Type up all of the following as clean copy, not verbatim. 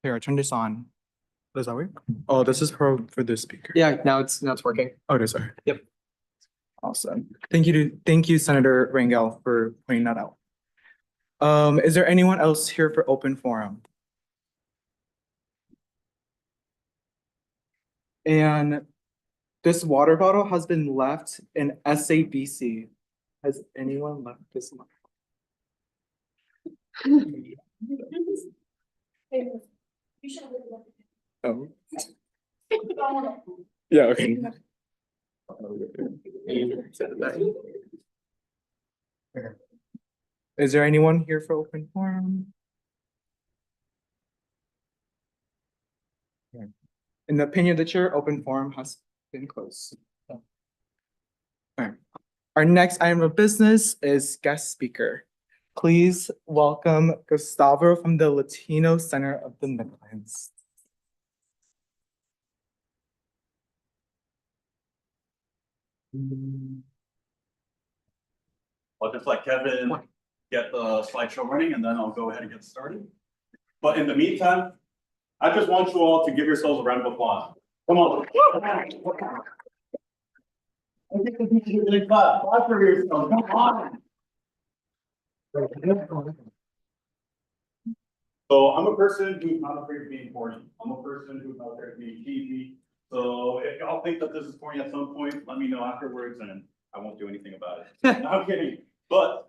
Here, turn this on. Does that work? Oh, this is for the speaker. Yeah, now it's working. Oh, it is, sorry. Yep. Awesome. Thank you, Senator Rangel, for pointing that out. Is there anyone else here for open forum? And this water bottle has been left in SABC. Has anyone left this one? Oh. Yeah, okay. Is there anyone here for open forum? In the opinion of the chair, open forum has been closed. Alright. Our next item of business is guest speaker. Please welcome Gustavo from the Latino Center of the Midlands. I'll just let Kevin get the slideshow running and then I'll go ahead and get started. But in the meantime, I just want you all to give yourselves a round of applause. Come on. I think this is a really clap. Clap for yourself. Come on. So I'm a person who's not afraid of being corny. I'm a person who's not afraid of being cheesy. So if y'all think that this is corny at some point, let me know afterwards and I won't do anything about it. No, I'm kidding. But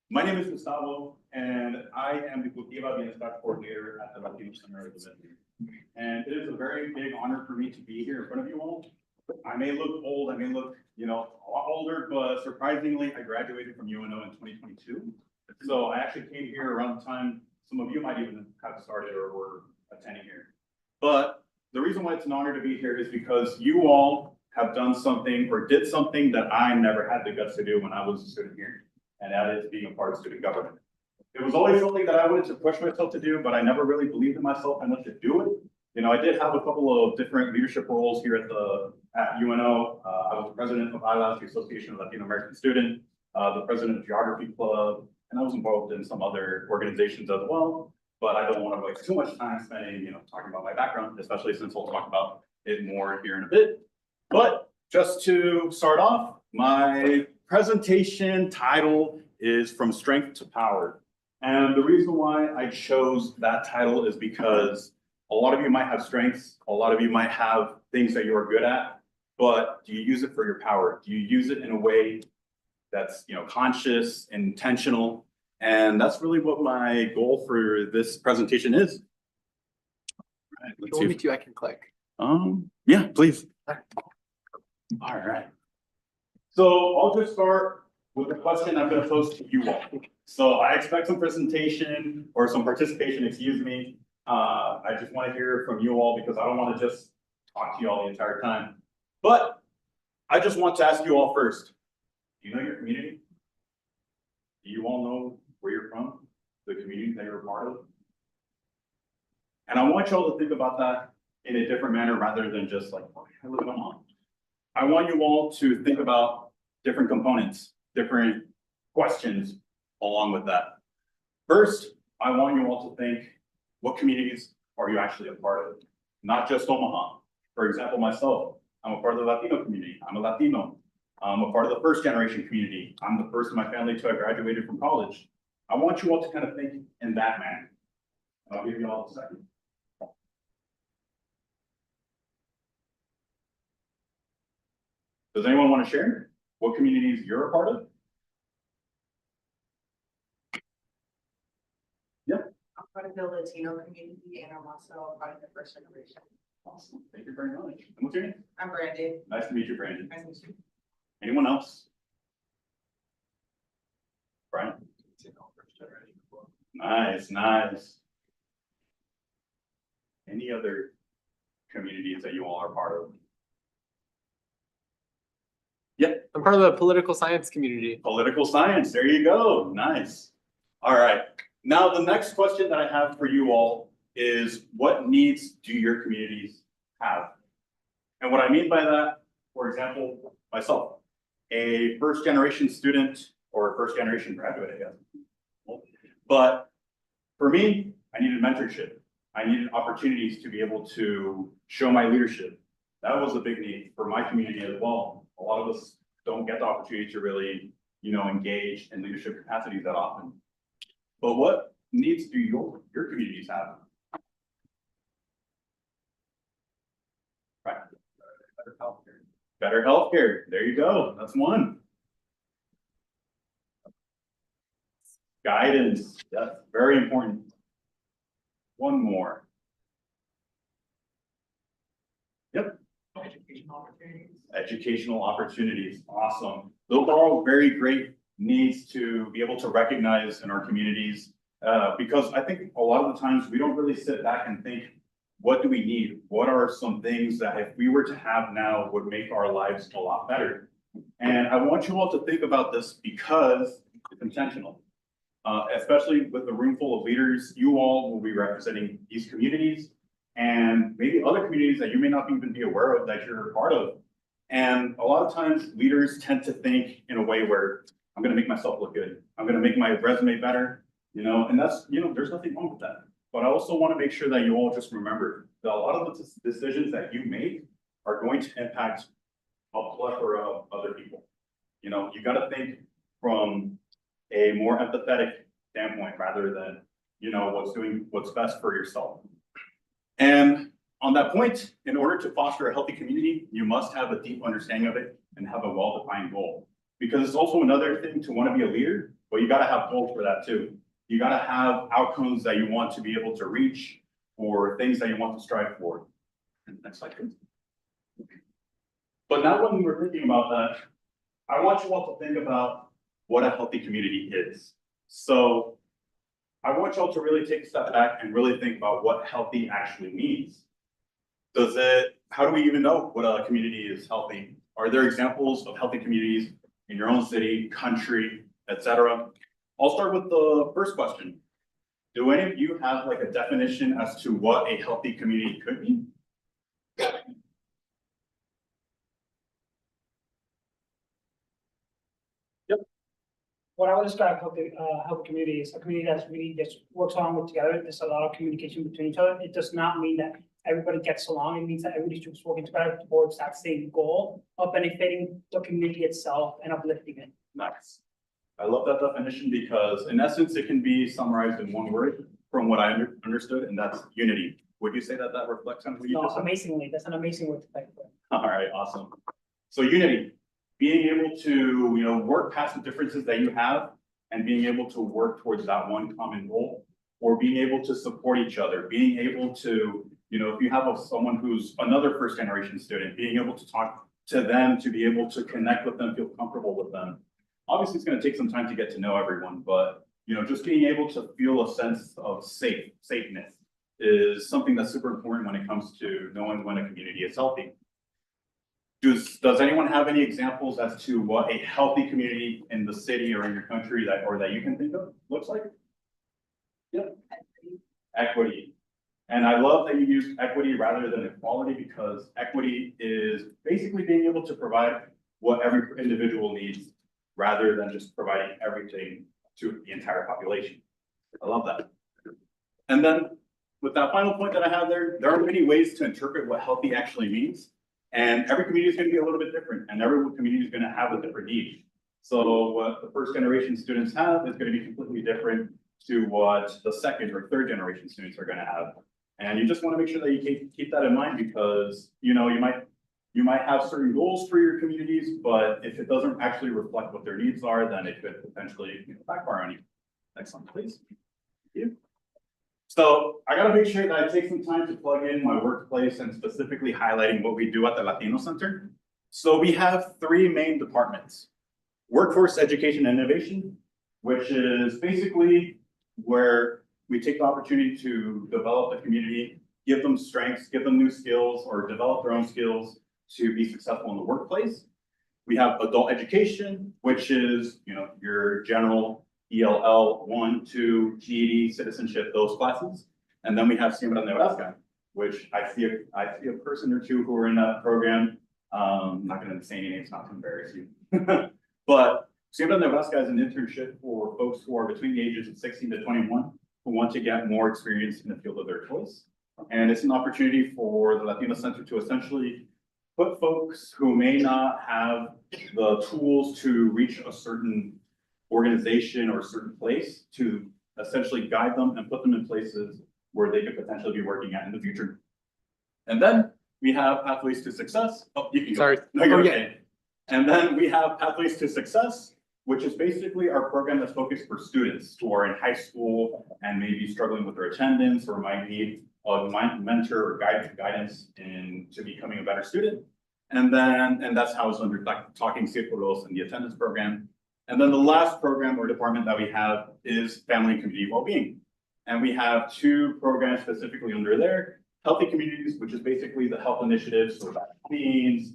my name is Gustavo and I am the Cultiva Bienestar coordinator at the Latino Center of the Midlands. And it is a very big honor for me to be here in front of you all. I may look old, I may look, a lot older, but surprisingly, I graduated from UNO in 2022. So I actually came here around the time some of you might even have started or were attending here. But the reason why it's an honor to be here is because you all have done something or did something that I never had the guts to do when I was a student here. And that is being a part of student government. It was always something that I wanted to push myself to do, but I never really believed in myself enough to do it. I did have a couple of different leadership roles here at UNO. I was the president of ILAS, the Association of Latino American Students, the president of Geography Club, and I was involved in some other organizations as well. But I don't want to waste too much time spending, talking about my background, especially since we'll talk about it more here in a bit. But just to start off, my presentation title is From Strength to Power. And the reason why I chose that title is because a lot of you might have strengths, a lot of you might have things that you're good at, but do you use it for your power? Do you use it in a way that's conscious, intentional? And that's really what my goal for this presentation is. All right, If you want me to, I can click. Yeah, please. All right. So I'll just start with a question I'm going to pose to you all. So I expect some presentation or some participation, excuse me. I just want to hear from you all because I don't want to just talk to you all the entire time. But I just want to ask you all first, do you know your community? Do you all know where you're from? The community that you're a part of? And I want you all to think about that in a different manner rather than just like, okay, I live in Omaha. I want you all to think about different components, different questions along with that. First, I want you all to think, what communities are you actually a part of? Not just Omaha. For example, myself, I'm a part of the Latino community. I'm a Latino. I'm a part of the first generation community. I'm the first in my family to have graduated from college. I want you all to kind of think in that manner. I'll give you all a second. Does anyone want to share what communities you're a part of? Yep. I'm part of the Latino community and I'm also part of the first generation. Awesome. Thank you very much. And what's your name? I'm Brandon. Nice to meet you, Brandon. Nice to meet you. Anyone else? Brian? Nice, nice. Any other communities that you all are part of? Yep. I'm part of the political science community. Political science, there you go, nice. All right, now the next question that I have for you all is what needs do your communities have? And what I mean by that, for example, myself, a first generation student or first generation graduate, I guess. But for me, I needed mentorship. I needed opportunities to be able to show my leadership. That was a big need for my community as well. A lot of us don't get the opportunity to really, engage in leadership capacities that often. But what needs do your communities have? Right. Better healthcare. Better healthcare. There you go. That's one. Guidance. That's very important. One more. Yep. Educational opportunities. Awesome. Those are all very great needs to be able to recognize in our communities. Because I think a lot of the times we don't really sit back and think, what do we need? What are some things that if we were to have now would make our lives a lot better? And I want you all to think about this because it's intentional. Especially with a room full of leaders, you all will be representing these communities and maybe other communities that you may not even be aware of that you're a part of. And a lot of times leaders tend to think in a way where I'm going to make myself look good. I'm going to make my resume better, and that's, there's nothing wrong with that. But I also want to make sure that you all just remember that a lot of the decisions that you make are going to impact a plethora of other people. You got to think from a more empathetic standpoint rather than, what's best for yourself. And on that point, in order to foster a healthy community, you must have a deep understanding of it and have a well-defined goal. Because it's also another thing to want to be a leader, but you got to have goals for that too. You got to have outcomes that you want to be able to reach or things that you want to strive for. Next slide, please. But now when we're thinking about that, I want you all to think about what a healthy community is. So I want y'all to really take a step back and really think about what healthy actually means. How do we even know what a community is healthy? Are there examples of healthy communities in your own city, country, etc.? I'll start with the first question. Do any of you have like a definition as to what a healthy community could be? What I would describe healthy community is a community that's really just works on with together. There's a lot of communication between each other. It does not mean that everybody gets along. It means that everybody's just working together towards that same goal of benefiting the community itself and uplifting it. Nice. I love that definition because in essence, it can be summarized in one word from what I understood, and that's unity. Would you say that that reflects on what you No, just said? amazingly, that's an amazing word to think of. All right, awesome. So unity, being able to, work past the differences that you have and being able to work towards that one common goal, or being able to support each other, being able to, if you have someone who's another first generation student, being able to talk to them, to be able to connect with them, feel comfortable with them. Obviously, it's going to take some time to get to know everyone, but, just being able to feel a sense of safeness is something that's super important when it comes to knowing when a community is healthy. Does anyone have any examples as to what a healthy community in the city or in your country that you can think of looks like? Yep. Equity. And I love that you use equity rather than equality because equity is basically being able to provide what every individual needs rather than just providing everything to the entire population. I love that. And then with that final point that I have there are many ways to interpret what healthy actually means. And every community is going to be a little bit different and every community is going to have a different need. So what the first generation students have is going to be completely different to what the second or third generation students are going to have. And you just want to make sure that you keep that in mind because, you might have certain goals for your communities, but if it doesn't actually reflect what their needs are, then it could potentially backfire on you. Next one, please. Thank you. So I got to make sure that I take some time to plug in my workplace and specifically highlighting what we do at the Latino Center. So we have three main departments: Workforce Education and Innovation, which is basically where we take the opportunity to develop the community, give them strengths, give them new skills, or develop their own skills to be successful in the workplace. We have Adult Education, which is your general ELL 1, 2, GED, citizenship, those classes. And then we have Siembra Nebraska, which I see a person or two who are in that program. I'm not going to say any names, not to embarrass you. But Siembra Nebraska is an internship for folks who are between the ages of 16 to 21, who want to get more experience in the field of their choice. And it's an opportunity for the Latino Center to essentially put folks who may not have the tools to reach a certain organization or a certain place to essentially guide them and put them in places where they could potentially be working at in the future. And then we have Pathways to Success. Oh, you can go. Sorry. No, you're Oh, yeah. okay. And then we have Pathways to Success, which is basically our program that's focused for students who are in high school and maybe struggling with their attendance or might need a mentor or guidance to becoming a better student. And that's housed under like Talking Círculos and the attendance program. And then the last program or department that we have is Family and Community Wellbeing. And we have two programs specifically under there. Healthy Communities, which is basically the health initiatives, so vaccines,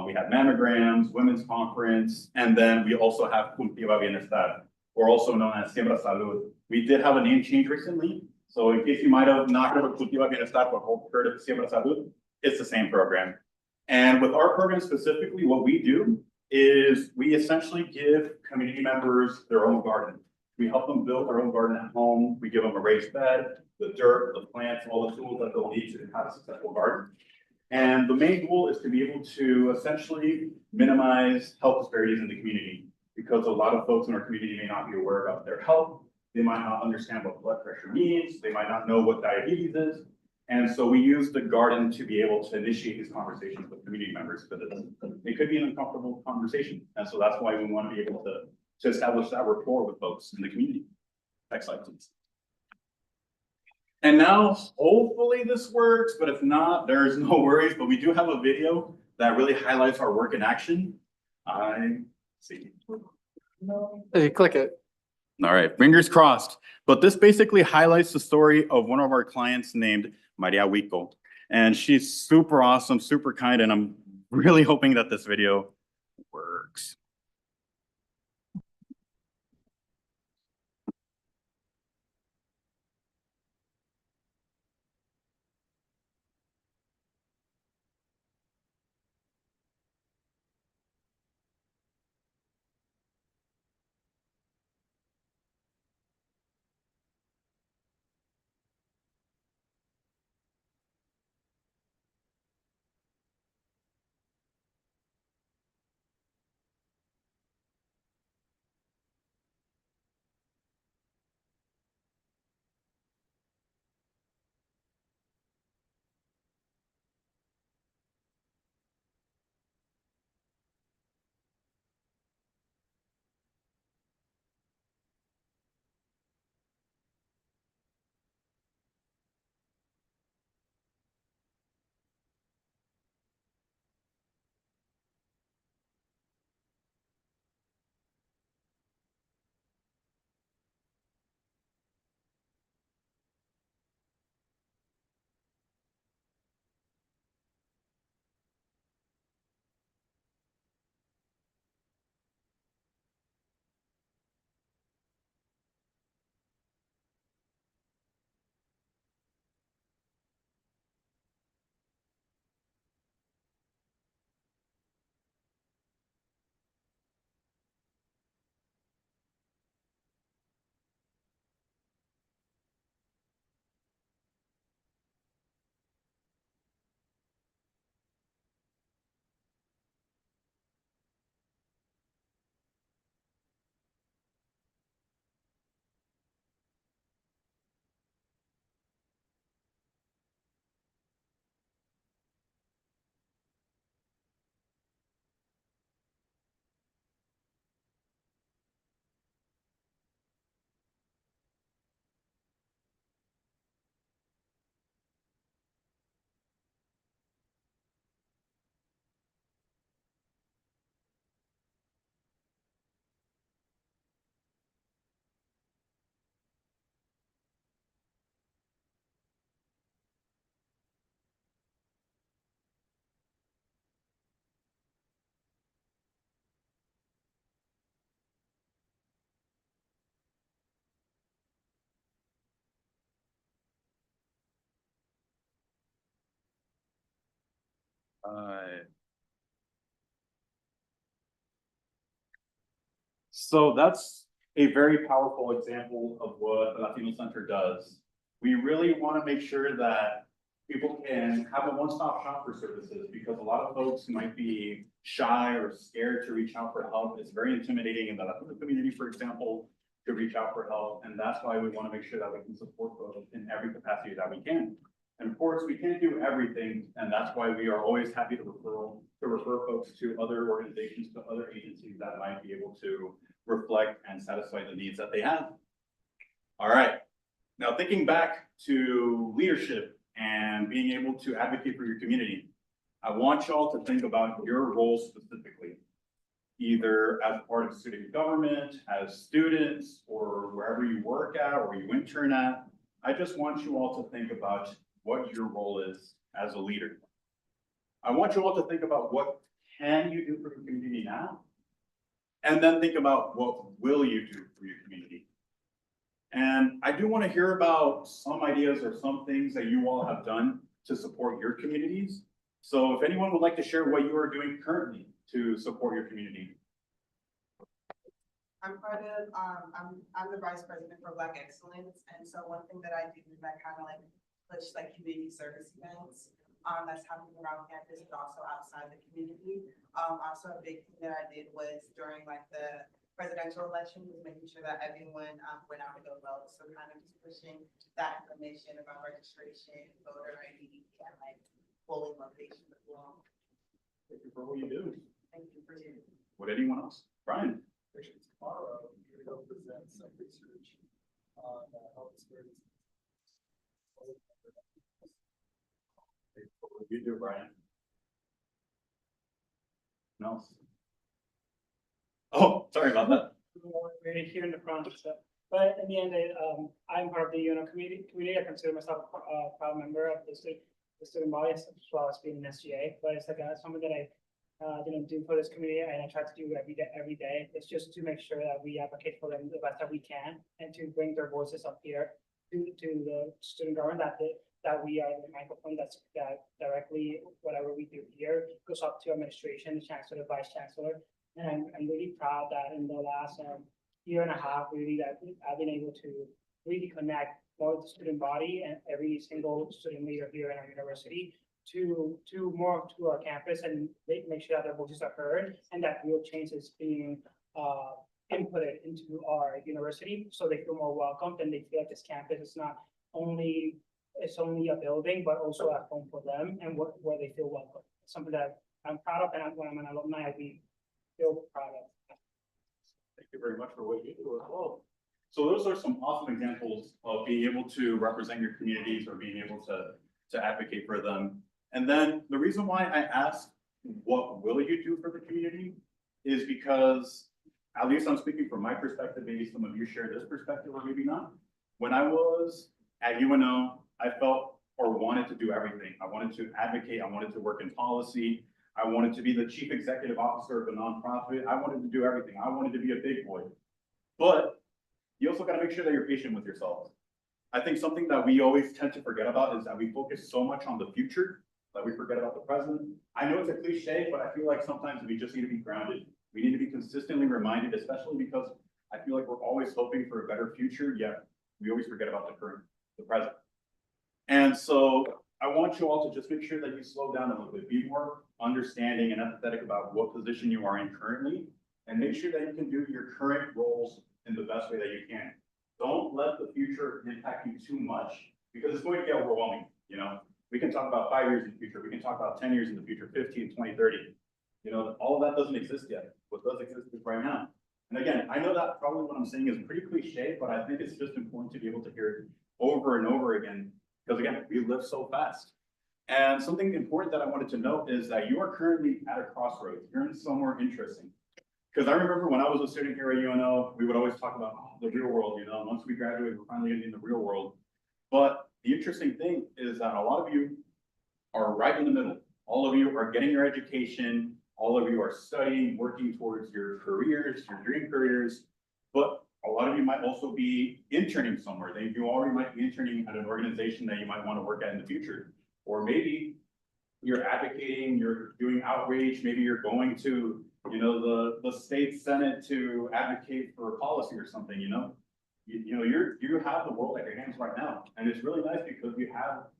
we have mammograms, women's conference, and then we also have Cultiva Bienestar, or also known as Siembra Salud. We did have a name change recently, so in case you might have not heard of Cultiva Bienestar but heard of Siembra Salud, it's the same program. And with our program specifically, what we do is we essentially give community members their own garden. We help them build their own garden at home. We give them a raised bed, the dirt, the plants, all the tools that they'll need to have a successful garden. And the main goal is to be able to essentially minimize health disparities in the community, because a lot of folks in our community may not be aware about their health. They might not understand what blood pressure means. They might not know what diabetes is. And so we use the garden to be able to initiate these conversations with community members, because it could be an uncomfortable conversation. And so that's why we want to be able to establish that rapport with folks in the community. Next slide, please. And now, hopefully this works, but if not, there's no worries, but we do have a video that really highlights our work in action. I see. Hey, click it. All right, fingers crossed. But this basically highlights the story of one of our clients named Maria Huico. And she's super awesome, super kind, and I'm really hoping that this video works. So that's a very powerful example of what the Latino Center does. We really want to make sure that people can have a one-stop shop for services, because a lot of folks might be shy or scared to reach out for help. It's very intimidating in the Latino community, for example, to reach out for help. And that's why we want to make sure that we can support folks in every capacity that we can. And of course, we can't do everything, and that's why we are always happy to refer folks to other organizations, to other agencies that might be able to reflect and satisfy the needs that they have. All right, now thinking back to leadership and being able to advocate for your community, I want y'all to think about your role specifically, either as part of student government, as students, or wherever you work at or you intern at. I just want you all to think about what your role is as a leader. I want you all to think about what can you do for your community now, and then think about what will you do for your community. And I do want to hear about some ideas or some things that you all have done to support your communities. So if anyone would like to share what you are doing currently to support your community. I'm part of, I'm the vice president for Black Excellence, and so one thing that I do is I kind of like push like community service events. That's happening around campus, but also outside the community. Also a big thing that I did was during like the presidential election was making sure that everyone went out to go vote. So kind of just pushing that information about registration, voter ID, and like polling location as well. Thank you for what you do. Thank you for your. Would anyone else? Brian? Tomorrow, you're going to present some research on health disparities. What would you do, Brian? No. Oh, sorry about that. We're here in the front, so, but in the end, I'm part of the UNO community. I consider myself a proud member of the student body, as well as being an SGA. But it's like something that I do for this community, and I try to do every day. It's just to make sure that we advocate for them the best that we can, and to bring their voices up here to the student government, that we are the microphone that directly whatever we do here goes up to administration, the chancellor, the vice chancellor. And I'm really proud that in the last year and a half, really, that I've been able to really connect more with the student body and every single student leader here in our university to more to our campus, and make sure that their voices are heard and that real change is being inputted into our university, so they feel more welcomed and they feel like this campus is not only a building, but also a home for them, and where they feel welcome. Something that I'm proud of, and when I'm an alumni, we feel proud of. Thank you very much for what you do as well. So those are some awesome examples of being able to represent your communities or being able to advocate for them. And then the reason why I asked, what will you do for the community, is because, at least I'm speaking from my perspective, maybe some of you share this perspective or maybe not. When I was at UNO, I felt or wanted to do everything. I wanted to advocate, I wanted to work in policy, I wanted to be the chief executive officer of a nonprofit, I wanted to do everything, I wanted to be a big boy. But you also gotta make sure that you're patient with yourself. I think something that we always tend to forget about is that we focus so much on the future that we forget about the present. I know it's a cliche, but I feel like sometimes we just need to be grounded. We need to be consistently reminded, especially because I feel like we're always hoping for a better future, yet we always forget about the present. And so I want you all to just make sure that you slow down a little bit, be more understanding and empathetic about what position you are in currently, and make sure that you can do your current roles in the best way that you can. Don't let the future impact you too much, because it's going to get overwhelming. You know, we can talk about 5 years in the future, we can talk about 10 years in the future, 15, 20, 30. You know, all of that doesn't exist yet. What does exist is right now. And again, I know that probably what I'm saying is pretty cliche, but I think it's just important to be able to hear it over and over again, because again, we live so fast. And something important that I wanted to note is that you are currently at a crossroads. You're in somewhere interesting. Because I remember when I was a student here at UNO, we would always talk about the real world, you know, once we graduate, we're finally getting in the real world. But the interesting thing is that a lot of you are right in the middle. All of you are getting your education. All of you are studying, working towards your careers, your dream careers. But a lot of you might also be interning somewhere. You already might be interning at an organization that you might want to work at in the future. Or maybe you're advocating, you're doing outreach, maybe you're going to you know, the state senate to advocate for a policy or something, you know? You know, you have the world at your hands right now, and it's really nice because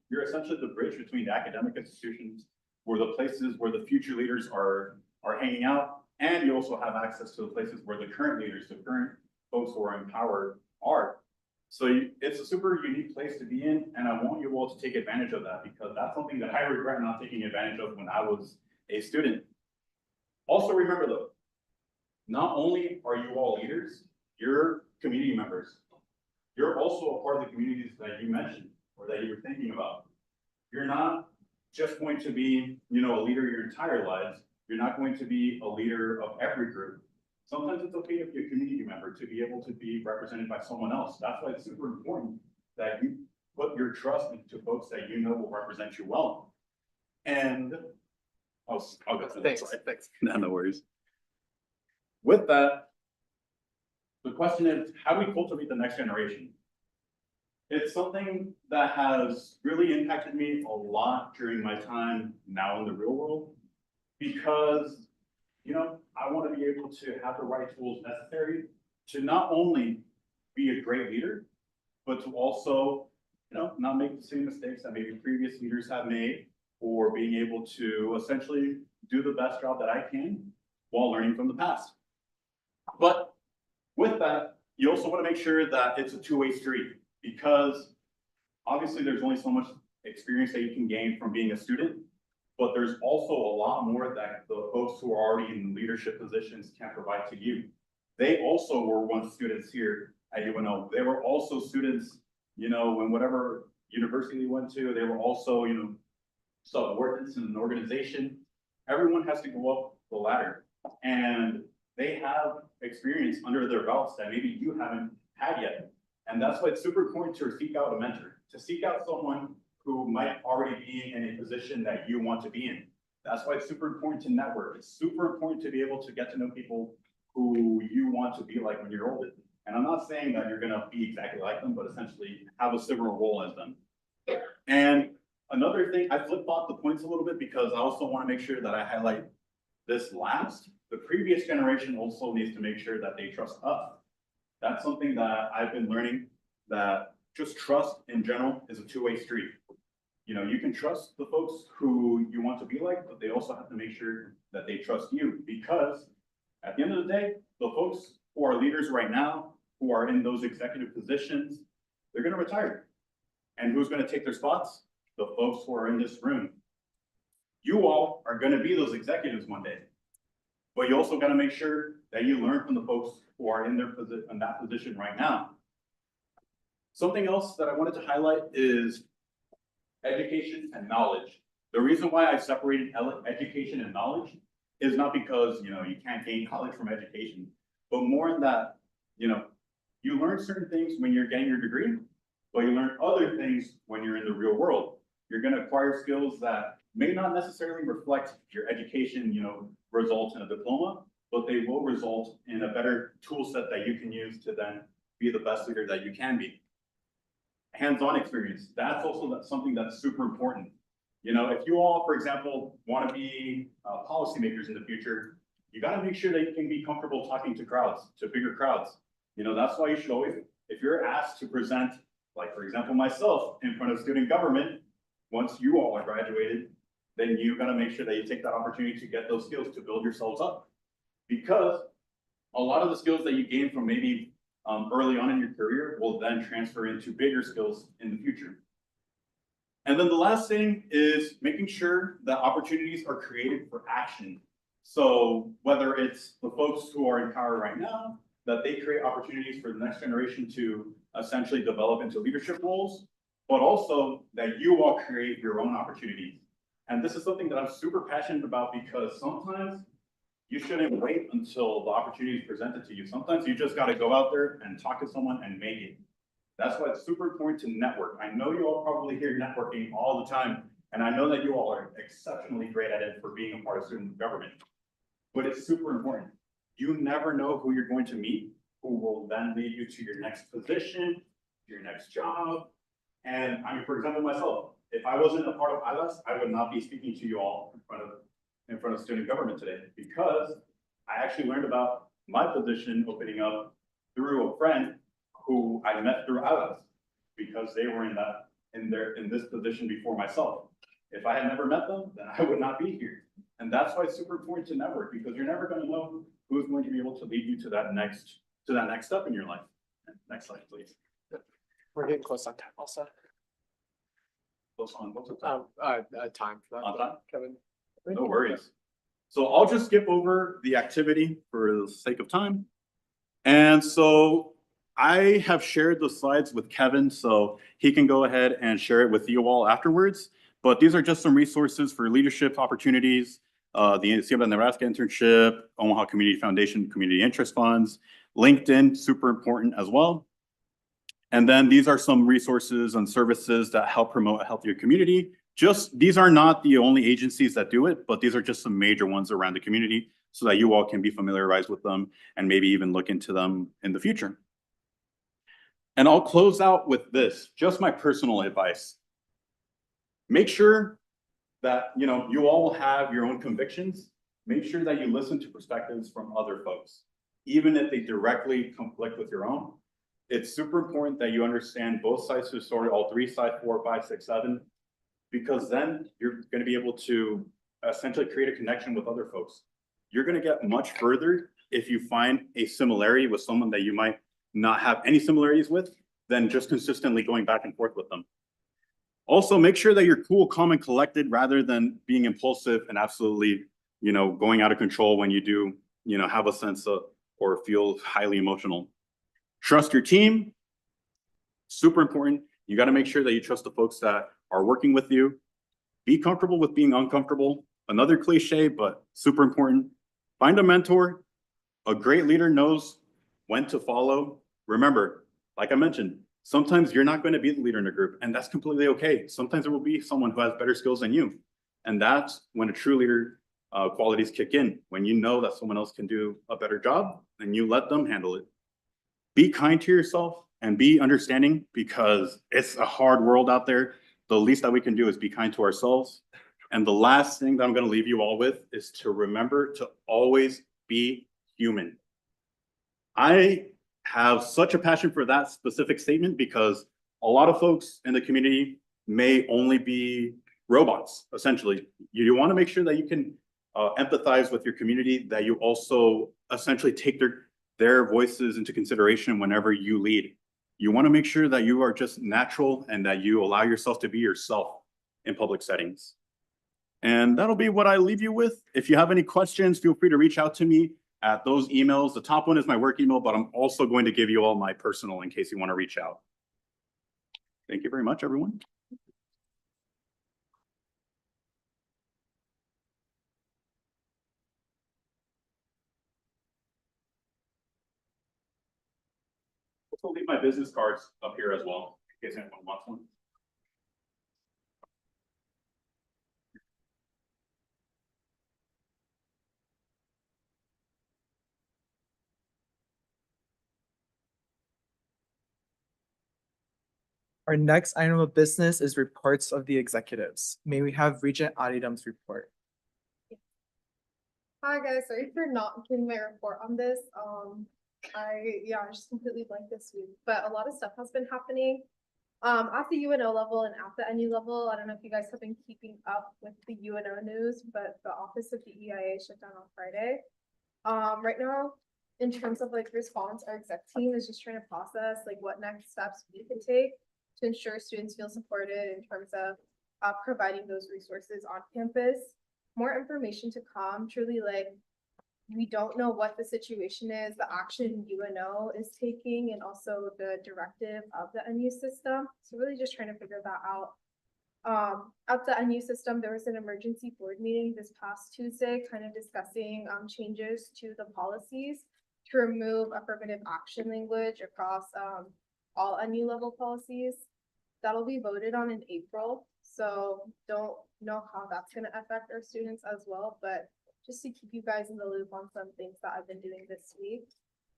you're essentially the bridge between the academic institutions, where the places where the future leaders are hanging out, and you also have access to the places where the current leaders, the current folks who are in power are. So it's a super unique place to be in, and I want you all to take advantage of that, because that's something that I regret not taking advantage of when I was a student. Also remember though, not only are you all leaders, you're community members. You're also a part of the communities that you mentioned or that you were thinking about. You're not just going to be, you know, a leader your entire lives. You're not going to be a leader of every group. Sometimes it's okay to be a community member, to be able to be represented by someone else. That's why it's super important that you put your trust into folks that you know will represent you well. And I'll go to the next slide. Thanks. No worries. With that, the question is, how do we cultivate the next generation? It's something that has really impacted me a lot during my time now in the real world, because, you know, I want to be able to have the right tools necessary to not only be a great leader, but to also, you know, not make the same mistakes that maybe previous leaders have made, or being able to essentially do the best job that I can while learning from the past. But with that, you also want to make sure that it's a two-way street, because obviously there's only so much experience that you can gain from being a student, but there's also a lot more that the folks who are already in leadership positions can provide to you. They also were once students here at UNO. They were also students, you know, in whatever university they went to. They were also, you know, subordinates in an organization. Everyone has to go up the ladder, and they have experience under their belts that maybe you haven't had yet. And that's why it's super important to seek out a mentor, to seek out someone who might already be in a position that you want to be in. That's why it's super important to network. It's super important to be able to get to know people who you want to be like when you're older. And I'm not saying that you're gonna be exactly like them, but essentially have a similar role as them. And another thing, I flip-flop the points a little bit because I also want to make sure that I highlight this last. The previous generation also needs to make sure that they trust us. That's something that I've been learning, that just trust in general is a two-way street. You know, you can trust the folks who you want to be like, but they also have to make sure that they trust you, because at the end of the day, the folks who are leaders right now, who are in those executive positions, they're going to retire. And who's going to take their spots? The folks who are in this room. You all are going to be those executives one day, but you also got to make sure that you learn from the folks who are in that position right now. Something else that I wanted to highlight is education and knowledge. The reason why I separated education and knowledge is not because, you know, you can't gain knowledge from education, but more in that, you know, you learn certain things when you're getting your degree, but you learn other things when you're in the real world. You're going to acquire skills that may not necessarily reflect your education, you know, results in a diploma, but they will result in a better tool set that you can use to then be the best leader that you can be. Hands-on experience, that's also something that's super important. You know, if you all, for example, want to be policymakers in the future, you got to make sure that you can be comfortable talking to crowds, to bigger crowds. You know, that's why you should always, if you're asked to present, like for example, myself in front of student government, once you all are graduated, then you got to make sure that you take that opportunity to get those skills to build yourselves up. Because a lot of the skills that you gain from maybe early on in your career will then transfer into bigger skills in the future. And then the last thing is making sure that opportunities are created for action. So whether it's the folks who are in power right now, that they create opportunities for the next generation to essentially develop into leadership roles, but also that you all create your own opportunities. And this is something that I'm super passionate about, because sometimes you shouldn't wait until the opportunity is presented to you. Sometimes you just got to go out there and talk to someone and make it. That's why it's super important to network. I know you all probably hear networking all the time, and I know that you all are exceptionally great at it for being a part of student government, but it's super important. You never know who you're going to meet, who will then lead you to your next position, your next job. And I mean, for example, myself, if I wasn't a part of ILS, I would not be speaking to you all in front of student government today, because I actually learned about my position opening up through a friend who I met through ILS because they were in this position before myself. If I had never met them, then I would not be here. And that's why it's super important to network, because you're never going to know who's going to be able to lead you to that next step in your life. Next slide, please. We're getting close on time also. What's the time? Time for that. On time? Kevin. No worries. So I'll just skip over the activity for the sake of time. And so I have shared the slides with Kevin, so he can go ahead and share it with you all afterwards. But these are just some resources for leadership opportunities, the CMS Nebraska internship, Omaha Community Foundation, community interest funds, LinkedIn, super important as well. And then these are some resources and services that help promote a healthier community. These are not the only agencies that do it, but these are just some major ones around the community so that you all can be familiarized with them and maybe even look into them in the future. And I'll close out with this, just my personal advice. Make sure that, you all have your own convictions. Make sure that you listen to perspectives from other folks, even if they directly conflict with your own. It's super important that you understand both sides of the story, all three sides, 4, 5, 6, 7, because then you're going to be able to essentially create a connection with other folks. You're going to get much further if you find a similarity with someone that you might not have any similarities with than just consistently going back and forth with them. Also, make sure that you're cool, calm, and collected rather than being impulsive and absolutely, going out of control when you do, have a sense of or feel highly emotional. Trust your team. Super important. You got to make sure that you trust the folks that are working with you. Be comfortable with being uncomfortable. Another cliche, but super important. Find a mentor. A great leader knows when to follow. Remember, like I mentioned, sometimes you're not going to be the leader in a group, and that's completely okay. Sometimes there will be someone who has better skills than you. And that's when a true leader qualities kick in. When you know that someone else can do a better job, and you let them handle it. Be kind to yourself and be understanding, because it's a hard world out there. The least that we can do is be kind to ourselves. And the last thing that I'm going to leave you all with is to remember to always be human. I have such a passion for that specific statement because a lot of folks in the community may only be robots, essentially. You want to make sure that you can empathize with your community, that you also essentially take their voices into consideration whenever you lead. You want to make sure that you are just natural and that you allow yourself to be yourself in public settings. And that'll be what I leave you with. If you have any questions, feel free to reach out to me at those emails. The top one is my work email, but I'm also going to give you all my personal in case you want to reach out. Thank you very much, everyone. I'll leave my business cards up here as well, in case anyone wants one. Our next item of business is reports of the executives. May we have Regent Adidam's report? Hi guys, sorry for not giving my report on this. I just completely blanked this week, but a lot of stuff has been happening. At the UNO level and at the NU level. I don't know if you guys have been keeping up with the UNO news, but the office of the EIA shut down on Friday. Right now, in terms of response, our exec team is just trying to process what next steps we can take to ensure students feel supported in terms of providing those resources on campus. More information to come. Truly, we don't know what the situation is, the action UNO is taking, and also the directive of the NU system. So really just trying to figure that out. At the NU system, there was an emergency board meeting this past Tuesday, kind of discussing changes to the policies to remove affirmative action language across all NU level policies. That'll be voted on in April. So don't know how that's going to affect our students as well, but just to keep you guys in the loop on some things that I've been doing this week.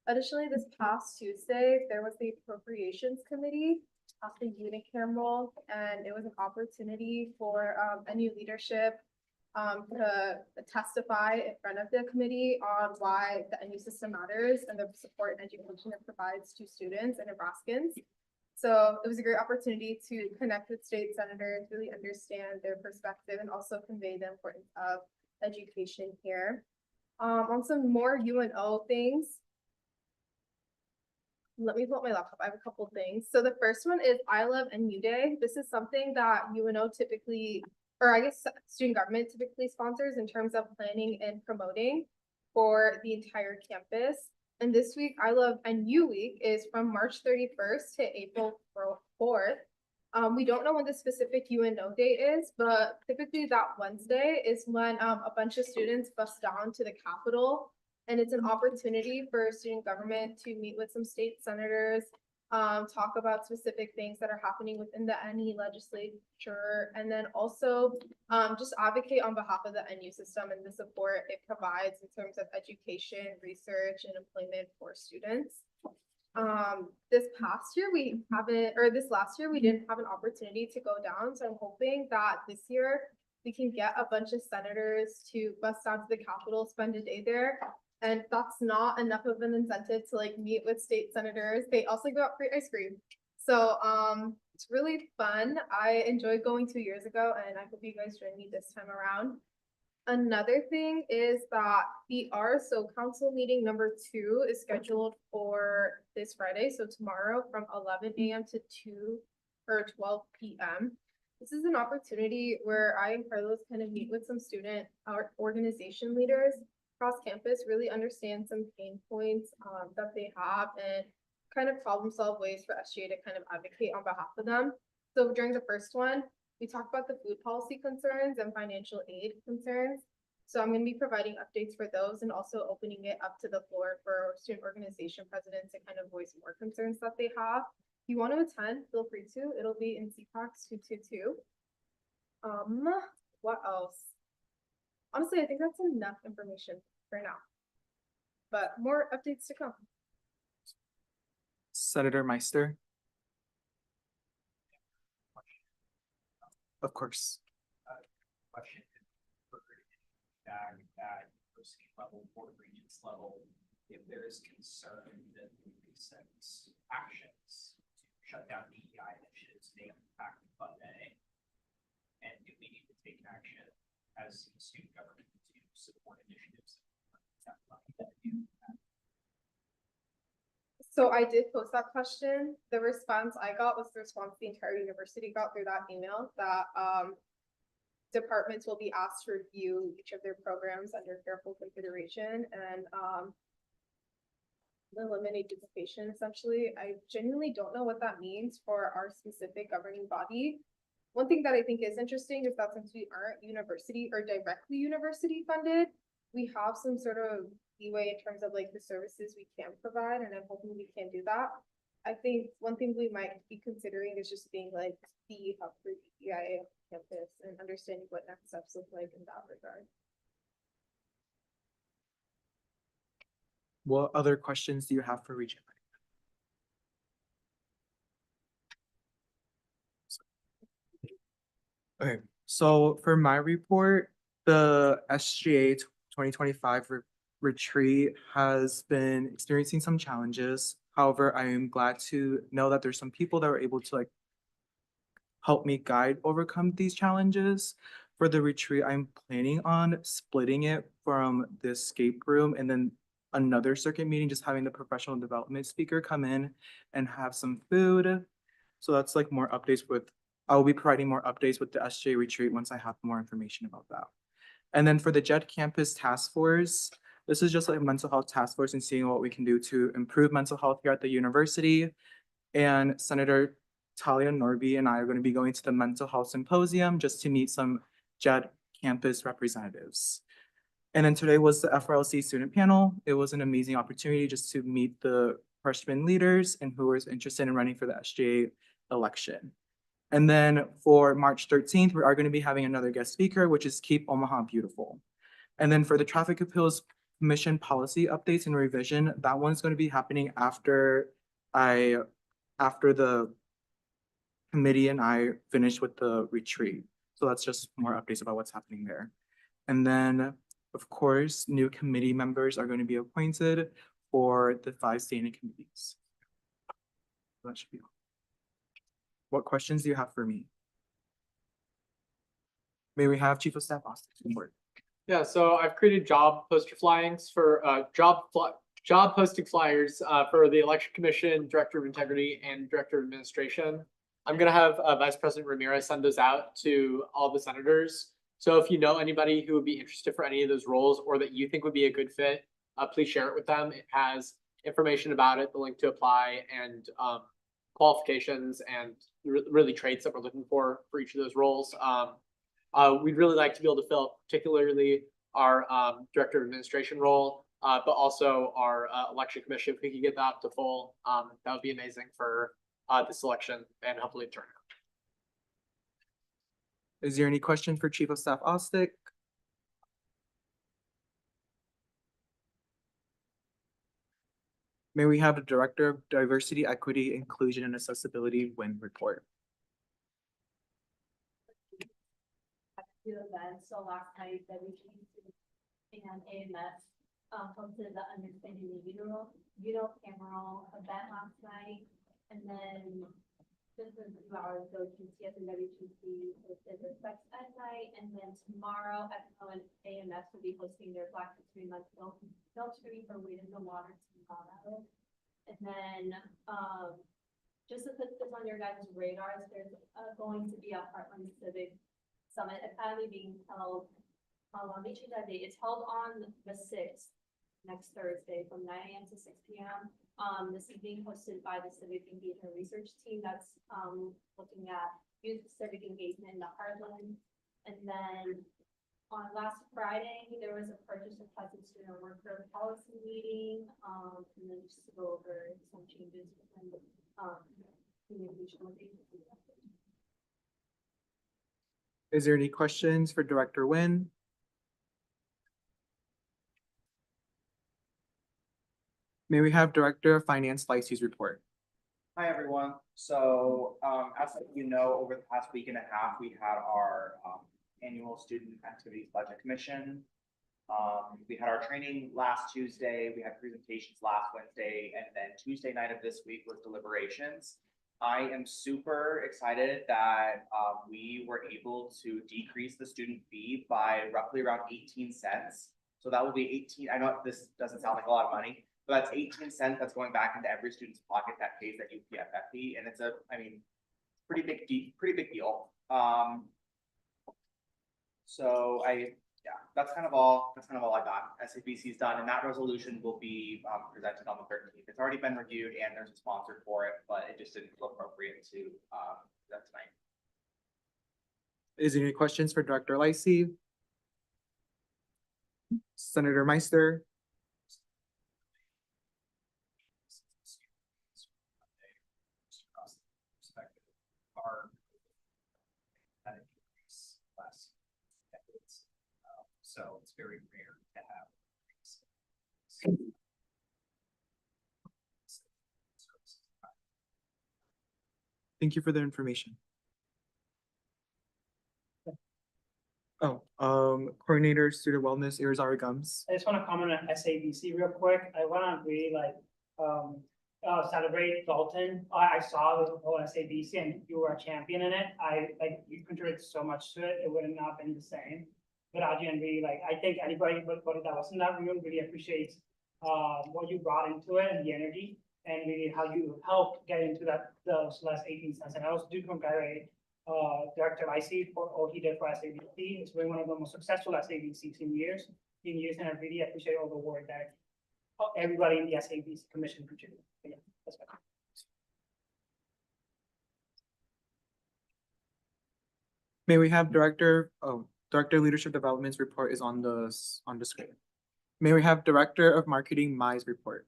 Additionally, this past Tuesday, there was the Appropriations Committee at the unicameral, and it was an opportunity for NU leadership to testify in front of the committee on why the NU system matters and the support and education it provides to students and Nebraskans. So it was a great opportunity to connect with state senators, really understand their perspective and also convey the importance of education here. On some more UNO things. Let me pull up my laptop. I have a couple things. So the first one is I Love NU Day. This is something that UNO typically, or I guess student government typically sponsors in terms of planning and promoting for the entire campus. And this week, I Love NU Week is from March 31st to April 4th. We don't know when the specific UNO date is, but typically that Wednesday is when a bunch of students bus down to the Capitol. And it's an opportunity for student government to meet with some state senators, talk about specific things that are happening within the NE legislature, and then also just advocate on behalf of the NU system and the support it provides in terms of education, research, and employment for students. This last year we didn't have an opportunity to go down, so I'm hoping that this year we can get a bunch of senators to bus down to the Capitol, spend a day there. And that's not enough of an incentive to like meet with state senators. They also give out free ice cream. So it's really fun. I enjoyed going 2 years ago and I hope you guys join me this time around. Another thing is that the RSO Council meeting number 2 is scheduled for this Friday, so tomorrow from 11 a.m. to 12 p.m. This is an opportunity where I and Carlos kind of meet with some student organization leaders across campus, really understand some pain points that they have and kind of problem solve ways for SGA to kind of advocate on behalf of them. So during the first one, we talked about the food policy concerns and financial aid concerns. So I'm going to be providing updates for those and also opening it up to the floor for student organization presidents to kind of voice more concerns that they have. If you want to attend, feel free to. It'll be in CPAX 222. What else? Honestly, I think that's enough information for now, but more updates to come. Senator Meister. Of course. Question for at university level, board regents level, if there is concern that we set actions to shut down DEI initiatives may impact funding, and do we need to take action as student government to support initiatives? So I did post that question. The response I got was the response the entire university got through that email that departments will be asked to review each of their programs under careful consideration and eliminate duplication essentially. I genuinely don't know what that means for our specific governing body. One thing that I think is interesting is that since we aren't university or directly university funded, we have some sort of leeway in terms of like the services we can provide, and I'm hoping we can do that. I think one thing we might be considering is just being like the hub for DEI campus and understanding what next steps look like in that regard. What other questions do you have for Regent? Okay, so for my report, the SGA 2025 retreat has been experiencing some challenges. However, I am glad to know that there's some people that were able to like help me overcome these challenges. For the retreat, I'm planning on splitting it from the escape room and then another circuit meeting, just having the professional development speaker come in and have some food. So that's like more updates I'll be providing more updates with the SGA retreat once I have more information about that. And then for the JED Campus Task Force, this is just like a mental health task force and seeing what we can do to improve mental health here at the university. And Senator Talia Norby and I are going to be going to the mental health symposium just to meet some JED campus representatives. And then today was the FRLC student panel. It was an amazing opportunity just to meet the freshman leaders and who was interested in running for the SGA election. And then for March 13th, we are going to be having another guest speaker, which is Keep Omaha Beautiful. And then for the Traffic Appeals Commission policy updates and revision, that one's going to be happening after the committee and I finish with the retreat. So that's just more updates about what's happening there. And then, of course, new committee members are going to be appointed for the 5 standing committees. That should be all. What questions do you have for me? May we have Chief of Staff Austin report? Yeah, so I've created job poster flyings for job posting flyers for the Election Commission, Director of Integrity, and Director of Administration. I'm gonna have Vice President Ramirez send those out to all the senators. So if you know anybody who would be interested for any of those roles or that you think would be a good fit, please share it with them. It has information about it, the link to apply, and qualifications and really traits that we're looking for each of those roles. We'd really like to be able to fill particularly our Director of Administration role, but also our Election Commission. If we could get that up to full, that would be amazing for this election and hopefully turn out. Is there any question for Chief of Staff Ostick? May we have the Director of Diversity, Equity, Inclusion, and Accessibility Win report? Few events. So last night, WGC and AMS hosted the Understanding the Uterocameral event last night. And then just a few hours ago, QCS and WGC hosted their sex ed night. And then tomorrow, ECHO and AMS will be hosting their Black History Month film screening for Weight in the Water to Colorado. And then just to put this on your guys' radars, there's going to be a Heartland Civic Summit Academy being held, let me change that date. It's held on the 6th, next Thursday from 9 a.m. to 6 p.m. This is being hosted by the Civic Engagement Research Team that's looking at youth civic engagement in the Heartland. And then on last Friday, there was a purchase of Pleasant Student Worker Policy meeting, and then just to go over some changes within the communication with agencies. Is there any questions for Director Nguyen? May we have Director of Finance Lyce's report? Hi, everyone. So, as you know, over the past week and a half, we had our annual Student Activities Budget Commission. We had our training last Tuesday, we had presentations last Wednesday, and then Tuesday night of this week was deliberations. I am super excited that we were able to decrease the student fee by roughly around 18 cents. So that will be 18, I know this doesn't sound like a lot of money, but that's 18 cents that's going back into every student's pocket that pays that UPFF fee. And it's pretty big deal. So that's kind of all I got. SABC is done, and that resolution will be presented on the 13th. It's already been reviewed and there's a sponsor for it, but it just didn't feel appropriate to present tonight. Is there any questions for Director Lyce? Senator Meister? So it's very rare to have. Thank you for the information. Oh, Coordinator Student Wellness, Irizarry Gums. I just want to comment on SABC real quick. I want to really celebrate Dalton. I saw the whole SABC and you were a champion in it. You contributed so much to it. It would have not been the same without you. And really, I think anybody that was in that room really appreciates what you brought into it and the energy and really how you helped get into those last 18 cents. And I also do congratulate Director Lyce for all he did for SABC. It's been one of the most successful SABCs in years, and I really appreciate all the work that everybody in the SABC Commission contributed. Yeah, that's fine. May we have Director Leadership Development's report is on the screen. May we have Director of Marketing Mai's report?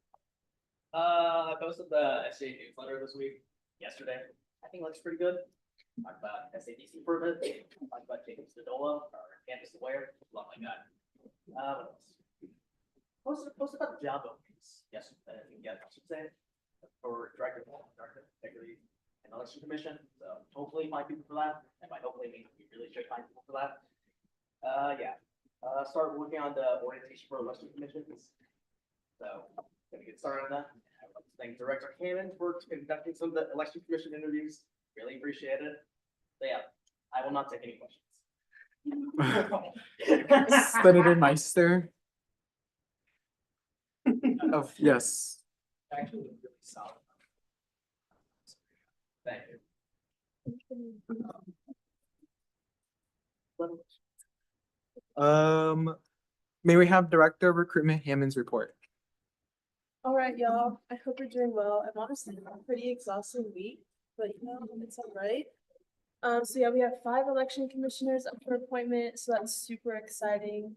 I posted the SAA newsletter this week, yesterday. I think it looks pretty good. Talk about SADC improvement, talk about Jacob Stadola, or Candace Ware, love like that. What else? Posted about the job openings. Yes, I should say, for Director of Integrity and Election Commission. So hopefully find people for that. And by hopefully means we really should find people for that. Yeah. Start working on the orientation for election commissions. So, gonna get started on that. I would like to thank Director Cannon for conducting some of the election commission interviews. Really appreciate it. So yeah, I will not take any questions. Senator Meister. Of, yes. Actually, really solid. Thank you. May we have Director of Recruitment Hammond's report? All right, y'all. I hope you're doing well. I've honestly had a pretty exhausting week, but you know, it's all right. So yeah, we have 5 election commissioners up for appointment, so that's super exciting.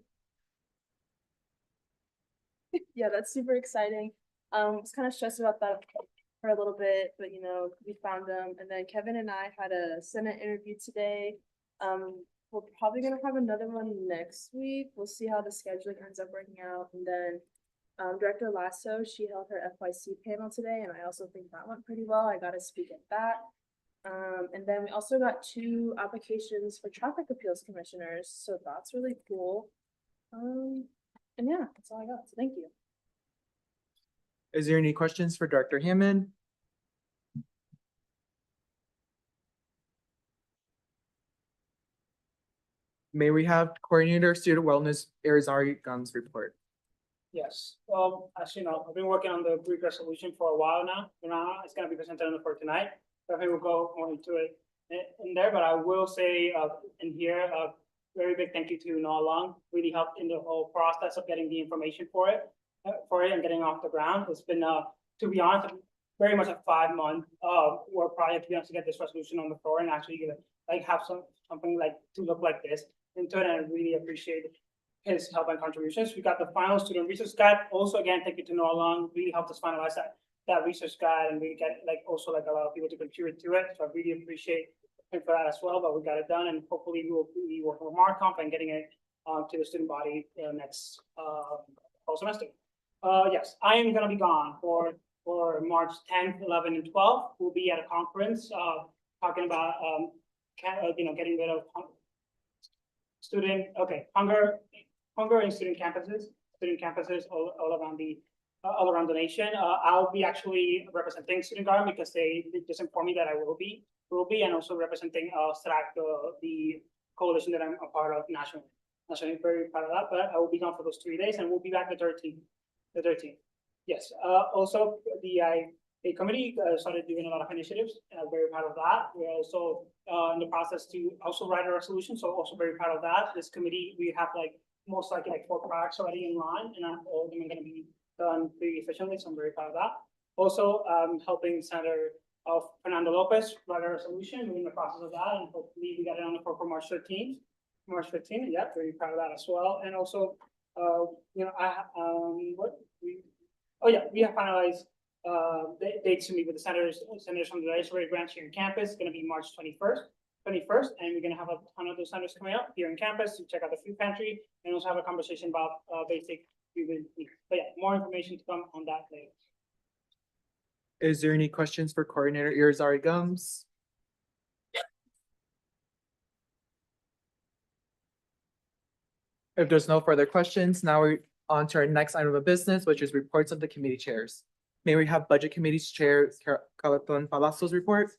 Yeah, that's super exciting. Was kind of stressed about that for a little bit, but you know, we found them. And then Kevin and I had a Senate interview today. We're probably gonna have another one next week. We'll see how the scheduling ends up working out. And then Director Lasso, she held her FYC panel today, and I also think that went pretty well. I got to speak at that. And then we also got 2 applications for traffic appeals commissioners, so that's really cool. And yeah, that's all I got. So thank you. Is there any questions for Director Hammond? May we have Coordinator Student Wellness Irizarry Guns report? Yes, as you know, I've been working on the Greek resolution for a while now. It's gonna be presented on the floor tonight. So I think we'll go more into it in there, but I will say, in here, a very big thank you to Noah Long. Really helped in the whole process of getting the information for it and getting off the ground. It's been, to be honest, very much a 5-month, work project, to be honest, to get this resolution on the floor and actually like have something like to look like this into it. And I really appreciate his help and contributions. We got the final student research guide. Also, again, thank you to Noah Long. Really helped us finalize that research guide, and we get like also like a lot of people to contribute to it. So I really appreciate him for that as well. But we got it done, and hopefully we will be working with Marcomp and getting it to the student body next fall semester. Yes, I am gonna be gone for March 10th, 11th, and 12th. We'll be at a conference talking about getting rid of hunger in student campuses all around the nation. I'll be actually representing Student Government because they just informed me that I will be, and also representing STRAC, the coalition that I'm a part of nationally. Very proud of that, but I will be gone for those 3 days and we'll be back the 13th. Yes, also the committee started doing a lot of initiatives, and I'm very proud of that. We're also in the process to also write a resolution, so also very proud of that. This committee, we have like most likely like 4 projects already in line, and all of them are going to be done pretty efficiently, so I'm very proud of that. Also, helping Senator Fernando Lopez write a resolution. We're in the process of that, and hopefully we got it on the floor for March 13th. March 15th, yeah, very proud of that as well. And also, we have finalized dates to meet with the senators from the legislative branch here in campus. It's going to be March 21st, and we're going to have a ton of those senators coming up here in campus to check out the food pantry and also have a conversation about basic food needs. But yeah, more information to come on that later. Is there any questions for Coordinator Irizarry Gums? If there's no further questions, now we're on to our next item of business, which is reports of the committee chairs. May we have Budget Committee's Chair Calaton Palazzo's report?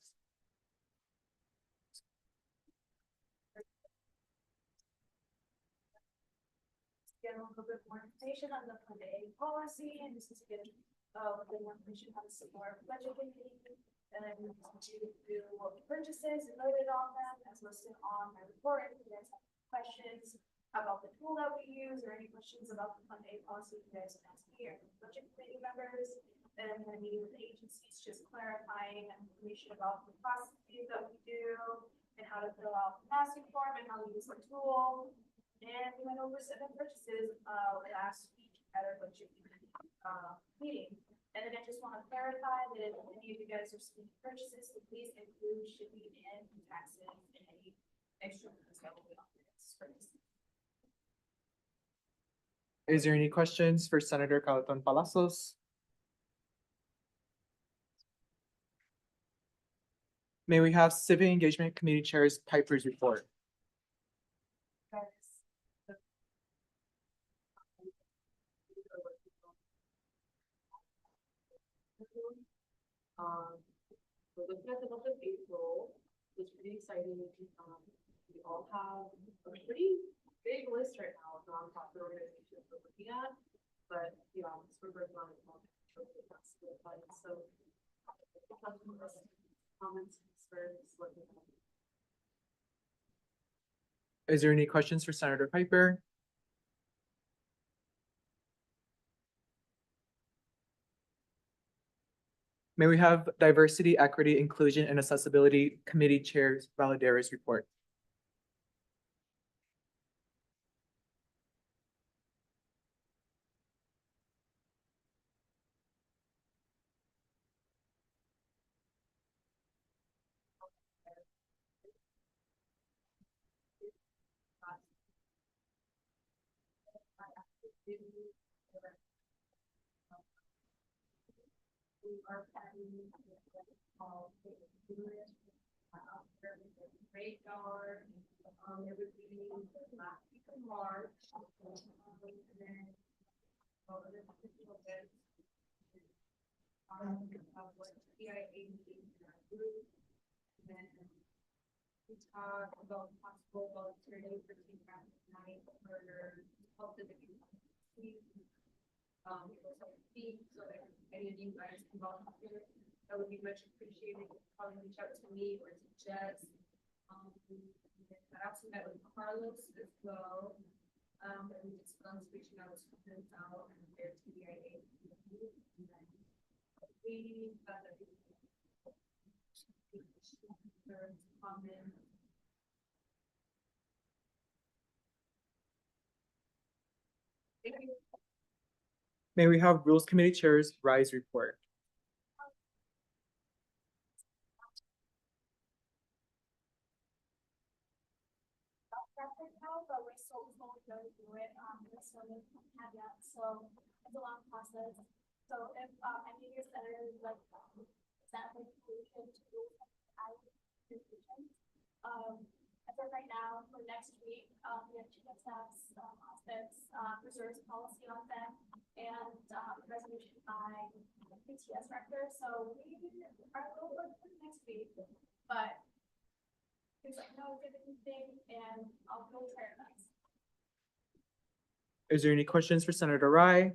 Get a little bit more information on the fund aid policy, and this is a bit of the more information how to support budget committee. And then we continue to do purchases and voted on them as listed on my report. If you guys have questions about the tool that we use or any questions about the fund aid policy, you guys can ask me or the budget committee members. And I'm going to meet with the agencies, just clarifying information about the processes that we do and how to fill out the task form and how we use the tool. And we went over 7 purchases last week at our budget meeting. And then I just want to clarify that if any of you guys are seeing purchases, so please include shipping and taxes and any extra things that will be on this for this. Is there any questions for Senator Calaton Palazzos? May we have Civic Engagement Committee Chair's Piper's report? We're looking at the month of April, it's pretty exciting. We all have a pretty big list right now of nonprofit organizations we're looking at, but yeah, we're working on it. So. Comments, concerns, looking at. Is there any questions for Senator Piper? May we have Diversity, Equity, Inclusion, and Accessibility Committee Chair Valadares report? We are having great guard, every meeting last week of March. And then other official events. What PIA meetings in our group. And then we talk about possible volunteering for team practice night for help the community. So that any of you guys can volunteer, that would be much appreciated. Probably reach out to me or to Jess. I also met with Carlos as well. And we discussed reaching out to them out and their TBIA. We comment. Thank you. May we have Rules Committee Chair's Rise report? But we're so going through it. There's so many caveats, so it's a long process. So if any of your senators like exactly solution to decisions, as of right now for next week, we have chief of staff's office reserves policy on them and resolution by the PTS director. So we are a little bit for next week, but there's like no different thing, and I'll go try our best. Is there any questions for Senator Rai?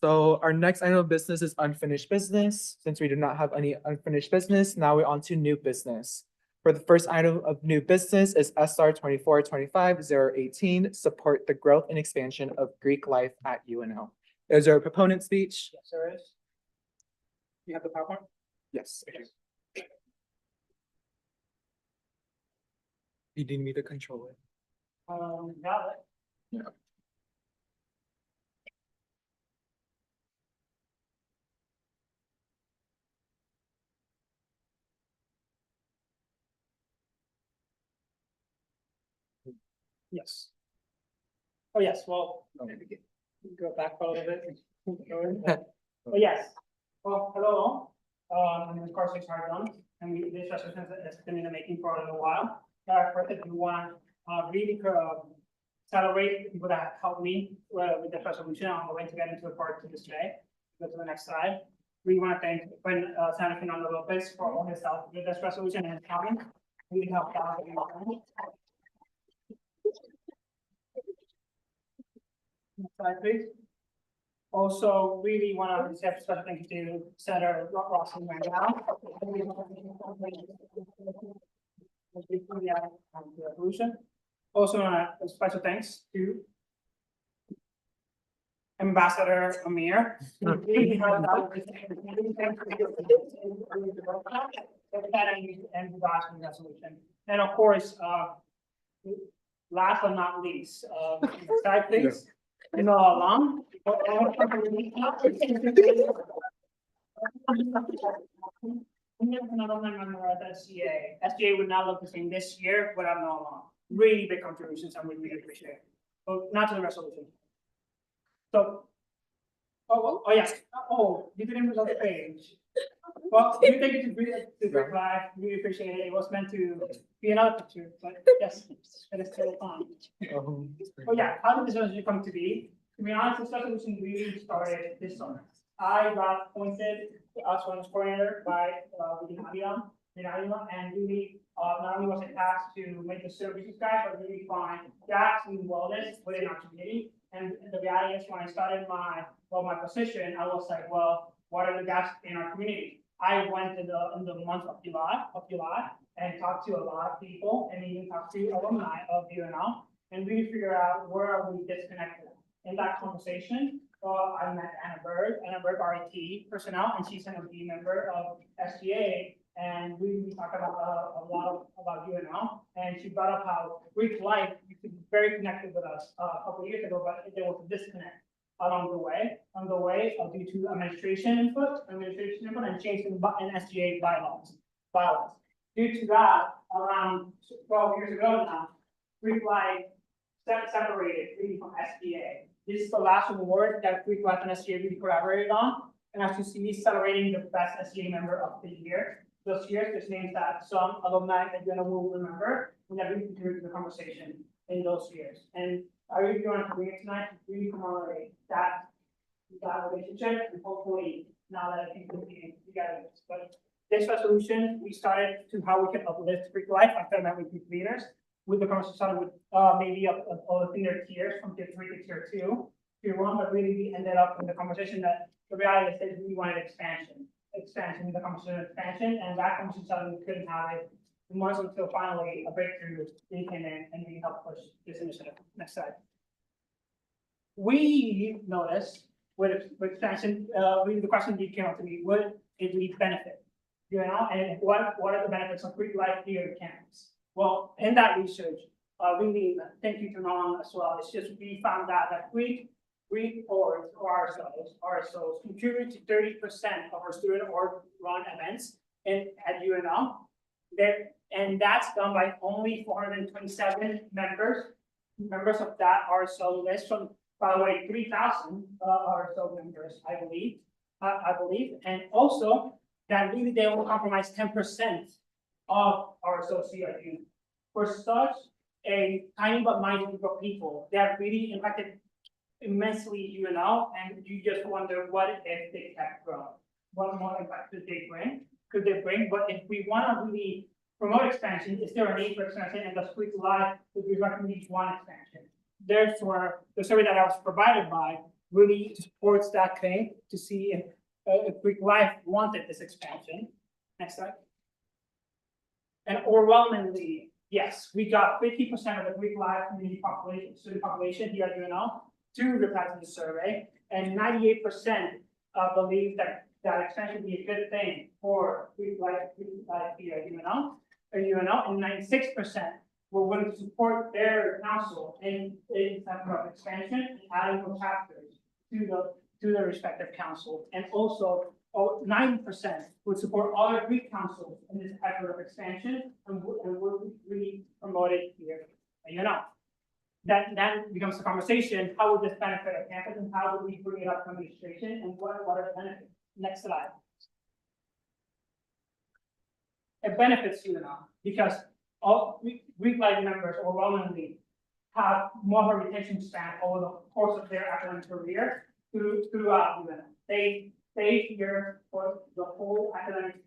So our next item of business is unfinished business. Since we do not have any unfinished business, now we're on to new business. For the first item of new business is SR 2425-018, support the growth and expansion of Greek life at UNO. Is there a proponent speech? Yes, there is. You have the PowerPoint? Yes. You need me to control it. Got it. Yeah. Yes. Oh, yes, well, go back a little bit. Oh, yes. Well, hello. My name is Carson Chardon, and this resolution has been in the making for a little while. First, if you want really celebrate the people that helped me with this resolution, I'm going to get into the part to this today. Go to the next slide. We want to thank Senator Fernando Lopez for all his help with this resolution and his comments. We helped out. Next slide, please. Also, really want to say a special thank you to Senator Rossi Rangel. Resolution. Also, a special thanks to Ambassador Amir. And of course, last but not least, next slide, please. You know how long? Another member of SGA. SGA would not look the same this year without Noah Long. Really big contributions, and we really appreciate it. But not to the resolution. So, oh yes. Oh, you didn't read the page. Well, we think it's a great live, we appreciate it, it was meant to be another picture, but yes, it is still on. Oh yeah, how did this resolution come to be? To be honest, this resolution really started this summer. I got appointed as wellness coordinator by, Vinayama, and really, not only was I tasked to make the services guide, but really find gaps in wellness within our community. And the reality is, when I started my position, I was like, well, what are the gaps in our community? I went in the month of July, and talked to a lot of people, and even talked to alumni of UNL, and really figure out where are we disconnected. In that conversation, I met Anna Berg, our IT personnel, and she's an OD member of SGA, and we talked about a lot about UNL, and she brought up how Greek life used to be very connected with us a couple of years ago, but there was a disconnect along the way, due to administration input, and change in SGA bylaws. Due to that, around 12 years ago now, Greek life separated really from SGA. This is the last award that Greek life and SGA really collaborated on, and as you see, celebrating the best SGA member of the year. Those years, there's names that some alumni that you will remember, and that really contributed to the conversation in those years. And I really want to bring it tonight to really commemorate that relationship, and hopefully now that I think we'll be together. But this resolution, we started to how we can uplift Greek life after I met with Greek leaders. With the conversation started with maybe a their tiers from tier 3 to tier 2, tier 1, but really we ended up in the conversation that the reality is that we wanted expansion, in the conversation of expansion, and that conversation started, we couldn't have it months until finally a breakthrough came in and we helped push this initiative. Next slide. We noticed with expansion, really the question that came up to me, would it really benefit? And what are the benefits of Greek life here in campus? Well, in that research, really, thank you to Nolan as well, it's just we found out that Greek orgs or RSOs contribute to 30% of our student org run events at UNL. And that's done by only 427 members of that RSO list from, by the way, 3,000 RSO members, I believe, and also that really they will compromise 10% of our associate unit. For such a tiny but mighty group of people, they have really impacted immensely UNL, and you just wonder what if they kept growing, what more impact could they bring? But if we want to really promote expansion, is there a need for expansion? And does Greek life would we recommend one expansion? Therefore, the survey that I was provided by really supports that claim to see if Greek life wanted this expansion. Next slide. And overwhelmingly, yes, we got 50% of the Greek life community population, student population here at UNL to reply to the survey, and 98% believe that expansion would be a good thing for Greek life here at UNL, and 96% were willing to support their council in terms of expansion and adding more chapters to the respective council, and also 90% would support other Greek councils in this effort of expansion, and would really promote it here at UNL. That becomes the conversation: how would this benefit our campus, and how would we bring it up to administration, and what are the benefits? Next slide. It benefits UNL because all Greek life members overwhelmingly have more of a retention span over the course of their academic career throughout UNL. They stay here for the whole academic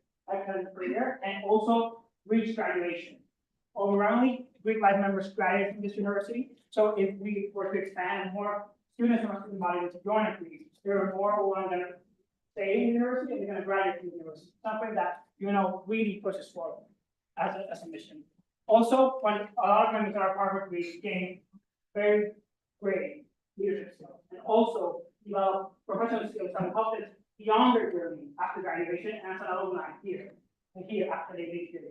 career and also reach graduation. Overwhelmingly, Greek life members graduate from this university. So if we were to expand and more students from our student body were to join a Greek, there are more who are going to stay in the university and they're going to graduate from the university. Something that really pushes forward as a mission. Also, when a lot of members of our Harvard Greek gain very great leadership skills and also develop professional skills that will help them beyond their journey after graduation and as an alumni here after they leave here.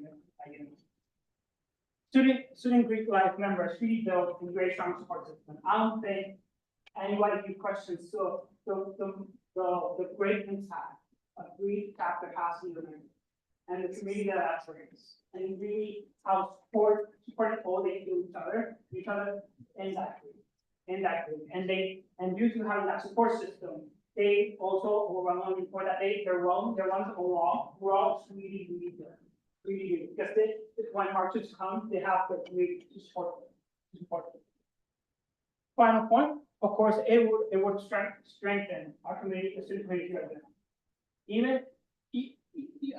Student Greek life members really build a great strong support system. I don't think anybody can question the great impact a Greek chapter has in the member and the community that brings, and really how supportive all they do each other in that group. And due to having that support system, they also overwhelmingly report that their ones overall is really, really good. Really good, because when marches come, they have to really support them. Final point, of course, it would strengthen our community, the student community right now. Even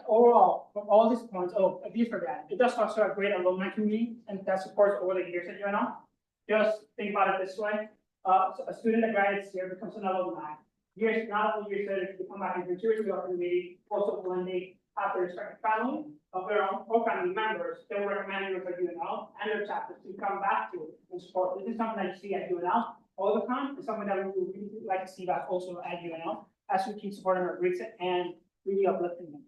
overall, from all these points, these for that, it does foster a great alumni community, and that supports over the years at UNL. Just think about it this way, so a student that graduates here becomes an alumni. Years, not only years later, to come back and contribute to our community, also when they have their respective family of their own or family members, they will recommend you for UNL and their chapters to come back to and support. This is something that you see at UNL all the time, and something that we would really like to see back also at UNL as we keep supporting our Greeks and really uplifting them.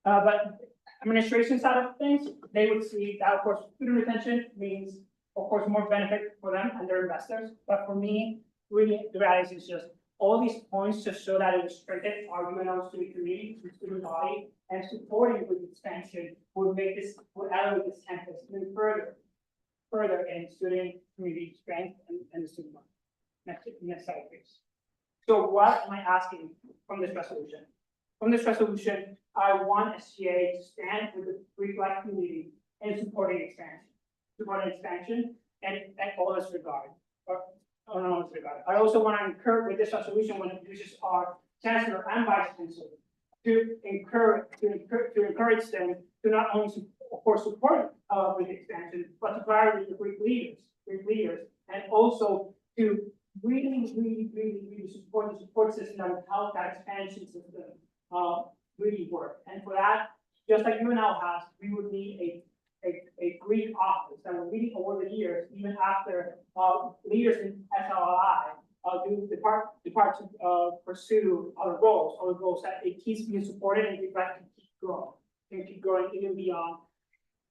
But administration side of things, they would see that, of course, student retention means, of course, more benefit for them and their investors. But for me, really, the reality is just all these points just show that it would strengthen our UNL student community, student body, and supporting with expansion would elevate this campus even further in student community strength and the student body. Next slide, please. So what am I asking from this resolution? From this resolution, I want SGA to stand with the Greek life community in supporting expansion and all this regard. I also want to encourage with this resolution when it uses our chancellor and vice chancellor to encourage them to not only of course support with expansion, but to collaborate with the Greek leaders, and also to really support the support system that will help that expansion system really work. And for that, just like UNL has, we would need a Greek office that will really over the years, even after leaders in SLI do depart to pursue other goals that it keeps being supported and we'd like to keep growing even beyond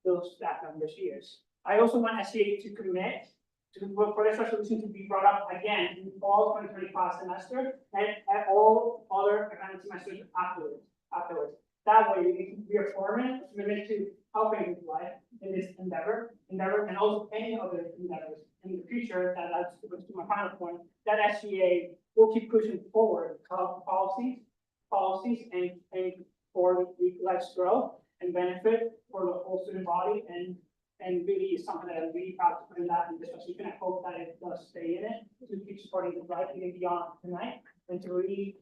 those staff members' years. I also want SCA to commit for this resolution to be brought up again in the fall 2025 semester and at all other academic semesters afterwards. That way, we can reaffirm it, commitment to helping with life in this endeavor, and also any other endeavors in the future. That's to my final point. That SGA will keep pushing forward policies and for the life's growth and benefit for the whole student body, and really is something that I'm really proud to put in that in this resolution. I hope that it does stay in it to keep supporting the life even beyond tonight, and to really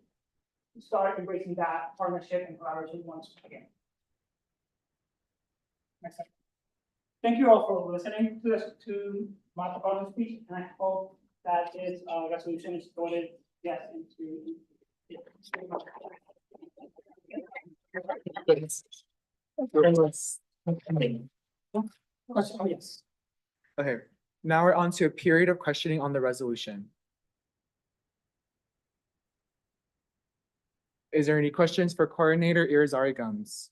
start embracing that partnership and collaboration once again. Next slide. Thank you all for listening to my proposed speech, and I hope that this resolution is voted yes into. Oh, yes. Okay, now we're on to a period of questioning on the resolution. Is there any questions for Coordinator Irizarry Gumbs?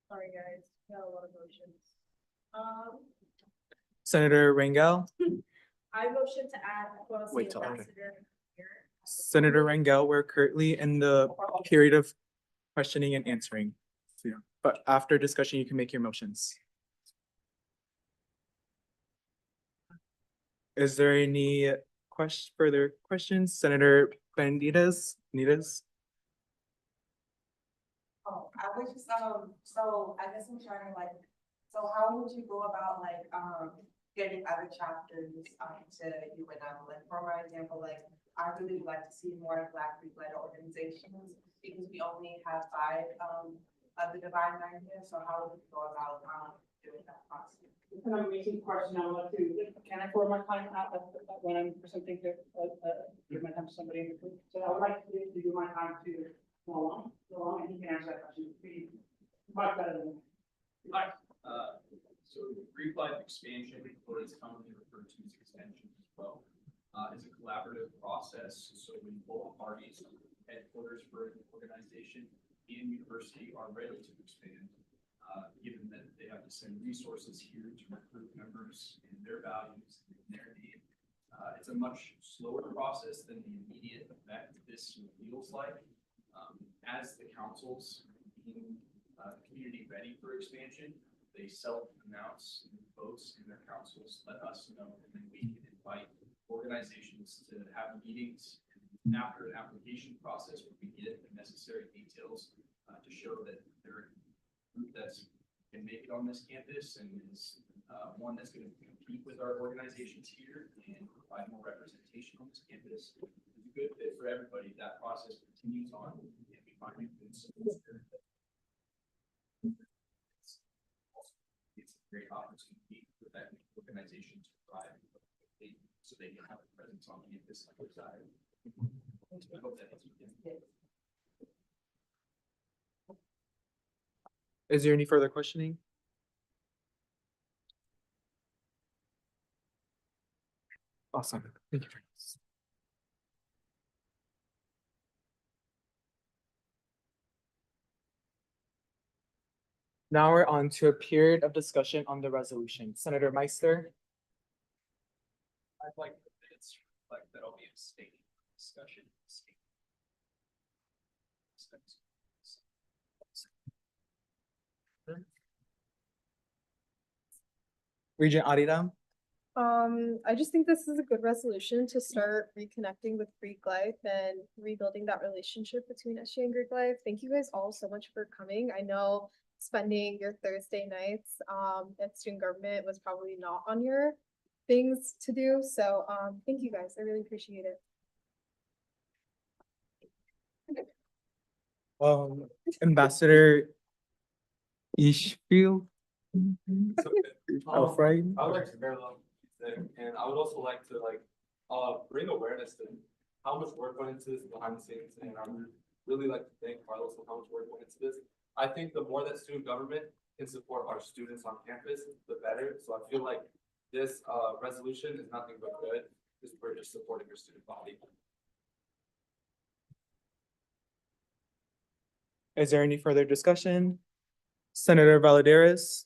Sorry, guys, got a lot of motions. Senator Rangel? I motion to add policy Wait till after. ambassador here. Senator Rangel, we're currently in the period of questioning and answering. So, yeah, but after discussion, you can make your motions. Is there any further questions? Senator Benitez? Oh, I was just, so I guess I'm trying to so how would you go about getting other chapters to UNL? Like for my example, I really would like to see more Black Greek-led organizations because we only have 5 of the Divine Nine here. So how would you go about doing that process? It's an amazing question. I would like to, can I throw my time out when I'm presenting to, give my time to somebody in the group? So I would like to do my time to go along, and you can answer that question. Be much better than me. Like, so Greek life expansion, or it's commonly referred to as extension as well, is a collaborative process. So when both parties, headquarters for an organization and university are ready to expand, given that they have to send resources here to recruit members and their values and their need. It's a much slower process than the immediate effect this feels like. As the councils being community ready for expansion, they self-announce and votes in their councils, let us know, and then we can invite organizations to have meetings after an application process where we get the necessary details to show that they're a group that's can make it on this campus and is one that's going to compete with our organizations here and provide more representation on this campus. It's a good fit for everybody. That process continues on and we find it good support. It's a great opportunity for that organization to thrive so they can have a presence on campus like we're side. I hope that helps you. Is there any further questioning? Awesome. Thank you. Now we're on to a period of discussion on the resolution. Senator Meister. I'd like the minutes to reflect that I'll be abstaining from discussion. Regent Adidam. I just think this is a good resolution to start reconnecting with Greek life and rebuilding that relationship between SG and Greek life. Thank you guys all so much for coming. I know spending your Thursday nights at student government was probably not on your things to do. So thank you guys. I really appreciate it. Ambassador Ishfield. I Right. would like to parallel thing, and I would also like to bring awareness to how much work went into this behind the scenes, and I would really like to thank Carlos for how much work went into this. I think the more that student government can support our students on campus, the better. So I feel like this resolution is nothing but good. We're just supporting your student body. Is there any further discussion? Senator Valadares.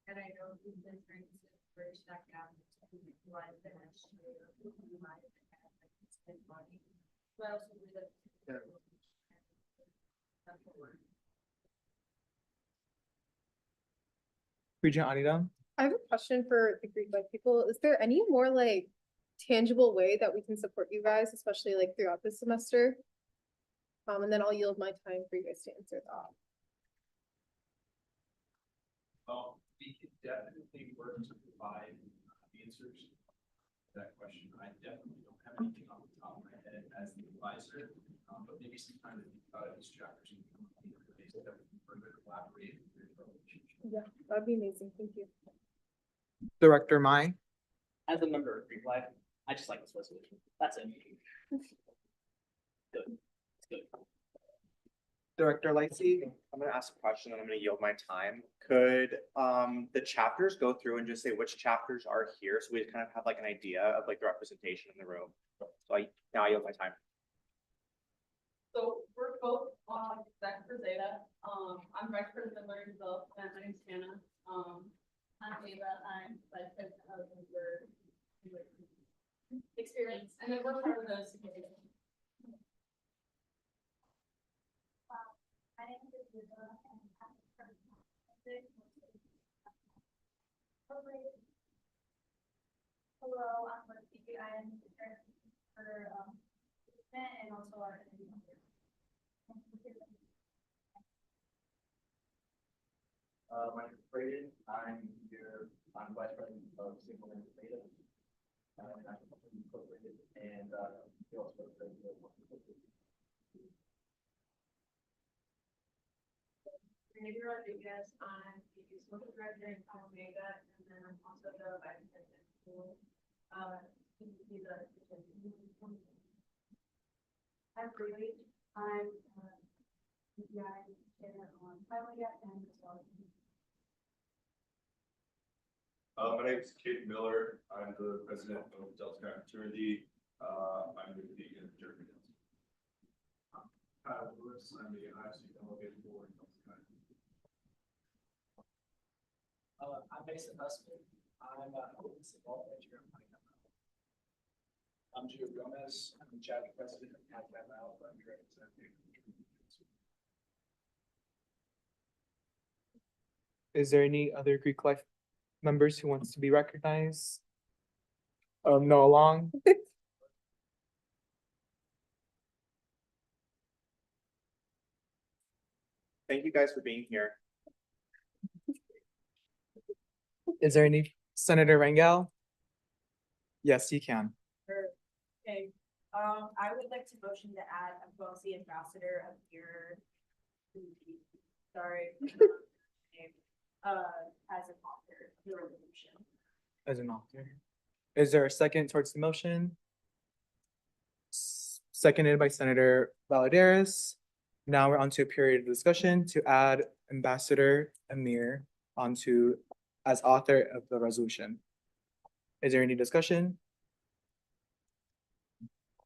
And I know we've been trying to bridge that gap between life and life and money. But also with the. Regent Adidam. I have a question for the Greek life people. Is there any more like tangible way that we can support you guys, especially like throughout this semester? And then I'll yield my time for you guys to answer that. Well, we could definitely work to provide answers to that question. I definitely don't have anything off the top of my head as the advisor, but maybe some time to think about it, these chapters and that we can further collaborate. Yeah, that'd be amazing. Thank you. Director Mai. As a member of Greek life, I just like this resolution. That's it. Good. It's good. Director Lightsey. I'm gonna ask a question and I'm gonna yield my time. Could the chapters go through and just say which chapters are here, so we kind of have like an idea of like the representation in the room? So now I yield my time. So we're both on Zach for Zeta. I'm Vice President of Learning Development. My name's Hannah. I'm Ava, I'm vice president of the Experience, and then we're part of the significant. My name is Ava and I'm hello, I'm Marcy. I'm for and also our. My name is Brayden. I'm vice president of Single Lane Data. I'm incorporated and he also president of Randy Rodriguez, I'm the social director in Omega, and then I'm also the vice president for I'm Brady. I'm EPI chair on Omega and as well. My name is Kate Miller. I'm the president of Delta Fraternity. I'm with the German. Kyle Lewis. I'm the IC delegate for I'm Mason Husband. I'm I'm Gio Gomez. I'm the chapter president of CAD-ML. I'm representing. Is there any other Greek life members who wants to be recognized? Noah Long. Thank you guys for being here. Is there any Senator Rangel? Yes, you can. Okay, I would like to motion to add a policy ambassador of your. Sorry. As an author of the resolution. As an author. Is there a second towards the motion? Seconded by Senator Valladares. Now we're on to a period of discussion to add Ambassador Amir onto as author of the resolution. Is there any discussion?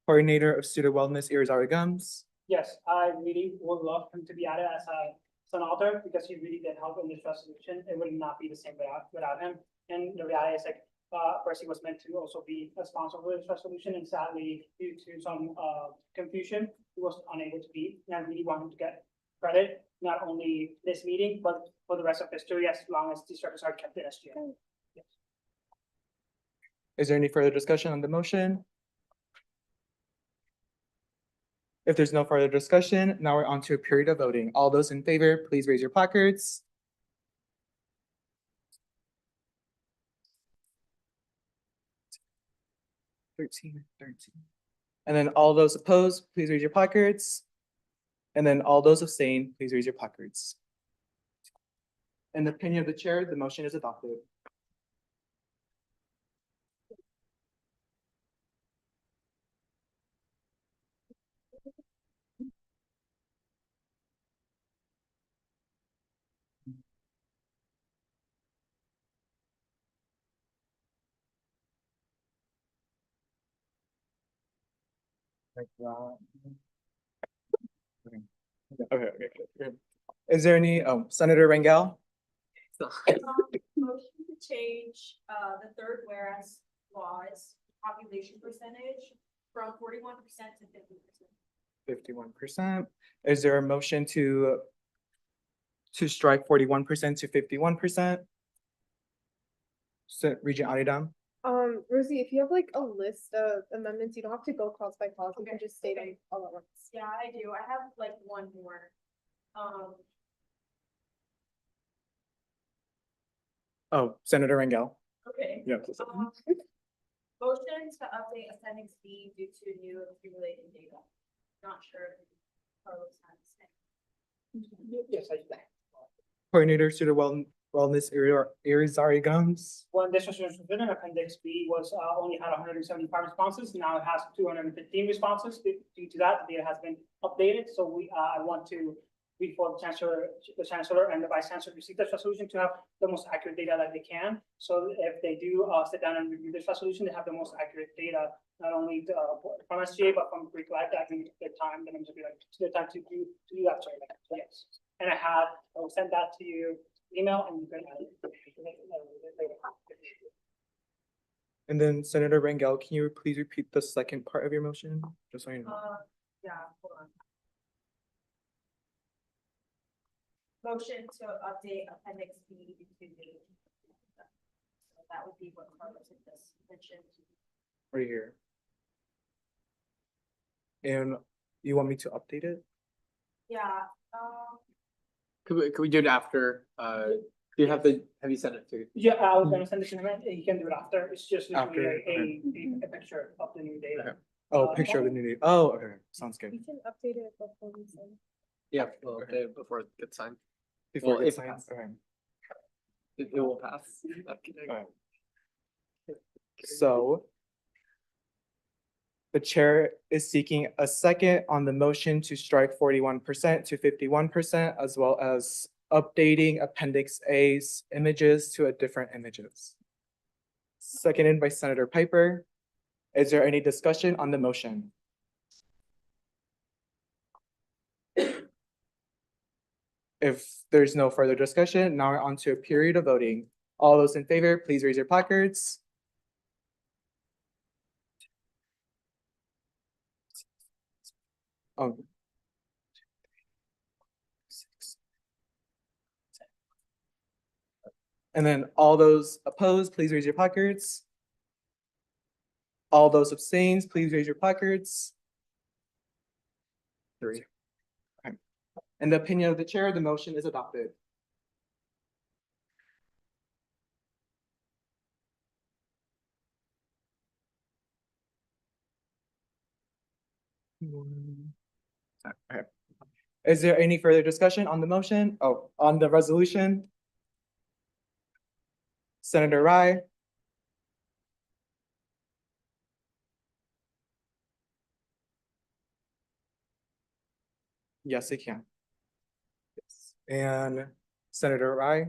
Coordinator of Student Wellness, Irizarry Gums. Yes, I really would love him to be added as an author because he really did help in this resolution. It would not be the same without him. And the reality is like, Percy was meant to also be a sponsor for this resolution, and sadly, due to some confusion, he was unable to be. And I really want him to get credit, not only this meeting, but for the rest of history, as long as these records are kept in SGA. Yes. Is there any further discussion on the motion? If there's no further discussion, now we're on to a period of voting. All those in favor, please raise your placards. Thirteen. And then all those opposed, please raise your placards. And then all those abstain, please raise your placards. In the opinion of the chair, the motion is adopted. Like that. Okay. Is there any, Senator Rangel? Motion to change, the third whereas clause population percentage from 41% to 50%. 51%. Is there a motion to strike 41% to 51%? Regent Adidam? Rosie, if you have like a list of amendments, you don't have to go clause by clause, you can Okay, just state them okay. all at once. Yeah, I do. I have like one more. Oh, Senator Rangel. Okay. Yeah. Motion to update appendix B due to new accumulated data. Not sure if Carlos has the same. Yes, I do. Coordinator, Student Wellness, Irizarry Gums. When this was written, appendix B was only had 175 responses. Now it has 215 responses. Due to that, the data has been updated. So I want to, before the chancellor and the vice chancellor receive this resolution, to have the most accurate data that they can. So if they do sit down and review this resolution, they have the most accurate data, not only from SGA but from Greek life. That means their time, the numbers will be like their time to do that. Sorry, yes. And I will send that to you. Email and you can add it. And then Senator Rangel, can you please repeat the second part of your motion? Just so you know. Yeah, hold on. Motion to update appendix B into the. So that would be what Carlos had just mentioned. Right here. And you want me to update it? Yeah, Could we do it after, do you have you sent it to? Yeah, I was gonna send it to him. You can do it after. It's just After, literally a picture of the new data. Okay. Oh, picture of the new data. Oh, okay, sounds good. We can update it before we send. Yeah, well, before it gets signed. Before Well, it if gets it signed. passes. Okay. It will pass. I'm kidding. Alright. So the chair is seeking a second on the motion to strike 41% to 51%, as well as updating Appendix A's images to a different images. Seconded by Senator Piper. Is there any discussion on the motion? If there's no further discussion, now we're on to a period of voting. All those in favor, please raise your placards. Oh. And then all those opposed, please raise your placards. All those abstains, please raise your placards. 3. Okay. In the opinion of the chair, the motion is adopted. Okay. Is there any further discussion on the motion? Oh, on the resolution? Senator Rye? Yes, it can. Yes. And Senator Rye?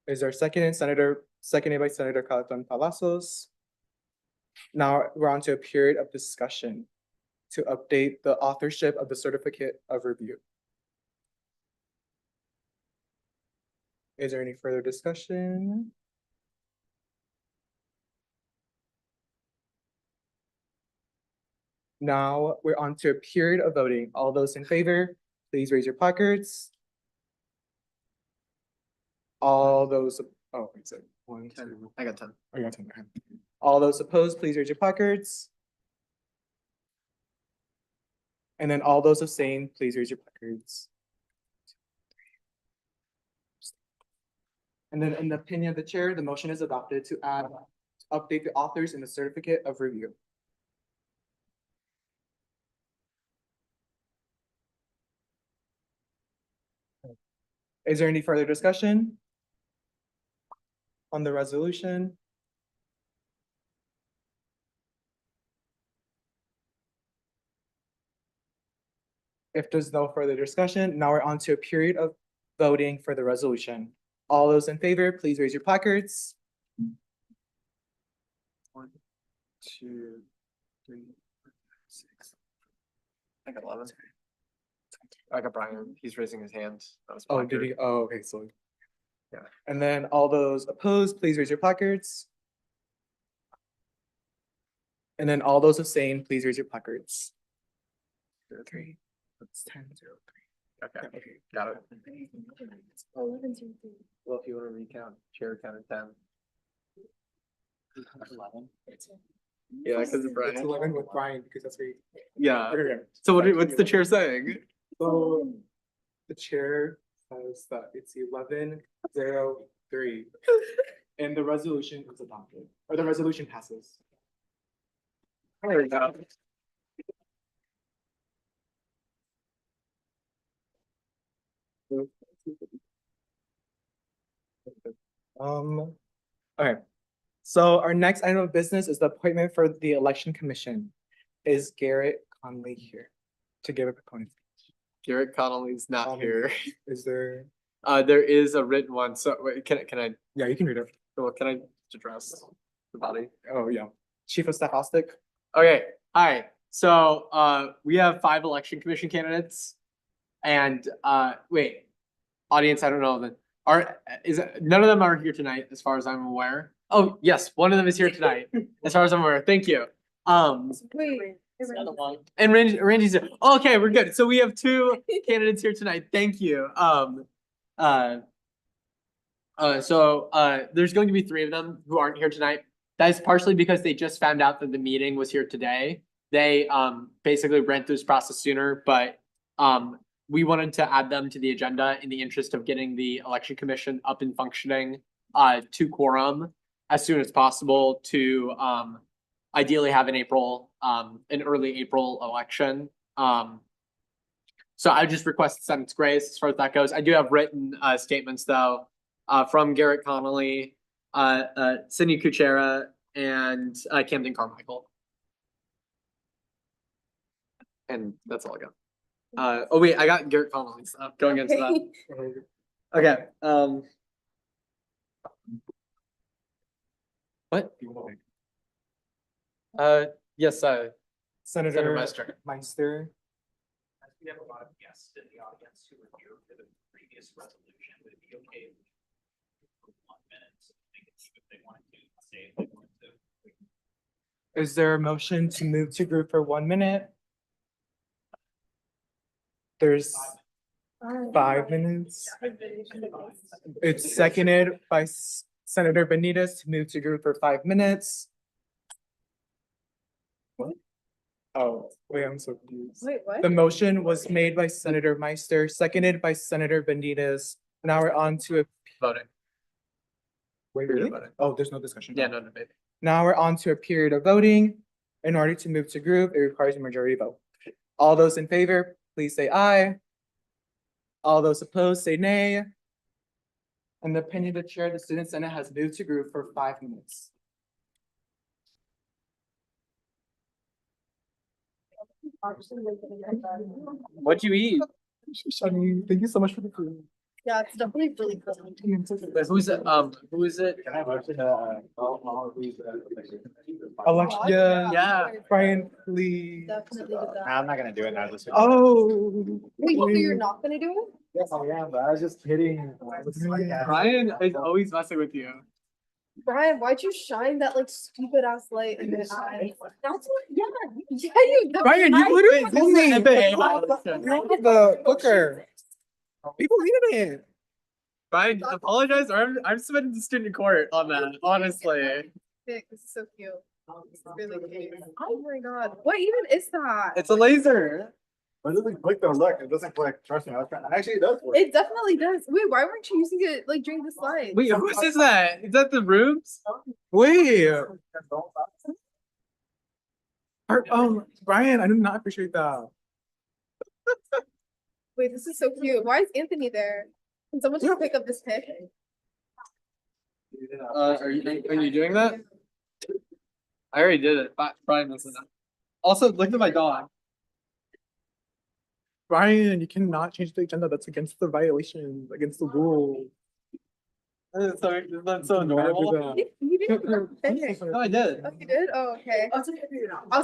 Is there a second? Seconded by Senator Calaton Palacios. Now we're on to a period of discussion to update the authorship of the certificate of review. Is there any further discussion? Now we're on to a period of voting. All those in favor, please raise your placards. All those, oh, wait, sorry. 1, 2. I got 10. Oh, you got 10. Okay. All those opposed, please raise your placards. And then all those abstained, please raise your placards. And then in the opinion of the chair, the motion is adopted to update the authors in the certificate of review. Is there any further discussion on the resolution? If there's no further discussion, now we're on to a period of voting for the resolution. All those in favor, please raise your placards. 1, 2, 3, 4, 5, 6. I got 11. I got Brian. He's raising his hand. That was Oh, did he? Oh, okay, so. Yeah, and then all those opposed, please raise your placards. And then all those abstained, please raise your placards. 3. That's 10, 0, 3. Okay, got it. 11 to 3. Well, if you want to recount, chair counted 10. 11. Yeah, because of Brian. It's 11 with Brian, because that's where Yeah. Okay. So what's the chair saying? So the chair says that it's 11-0-3. And the resolution is adopted, or the resolution passes. There we go. Okay. So our next item of business is the appointment for the election commission. Is Garrett Conley here to give a proponent? Garrett Connolly's not here. Is there? There is a written one, so wait, can I, Yeah, you can read it. well, can I address the body? Oh, yeah. Chief of Staff Ostick. Okay, hi, so, we have 5 election commission candidates. And, wait, audience, I don't know, none of them are here tonight, as far as I'm aware. Oh, yes, one of them is here tonight, as far as I'm aware, thank you. Wait. Another one. And Randy's here. Okay, we're good. So we have 2 candidates here tonight. Thank you. There's going to be 3 of them who aren't here tonight. That is partially because they just found out that the meeting was here today. They basically ran through this process sooner, but we wanted to add them to the agenda in the interest of getting the election commission up and functioning to quorum as soon as possible to ideally have an early April election. So I just request the Senate's grace as far as that goes. I do have written statements though, from Garrett Connolly, Cindy Kuchera, and Camden Carmichael. And that's all I got. Oh wait, I got Garrett Connolly's going into that. Okay, what? Yes, Senator Meister. Meister. As we have a lot of guests in the audience who were here for the previous resolution, would it be okay for 1 minute? So they can see if they wanted to stay, if they wanted to. Is there a motion to move to group for 1 minute? There's 5 minutes. It's seconded by Senator Benitez to move to group for 5 minutes. What? Oh, wait, I'm so confused. Wait, what? The motion was made by Senator Meister, seconded by Senator Benitez. Now we're on to a Voting. wait, Period of really? voting. Oh, there's no discussion. Yeah, no debate. Now we're on to a period of voting. In order to move to group, it requires a majority vote. All those in favor, please say aye. All those opposed, say nay. In the opinion of the chair, the student senate has moved to group for 5 minutes. What'd you eat? Shani, thank you so much for the food. Yeah, it's definitely really good. Wait, who is it? Can I motion Alexia. Yeah. Brian, please. Definitely did that. I'm not gonna do it now, just. Oh. Wait, so you're not gonna do it? Yes, I am, but I was just kidding. Ryan is always messing with you. Brian, why'd you shine that like stupid ass light in your eye? That's what, yeah. Yeah, you. Brian, you literally Wait, told this is me. an FAA violation. The booker. People needed it. Ryan, apologize, or I'm submitting to student court on that, honestly. Vic, this is so cute. This is really cute. Oh my god, what even is that? It's a laser. It doesn't click though, look, it doesn't click, trust me, I was trying, actually it does work. It definitely does. Wait, why weren't you using it like during the slides? Wait, whose is that? Is that the rooms? Wait. Brian, I did not appreciate that. Wait, this is so cute. Why is Anthony there? Can someone just pick up this pic? Are you doing that? I already did it. Brian doesn't know. Also, look at my dog. Brian, you cannot change the agenda. That's against the violations, against the rule. That's so adorable. You didn't grab a pic. No, I did. Oh, you did? Oh, okay. I was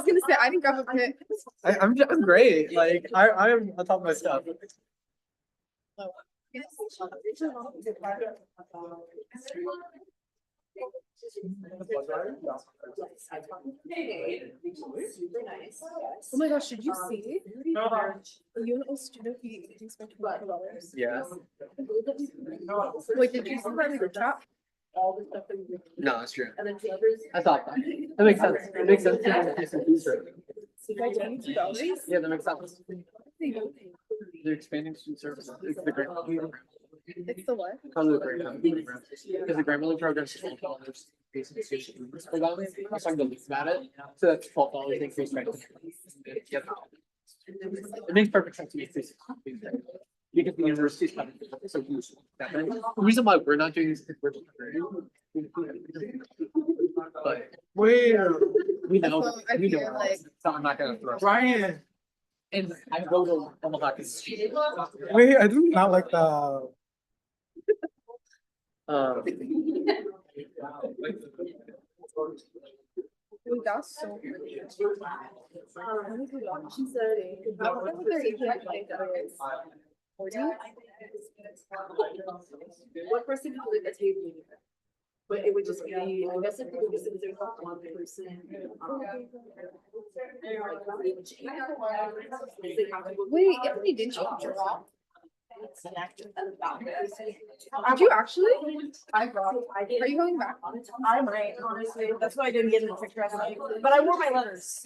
gonna say, I didn't grab a pic. I'm great. Like I'm on top of my stuff. Oh my gosh, did you see? You know, student fee increased by $20. Yeah. Wait, did you see that in the chat? No, that's true. I thought that. That makes sense. It makes sense. By $22? Yeah, that makes sense. They're expanding student services. It's the grant. It's the what? Because the grant building program is $12 increase in student fees for them. I was talking to Lisa about it. So that's $12 increase right there. It makes perfect sense to me. Because the university's so huge. The reason why we're not doing this is we're but Wait, we know, So I we know, feel like- so I'm not gonna throw. Brian. And I go to Omaha. Wait, I do not like that. Wait, that's so pretty. She's 30. I wonder what their age is. 40? One person could live at table. But it would just be, I guess if the visitors are one person. Wait, Anthony, didn't you draw? Did you actually? I brought, I did. Are you going back? I might, honestly, that's why I didn't get in the picture, but I wore my letters.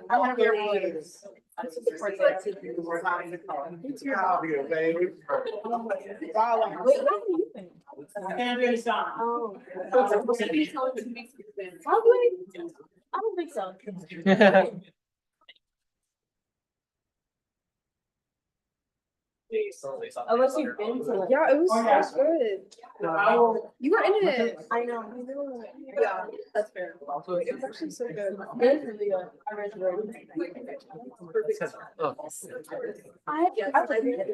I want to wear my letters. I support that. Wow. Wait, what do you think? Oh. I don't think so. Unless you've been to like. Yeah, it was so good. You were in it. I know. Yeah, that's fair. It was actually so good. It's really good. I read it.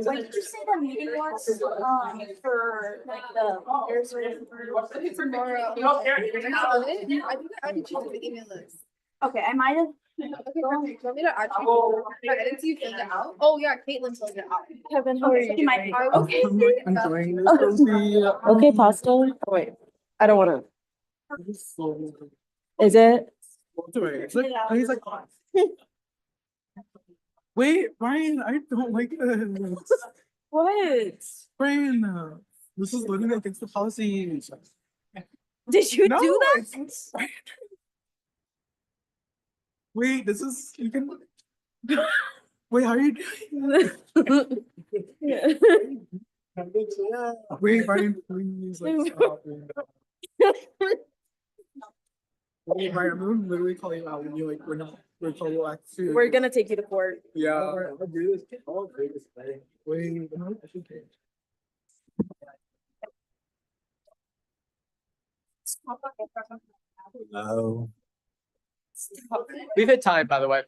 What did you say the meeting was, for like the. Tomorrow. I think I added you to the email list. Okay, I might have. Okay, perfect. You want me to add you? I didn't see you filled it out. Oh, yeah, Caitlin filled it out. Kevin, how are you? I was I'm doing this. Rosie. Okay, pasta. Oh, wait, I don't wanna. Is it? It's like, he's like, wait, Brian, I don't like this. What? Brian, this is literally against the policy. Did you No, do that? it's- Wait, this is, you can. Wait, how are you doing? Yeah. Wait, Brian, please, like, stop doing that. Wait, Brian, I'm gonna literally call you out when you like, we're calling you out too. We're gonna take you to court. Yeah. I'll do this. Wait, no, I should take. No. We've hit time, by the way.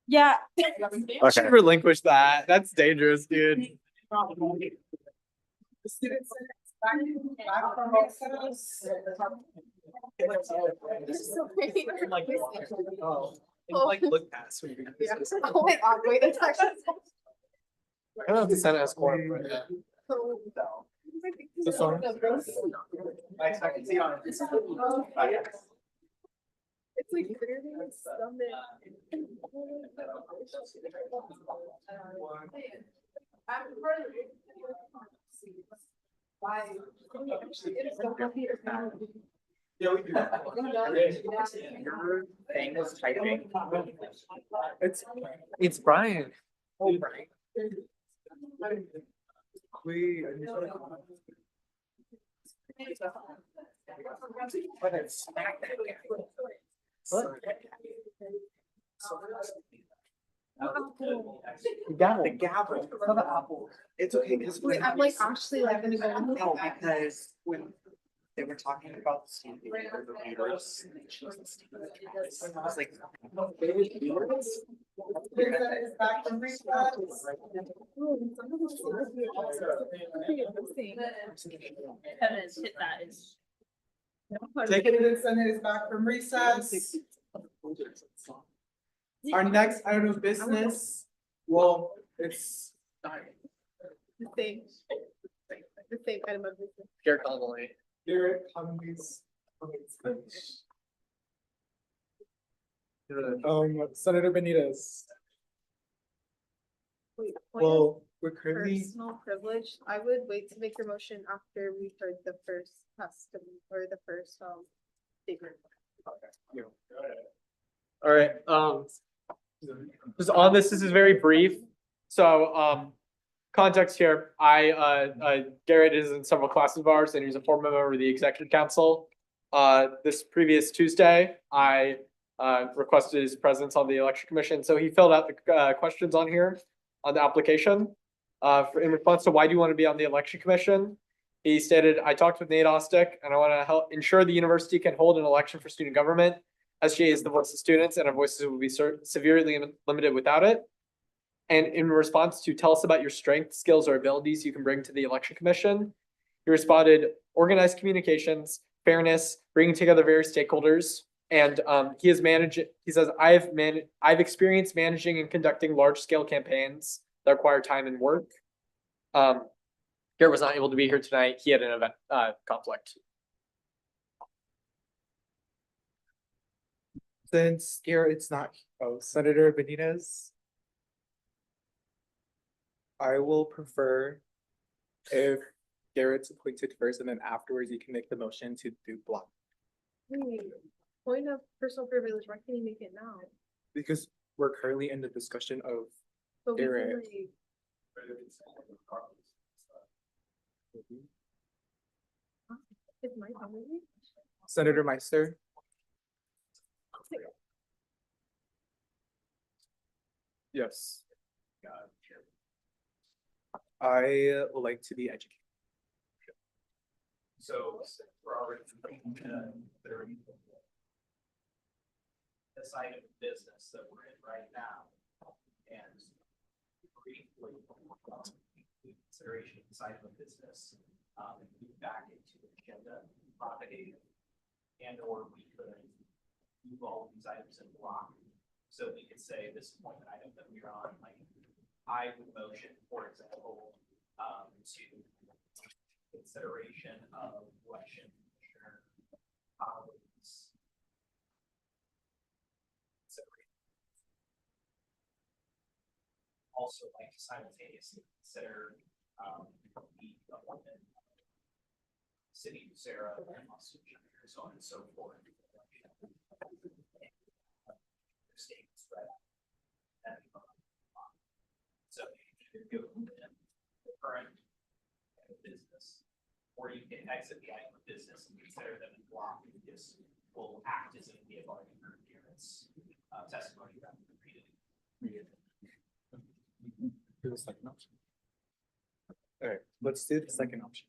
Yeah. We should relinquish that. That's dangerous, dude. Like, look past me. Yeah. Oh my god, wait, it's actually. I don't know if the Senate has quorum, but yeah. This one? It's like literally Yeah, we do. Your thing was typing. It's Brian. Oh, Brian. Wait, I just wanna- But it's smack that guy. You got The it. gavel, it's not the apple. It's okay, because. Wait, I'm like actually like gonna go. No, because when they were talking about the standing order, the leaders, and they chose the standing order, I was like. Kevin's hit that is. Take it. The Senate is back from recess. Our next item of business, well, it's. The same. The same item of business. Garrett Connolly. Garrett Conley's. Senator Benitez. Wait, point of Well, we're currently, personal privilege, I would wait to make your motion after we heard the first testimony or the first statement. All right, just on this is very brief. So, context here, Garrett is in several classes of ours and he's a former member of the executive council. This previous Tuesday, I requested his presence on the election commission, so he filled out the questions on here on the application. In response to why do you want to be on the election commission? He stated, I talked with Nate Ostick and I want to help ensure the university can hold an election for student government. SGA is the voice of students and our voices will be severely limited without it. And in response to tell us about your strengths, skills, or abilities you can bring to the election commission, he responded, organized communications, fairness, bringing together various stakeholders. And he says, I've experienced managing and conducting large scale campaigns that require time and work. Garrett was not able to be here tonight. He had an event conflict. since Garrett's not, Senator Benitez. I will prefer if Garrett's appointed first and then afterwards you can make the motion to do block. Wait, point of personal privilege, why can't you make it now? Because we're currently in the discussion of But we can, Garrett. like, Is my comment? Senator Meister. Yes. I would like to be educated. So we're already the side of business that we're in right now. And briefly, consideration of the side of the business, move back into agenda, propagate, and or we could move all of these items in block. So we could say this appointment item that we're on, like, I would motion, for example, to consideration of election commissioner colleagues. also like to simultaneously consider, the appointment of City Sarah and also so on and so forth. Statements, right? So you can go with the current business, or you can exit the item of business and consider them in block. This will act as if we have already heard Garrett's testimony rather than read it. Do the second option. All right, let's do the second option.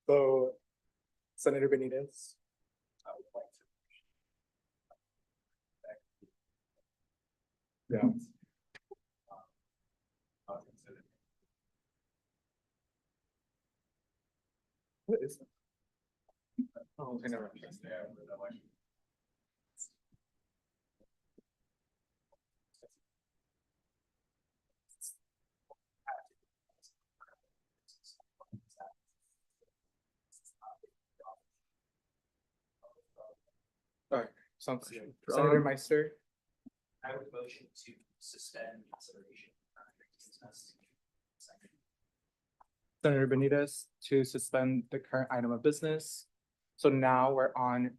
So Senator Benitez. I would like to. Yeah. I'll consider. What is that? Oh, I never. All right, sounds good. Senator Meister, I would motion to suspend consideration. Second. Senator Benitez to suspend the current item of business. So now we're on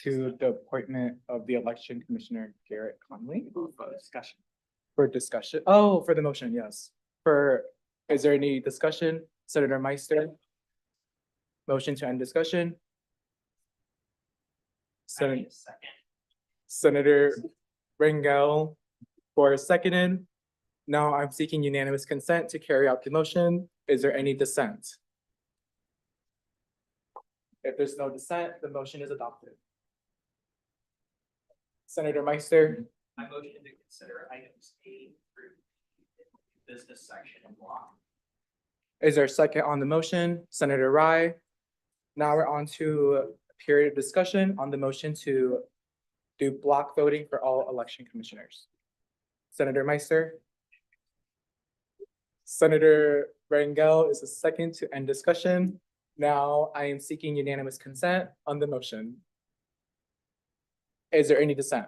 to the appointment of the election commissioner Garrett Conley. For discussion. For discussion. Oh, for the motion, yes. Is there any discussion? Senator Meister? Motion to end discussion. I need a second. Senator Rangel for seconded. Now I'm seeking unanimous consent to carry out the motion. Is there any dissent? If there's no dissent, the motion is adopted. Senator Meister, I motion to consider items A through the business section in block. is there a second on the motion? Senator Rye. Now we're on to a period of discussion on the motion to do block voting for all election commissioners. Senator Meister. Senator Rangel is a second to end discussion. Now I am seeking unanimous consent on the motion. Is there any dissent?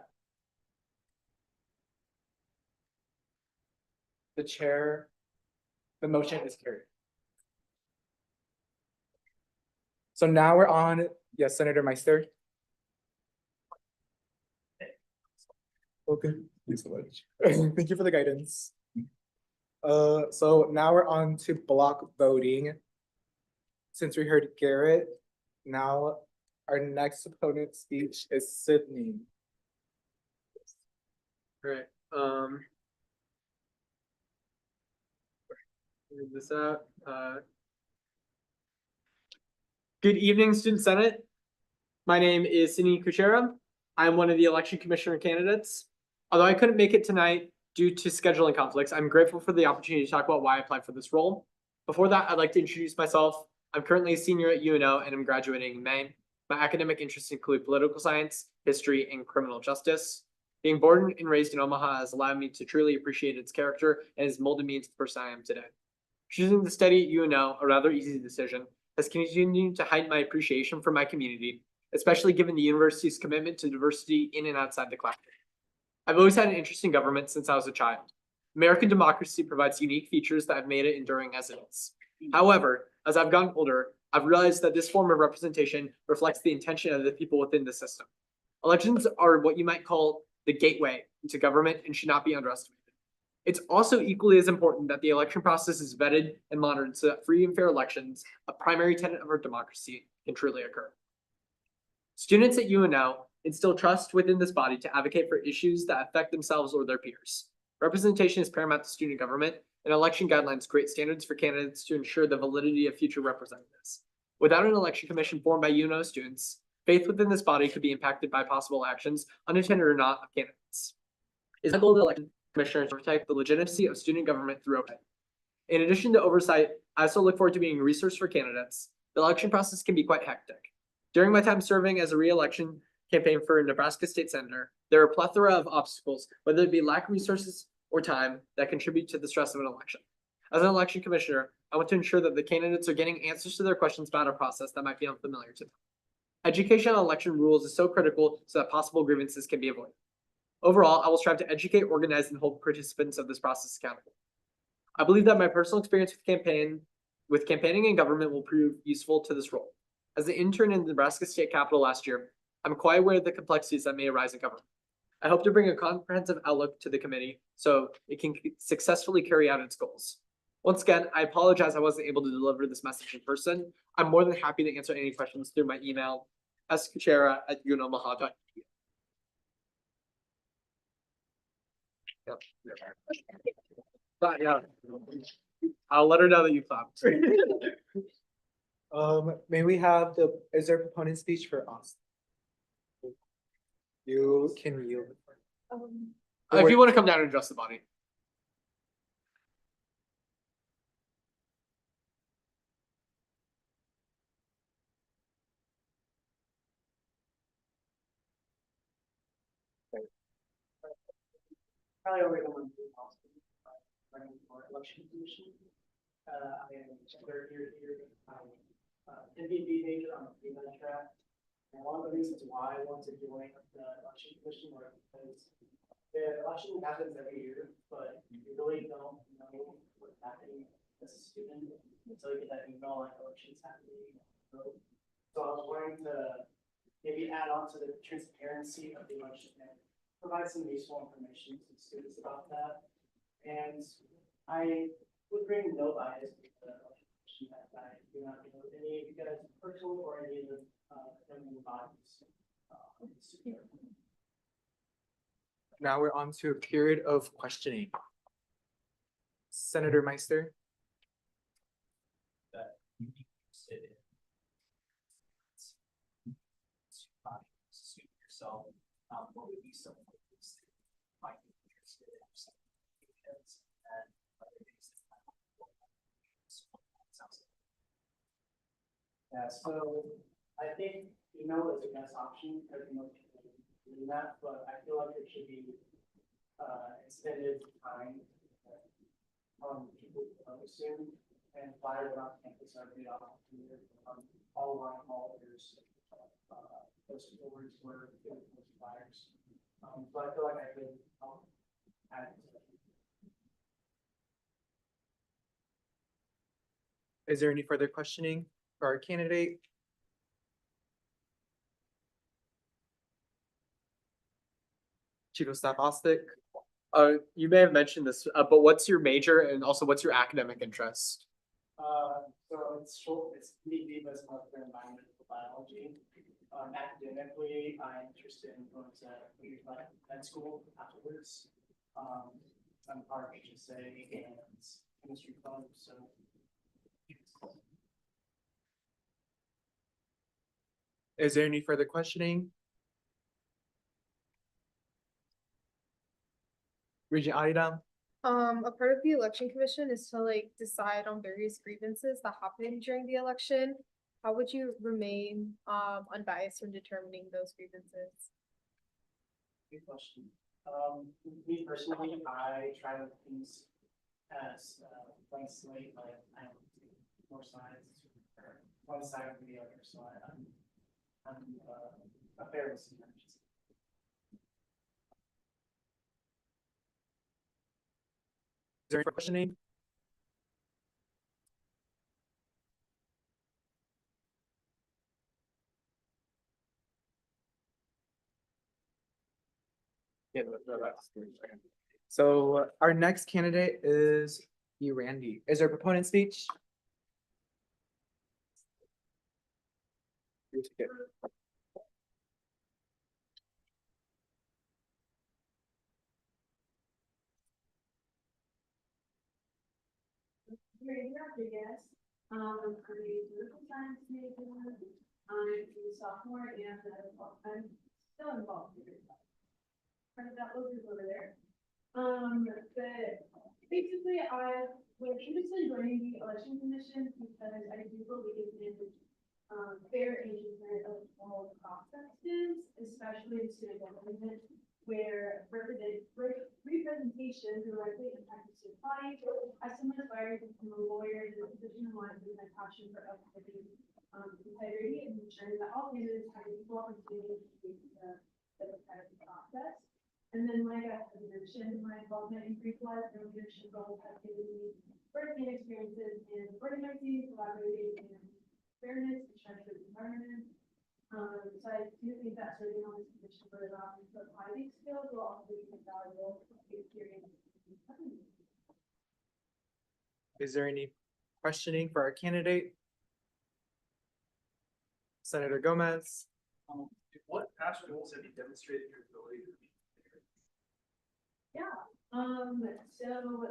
The motion is carried. So now we're on, yes, Senator Meister. Okay, thanks so much. Thank you for the guidance. So now we're on to block voting. Since we heard Garrett, now our next opponent speech is Sydney. Alright, read this out, Good evening, Student Senate. My name is Sydney Kuchera. I'm one of the election commissioner candidates. Although I couldn't make it tonight due to scheduling conflicts, I'm grateful for the opportunity to talk about why I applied for this role. Before that, I'd like to introduce myself. I'm currently a senior at UNO and I'm graduating in May. My academic interests include political science, history, and criminal justice. Being born and raised in Omaha has allowed me to truly appreciate its character and has molded me into the person I am today. Choosing to study at UNO, a rather easy decision, has continued to heighten my appreciation for my community, especially given the university's commitment to diversity in and outside the classroom. I've always had an interest in government since I was a child. American democracy provides unique features that have made it enduring as it is. However, as I've gotten older, I've realized that this form of representation reflects the intention of the people within the system. Elections are what you might call the gateway into government and should not be underestimated. It's also equally as important that the election process is vetted and monitored so that free and fair elections, a primary tenet of our democracy, can truly occur. Students at UNO instill trust within this body to advocate for issues that affect themselves or their peers. Representation is paramount to student government, and election guidelines create standards for candidates to ensure the validity of future representatives. Without an election commission formed by UNO students, faith within this body could be impacted by possible actions, unintended or not, of candidates. It's the goal of the election commissioner to protect the legitimacy of student government through oversight. In addition to oversight, I also look forward to being a resource for candidates. The election process can be quite hectic. During my time serving as a re-election campaign for Nebraska State Senator, there are a plethora of obstacles, whether it be lack of resources or time, that contribute to the stress of an election. As an election commissioner, I want to ensure that the candidates are getting answers to their questions about a process that might be unfamiliar to them. Education on election rules is so critical so that possible grievances can be avoided. Overall, I will strive to educate, organize, and hold participants of this process accountable. I believe that my personal experience with campaigning and government will prove useful to this role. As the intern in the Nebraska State Capitol last year, I'm quite aware of the complexities that may arise in government. I hope to bring a comprehensive outlook to the committee so it can successfully carry out its goals. Once again, I apologize I wasn't able to deliver this message in person. I'm more than happy to answer any questions through my email, skuchera@unomaha.edu. Yep. But yeah, I'll let her know that you clapped. May we have is there a proponent speech for Austin? You can yield. If you want to come down and address the body. Probably already going through Austin, running for election commission. I am a third year here, I'm MVP major on the pre-med track. And one of the reasons why I want to join the election commission was because the election happens every year, but you really don't know what's happening as a student until you get that email like elections happening. So I was wanting to maybe add on to the transparency of the election and provide some useful information to students about that. And I would bring no bias to the election that I do not know any of you guys personally or any of the governing bodies. Now we're on to a period of questioning. Senator Meister. Suit yourself, what would be some of the things that you might be interested in, some ideas and other things that sounds like. Yeah, so I think email is the best option, because you can do that, but I feel like it should be extended time people soon and flyers around campus are made off all around all there's those forwards were those flyers. So I feel like I could add to that. Is there any further questioning for our candidate? Chief of Staff Ostick. You may have mentioned this, but what's your major and also what's your academic interest? So it's short, it's PhD, but it's molecular environmental biology. Academically, I'm interested in going to med school afterwards. I'm part of HSA and chemistry club, so. Is there any further questioning? Regent Adidam. A part of the election commission is to like decide on various grievances that happen during the election. How would you remain unbiased when determining those grievances? Good question. Me personally, I try to things as blank slate, like I have more sides, or one side of the other, so I'm a fair listener. Is there any questioning? So our next candidate is Randy. Is there a proponent speech? Rodriguez, I'm a political science major, I'm a sophomore and I'm still involved in it. Part of that will be over there. But basically I was interested in joining the election commission because I do believe in fair engagement of all processes, especially in student government, where representation directly impacts student body. As someone aspiring to become a lawyer, the position aligns with my passion for upholding integrity and ensuring that all candidates have equal opportunity to the democratic process. And then like I had mentioned, my involvement in Greek life and leadership roles have given me firsthand experiences in organizing, collaborating, and fairness and structured environment. So I do think that serving on this commission would allow me to apply these skills while also being valuable experience. Is there any questioning for our candidate? Senator Gomez? What past goals have you demonstrated your ability to meet? Yeah, so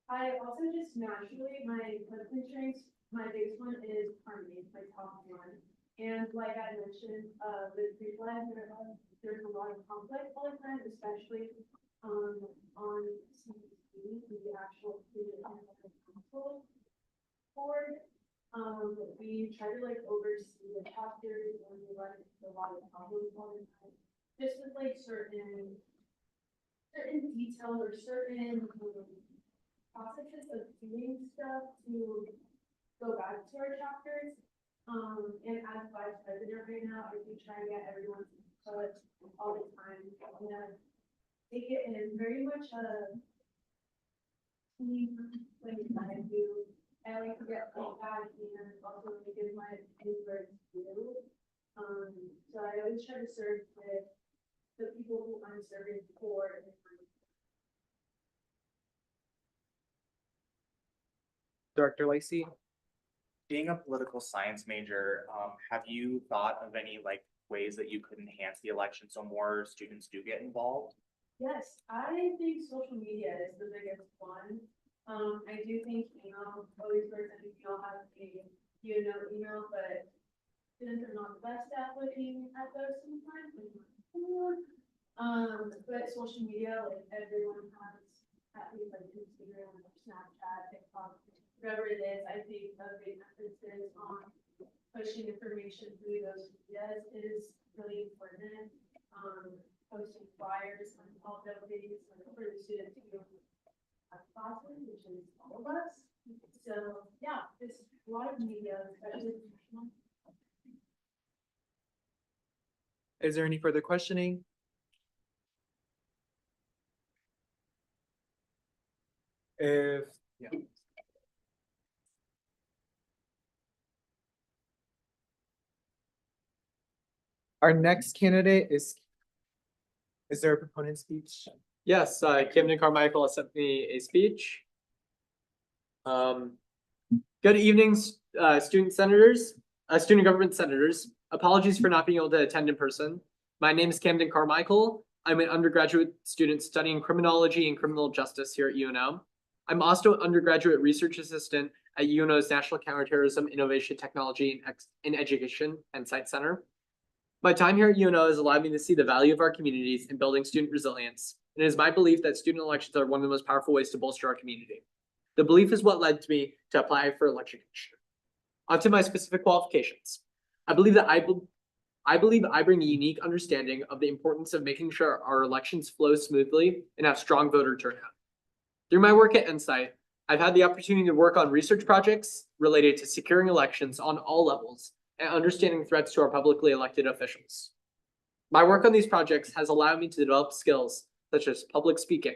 I also just naturally, my personal strengths, my biggest one is harmony, my top one. And like I mentioned, with Greek life, there's a lot of conflict all the time, especially, on CPC, the actual student council board. We try to like oversee the chapters and we run into a lot of problems all the time. Just with like certain details or certain processes of doing stuff to go back to our chapters. And as vice president right now, I do try to get everyone's input all the time. And take it in very much a team thing that I do. I like to get feedback and also to give my input too. So I always try to serve with the people who I'm serving for. Director Lacy? Being a political science major, have you thought of any like ways that you could enhance the election so more students do get involved? Yes, I think social media is the biggest one. I do think always works. I think we all have a email, but students are not the best at looking at those sometimes. But social media, like everyone has at least like Instagram or Snapchat, TikTok, whatever it is. I think a big emphasis on pushing information through those medias is really important. Posting flyers on all the days for the students to go classes, which is all of us. So yeah, it's a lot of media, especially professional. Is there any further questioning? If, yeah. Our next candidate is there a proponent speech? Yes, Camden Carmichael has sent me a speech. Good evening, student senators, student government senators. Apologies for not being able to attend in person. My name is Camden Carmichael. I'm an undergraduate student studying criminology and criminal justice here at UNO. I'm also an undergraduate research assistant at UNO's National Counterterrorism Innovation Technology and Education and Site Center. My time here at UNO has allowed me to see the value of our communities in building student resilience. And it is my belief that student elections are one of the most powerful ways to bolster our community. The belief is what led me to apply for election commissioner. Onto my specific qualifications. I believe I bring a unique understanding of the importance of making sure our elections flow smoothly and have strong voter turnout. Through my work at Insight, I've had the opportunity to work on research projects related to securing elections on all levels and understanding threats to our publicly elected officials. My work on these projects has allowed me to develop skills such as public speaking,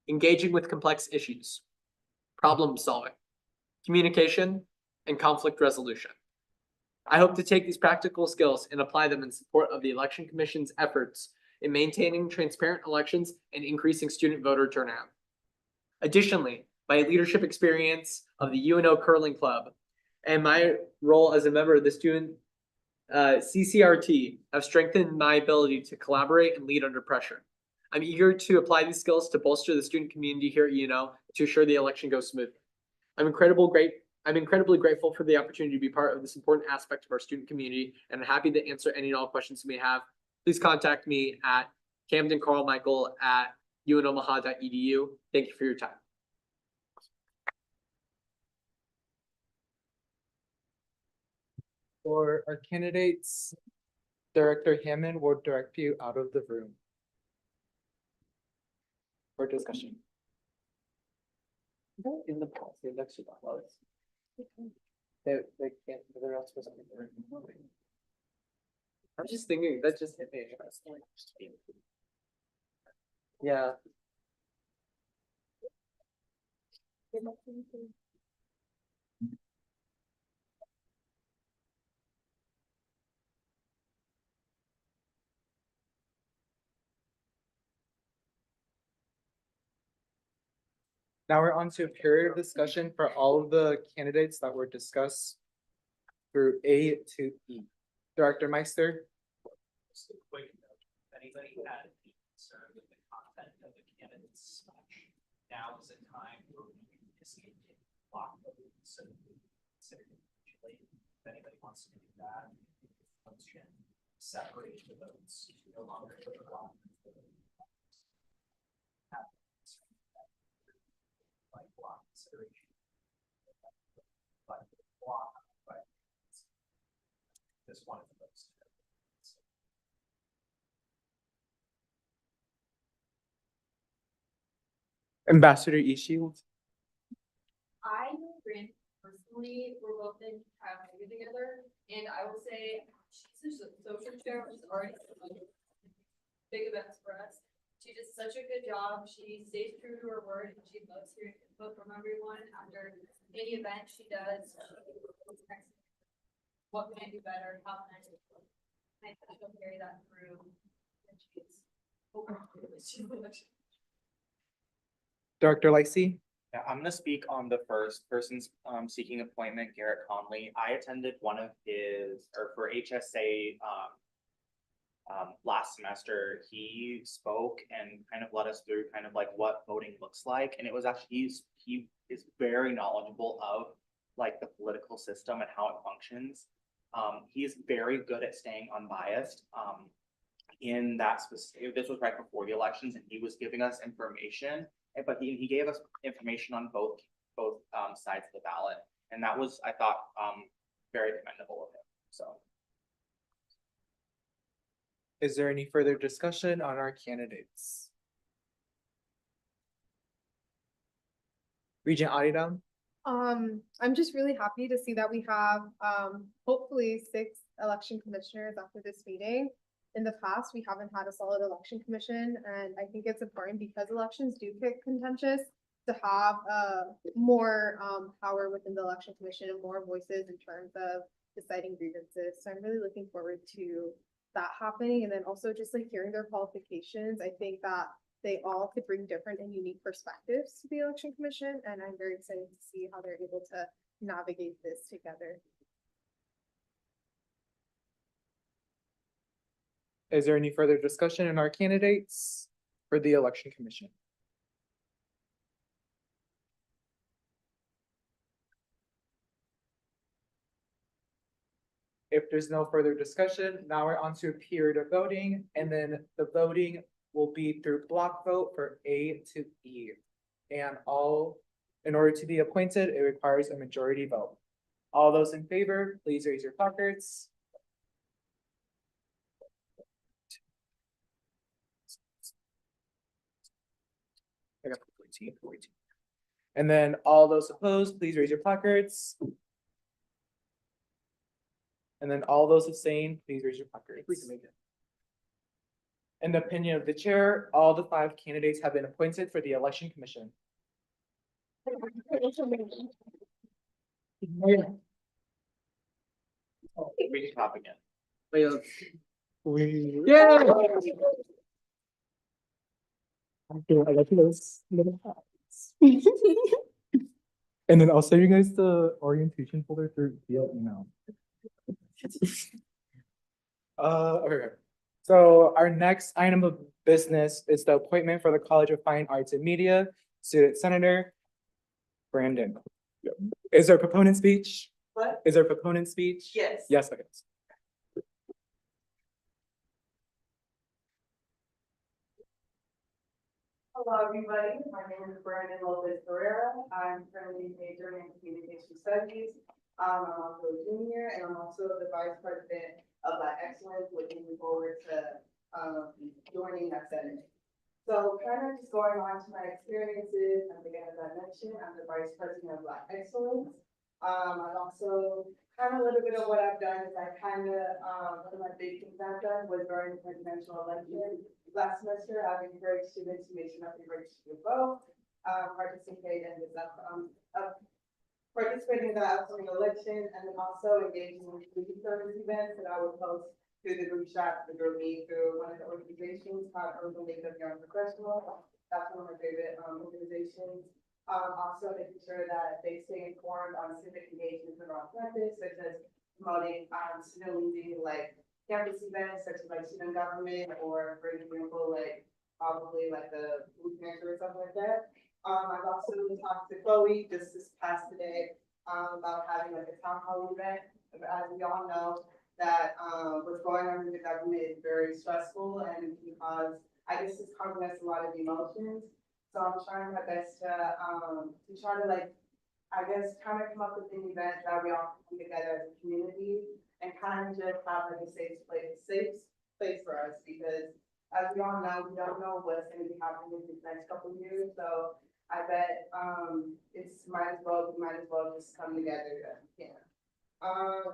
engaging with complex issues, problem solving, communication, and conflict resolution. I hope to take these practical skills and apply them in support of the Election Commission's efforts in maintaining transparent elections and increasing student voter turnout. Additionally, my leadership experience of the UNO Curling Club and my role as a member of the student CCRT have strengthened my ability to collaborate and lead under pressure. I'm eager to apply these skills to bolster the student community here at UNO to ensure the election goes smoothly. I'm incredibly grateful for the opportunity to be part of this important aspect of our student community, and I'm happy to answer any and all questions you may have. Please contact me at camdencarlmichael@unomaha.edu. Thank you for your time. For our candidates, Director Hammond will direct you out of the room for discussion. In the policy, that's what was. They can't, they're not supposed to be there. I'm just thinking, that just hit me. Yeah. Now we're on to a period of discussion for all of the candidates that were discussed through A to E. Director Meister? Just a quick note, if anybody had any concern with the content of the candidates speech, now is the time where we can discontinue block voting, so we can consider it individually. If anybody wants to do that, motion separate the votes, no longer do a block. Like block consideration. But block, but this one of the votes. Ambassador Ishield? I know Brand personally, we're both in Child Media together, and I will say she's a social chair, which is already big events for us. She does such a good job. She stays true to her word, and she loves hearing input from everyone after any event she does. What can I do better? How can I do it? I think she'll carry that through. And she's open to it. Director Lacey? Yeah, I'm gonna speak on the first person's seeking appointment, Garrett Conley. I attended one of his, or for HSA last semester. He spoke and kind of led us through kind of like what voting looks like. And it was actually, he is very knowledgeable of like the political system and how it functions. He is very good at staying unbiased. In that specific, this was right before the elections, and he was giving us information. But he gave us information on both sides of the ballot, and that was, I thought, very commendable of him. So, Is there any further discussion on our candidates? Regent Adidam? I'm just really happy to see that we have, hopefully 6 election commissioners after this meeting. In the past, we haven't had a solid election commission, and I think it's important because elections do get contentious to have, more, power within the election commission and more voices in terms of deciding grievances. So I'm really looking forward to that happening, and then also just like hearing their qualifications. I think that they all could bring different and unique perspectives to the election commission, and I'm very excited to see how they're able to navigate this together. Is there any further discussion on our candidates for the election commission? If there's no further discussion, now we're on to a period of voting, and then the voting will be through block vote for A to E. And in order to be appointed, it requires a majority vote. All those in favor, please raise your placards. I got 14. And then all those opposed, please raise your placards. And then all those abstained, please raise your placards. We can make it. In the opinion of the chair, all the 5 candidates have been appointed for the election commission. we can clap again. Yeah. I like those little hats. And then I'll send you guys the orientation folder through via email. Okay. So our next item of business is the appointment for the College of Fine Arts and Media Student Senator Brandon. Is there a proponent speech? What? Is there a proponent speech? Yes. Yes, okay. Hello, everybody. My name is Brandon Lopez Ferreira. I'm currently majoring in communication studies. I'm also a junior, and I'm also the vice president of Black Excellence, looking forward to joining that senate. So kind of just going on to my experiences, and again, as I mentioned, I'm the vice president of Black Excellence. I've also, kind of a little bit of what I've done is I kind of, one of my big things I've done was during the presidential election. Last semester, I've encouraged students to make sure that they register to vote, participate in this participating in the upcoming election, and then also engaging in community service events that I would host through the group shot, the group meet, through one of the organizations called Urban League of Young Professionals. That's one of my favorite organizations. Also making sure that they stay informed on civic engagement around campus, such as promoting student leading like campus events such as like student government, or for example, like probably like the food pantry or something like that. I've also talked to Chloe just this past today about having like a town hall event. As we all know, that what's going on in the government is very stressful, and because I guess it's causing us a lot of emotions. So I'm trying my best to try to like, I guess, kind of come up with an event that we all can come together as a community and kind of just have like a safe place for us, because as we all know, we don't know what's going to be happening in the next couple of years. So I bet we might as well just come together if we can.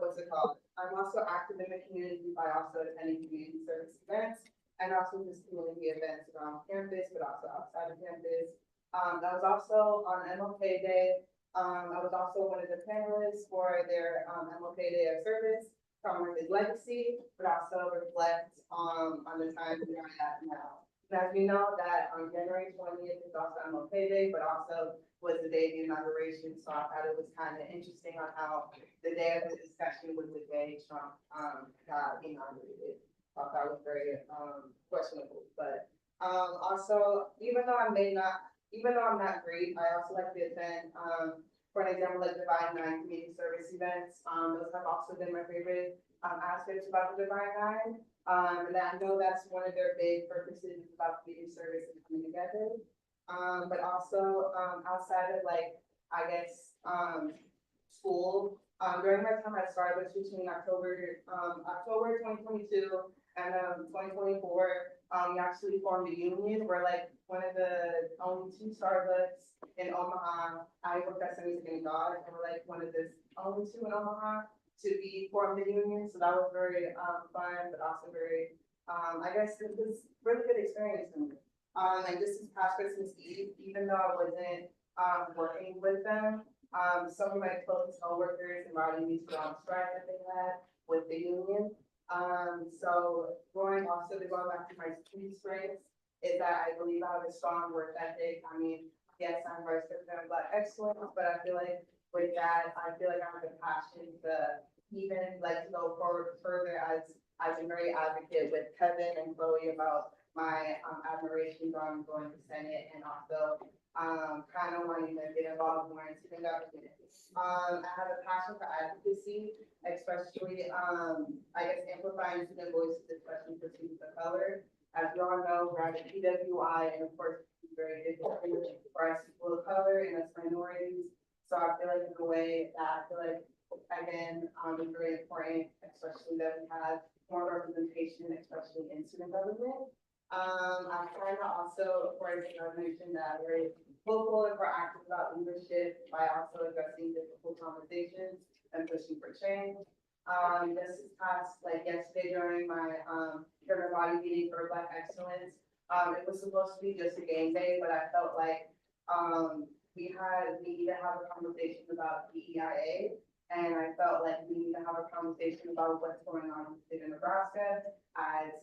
What's it called? I'm also active in the community by also attending community service events and also just community events around campus, but also outside of campus. That was also on MLK Day. I was also one of the panelists for their MLK Day of service, from his legacy, but also reflect on the times we are at now. And as we know that on January 20th is also MLK Day, but also was the day of the inauguration. So I thought it was kind of interesting on how the day of the discussion was the day Trump got inaugurated. I thought that was very questionable. But also, even though I'm not great, I also like to attend for an example, like Divine Nine community service events. Those have also been my favorite aspects about the Divine Nine. And I know that's one of their big purposes about community service and coming together. But also outside of like, I guess, school, during my time at Starbucks between October 2022 and 2024, we actually formed a union. We're like one of the only two Starbucks in Omaha. I work at Sunny Skin God, and we're like one of the only two in Omaha to be formed a union. So that was very fun, but also very, I guess it was really good experience for me. And this is past Christmas Eve, even though I wasn't working with them, some of my close coworkers invited me to go on strike that they had with the union. So going back to my key strengths is that I believe I have a strong work ethic. I mean, yes, I'm vice president of Black Excellence, but I feel like with that, I feel like I have a passion to even like to go forward further, as I've been very advocate with Kevin and Chloe about my admiration on going to Senate, and also kind of wanting to get involved more in student government. I have a passion for advocacy, especially I guess amplifying student voices, especially for students of color. As you all know, we're at the PWI, and of course, it's very difficult for us people of color and as minorities. So I feel like in a way that I feel like, again, it's very important, especially that we have more representation, especially in student government. I'm trying to also, of course, I mentioned that we're vocal and proactive about leadership by also addressing difficult conversations and pushing for change. This is past, like yesterday during my body meeting for Black Excellence, it was supposed to be just a game day, but I felt like we need to have a conversation about DEIA, and I felt like we need to have a conversation about what's going on in the state of Nebraska, as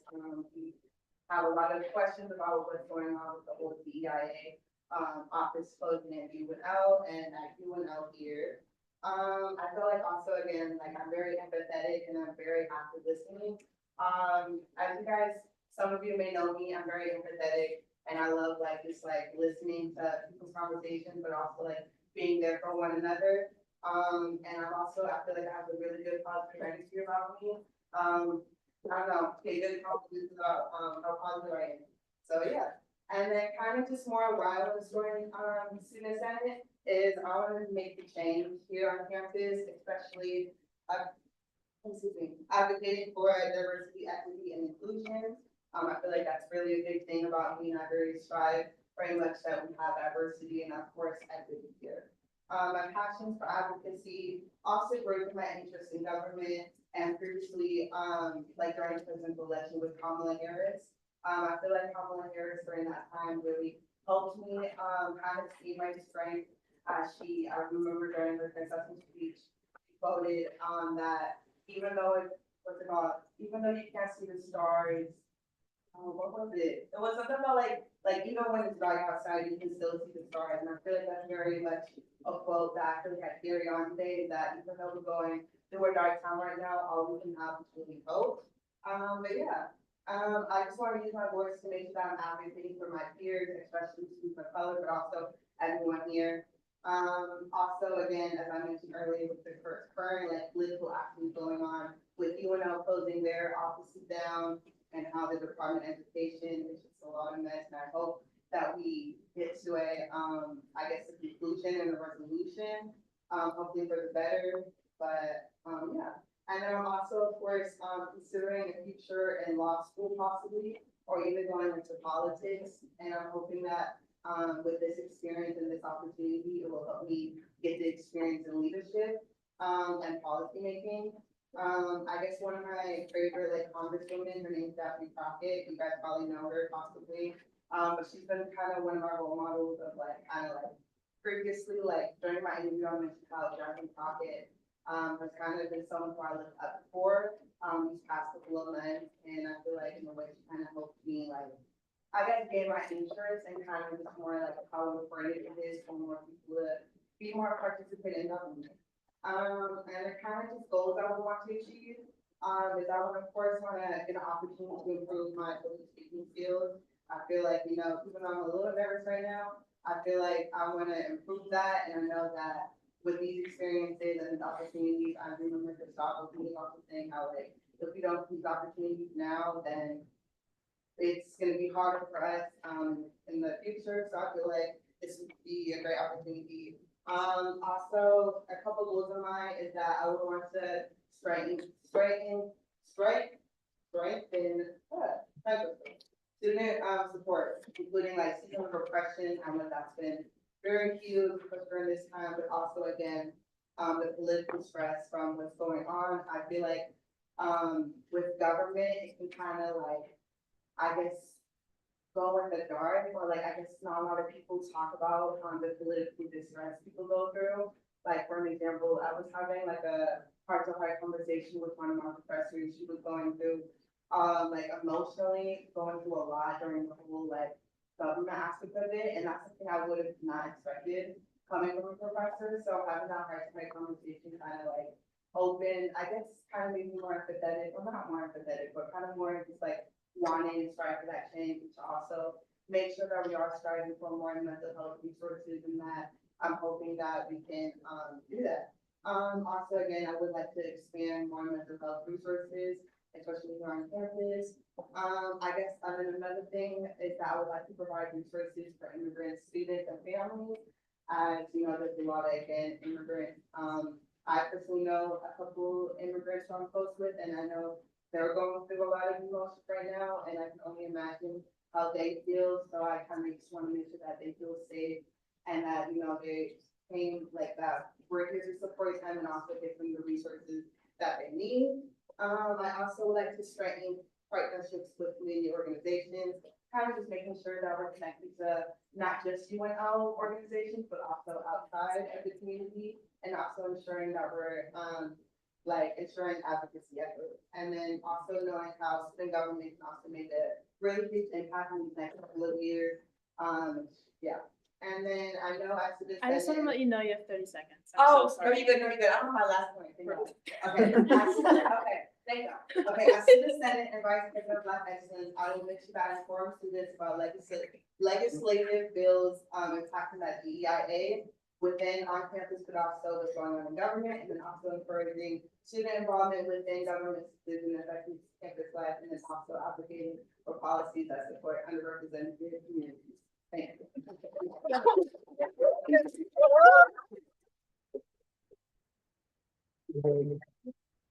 we have a lot of questions about what's going on with the whole DEIA office closing at UNL and at UNL here. I feel like also, again, like I'm very empathetic and I'm very active listening. As you guys, some of you may know me, I'm very empathetic and I love like just like listening to people's conversations, but also like being there for one another. And I'm also, I feel like I have a really good positive energy about me. I don't know, okay, good compliments about how positive I am. So yeah. And then kind of just more where I was joining Student Senate is I want to make the change here on campus, especially advocating for diversity, equity, and inclusion. I feel like that's really a big thing about me, and I very strive very much that we have diversity and of course equity here. my passions for advocacy, also growing my interest in government, and previously, like during the presidential election with Kamala Harris. I feel like Kamala Harris during that time really helped me, kind of see my strength. I remember during her acceptance speech, she quoted, that even though even though you can't see the stars, what was it? It was something about like even when it's dark outside, you can still see the stars, and I feel like that's very much a quote that I feel like I carry on today, that even though we're going through a dark time right now, all we can have is really hope. But yeah, I just want to use my voice to make sure that I'm advocating for my peers, especially students of color, but also everyone here. Also, again, as I mentioned earlier, with the current like political actions going on with UNL closing their offices down and how the Department of Education is just a lot of mess, and I hope that we get to a, I guess, a conclusion and a resolution, hopefully for the better, but, yeah. And then I'm also, of course, considering a future in law school possibly, or even going into politics, and I'm hoping that with this experience and this opportunity, it will help me get the experience in leadership, and policymaking. I guess one of my favorite like congresswomen, her name's Daphne Crockett, you guys probably know her possibly. But she's been kind of one of our role models of like, kind of like previously, like during my interview, I mentioned how Daphne Crockett, has kind of been someone who I looked up for, these past couple of months, and I feel like in a way she kind of helped me like, I guess, gain my interest and kind of just more like how important it is for more people to be more participant in government. And the kind of just goals I would want to achieve, is I would of course want to get an opportunity to improve my public speaking skills. I feel like, you know, even though I'm a little nervous right now, I feel like I want to improve that, and I know that with these experiences and these opportunities, I remember Gustavo being also saying how like, if we don't seize opportunities now, then it's gonna be harder for us, in the future, so I feel like this would be a great opportunity. Also, a couple goals of mine is that I would want to strengthen student support, including like systemic repression. I know that's been very huge during this time, but also again, the political stress from what's going on. I feel like with government, it can kind of like, I guess, go in the dark, or like, I guess not a lot of people talk about the political distress people go through. Like, for an example, I was having like a heart-to-heart conversation with one of my professors. She was going through, like emotionally going through a lot during the whole like government aspect of it, and that's something I would have not expected coming from a professor. So having that heart-to-heart conversation kind of like open, I guess, kind of made me more empathetic, or not more empathetic, but kind of more just like wanting and striving for that change, to also make sure that we are striving for more mental health resources, and that I'm hoping that we can do that. Also, again, I would like to expand more mental health resources, especially here on campus. I guess another thing is that I would like to provide resources for immigrant students and families. As you know, there's a lot of, again, immigrants. I personally know a couple immigrants who I'm close with, and I know they're going through a lot of emotions right now, and I can only imagine how they feel. So I kind of just want to make sure that they feel safe, and that, you know, they came like that. We're here to support them and also give them the resources that they need. I also would like to strengthen partnerships with community organizations, kind of just making sure that we're connected to not just UNL organizations, but also outside of the community, and also ensuring that we're like ensuring advocacy efforts. And then also knowing how student government can also make a really huge impact in these next couple of years. Yeah. And then I know as to this. I just want to let you know you have 30 seconds. Oh, no, you're good, no, you're good. I'm on my last point. Thank you. Okay. Okay, thank you. Okay, as student senate and vice president of Black Excellence, I will make sure that I inform students about legislative bills impacting that DEIA within on-campus, but also what's going on in government, and then also encouraging student involvement within government decision affecting campus life, and then also advocating for policies that support underrepresented communities. Thank you.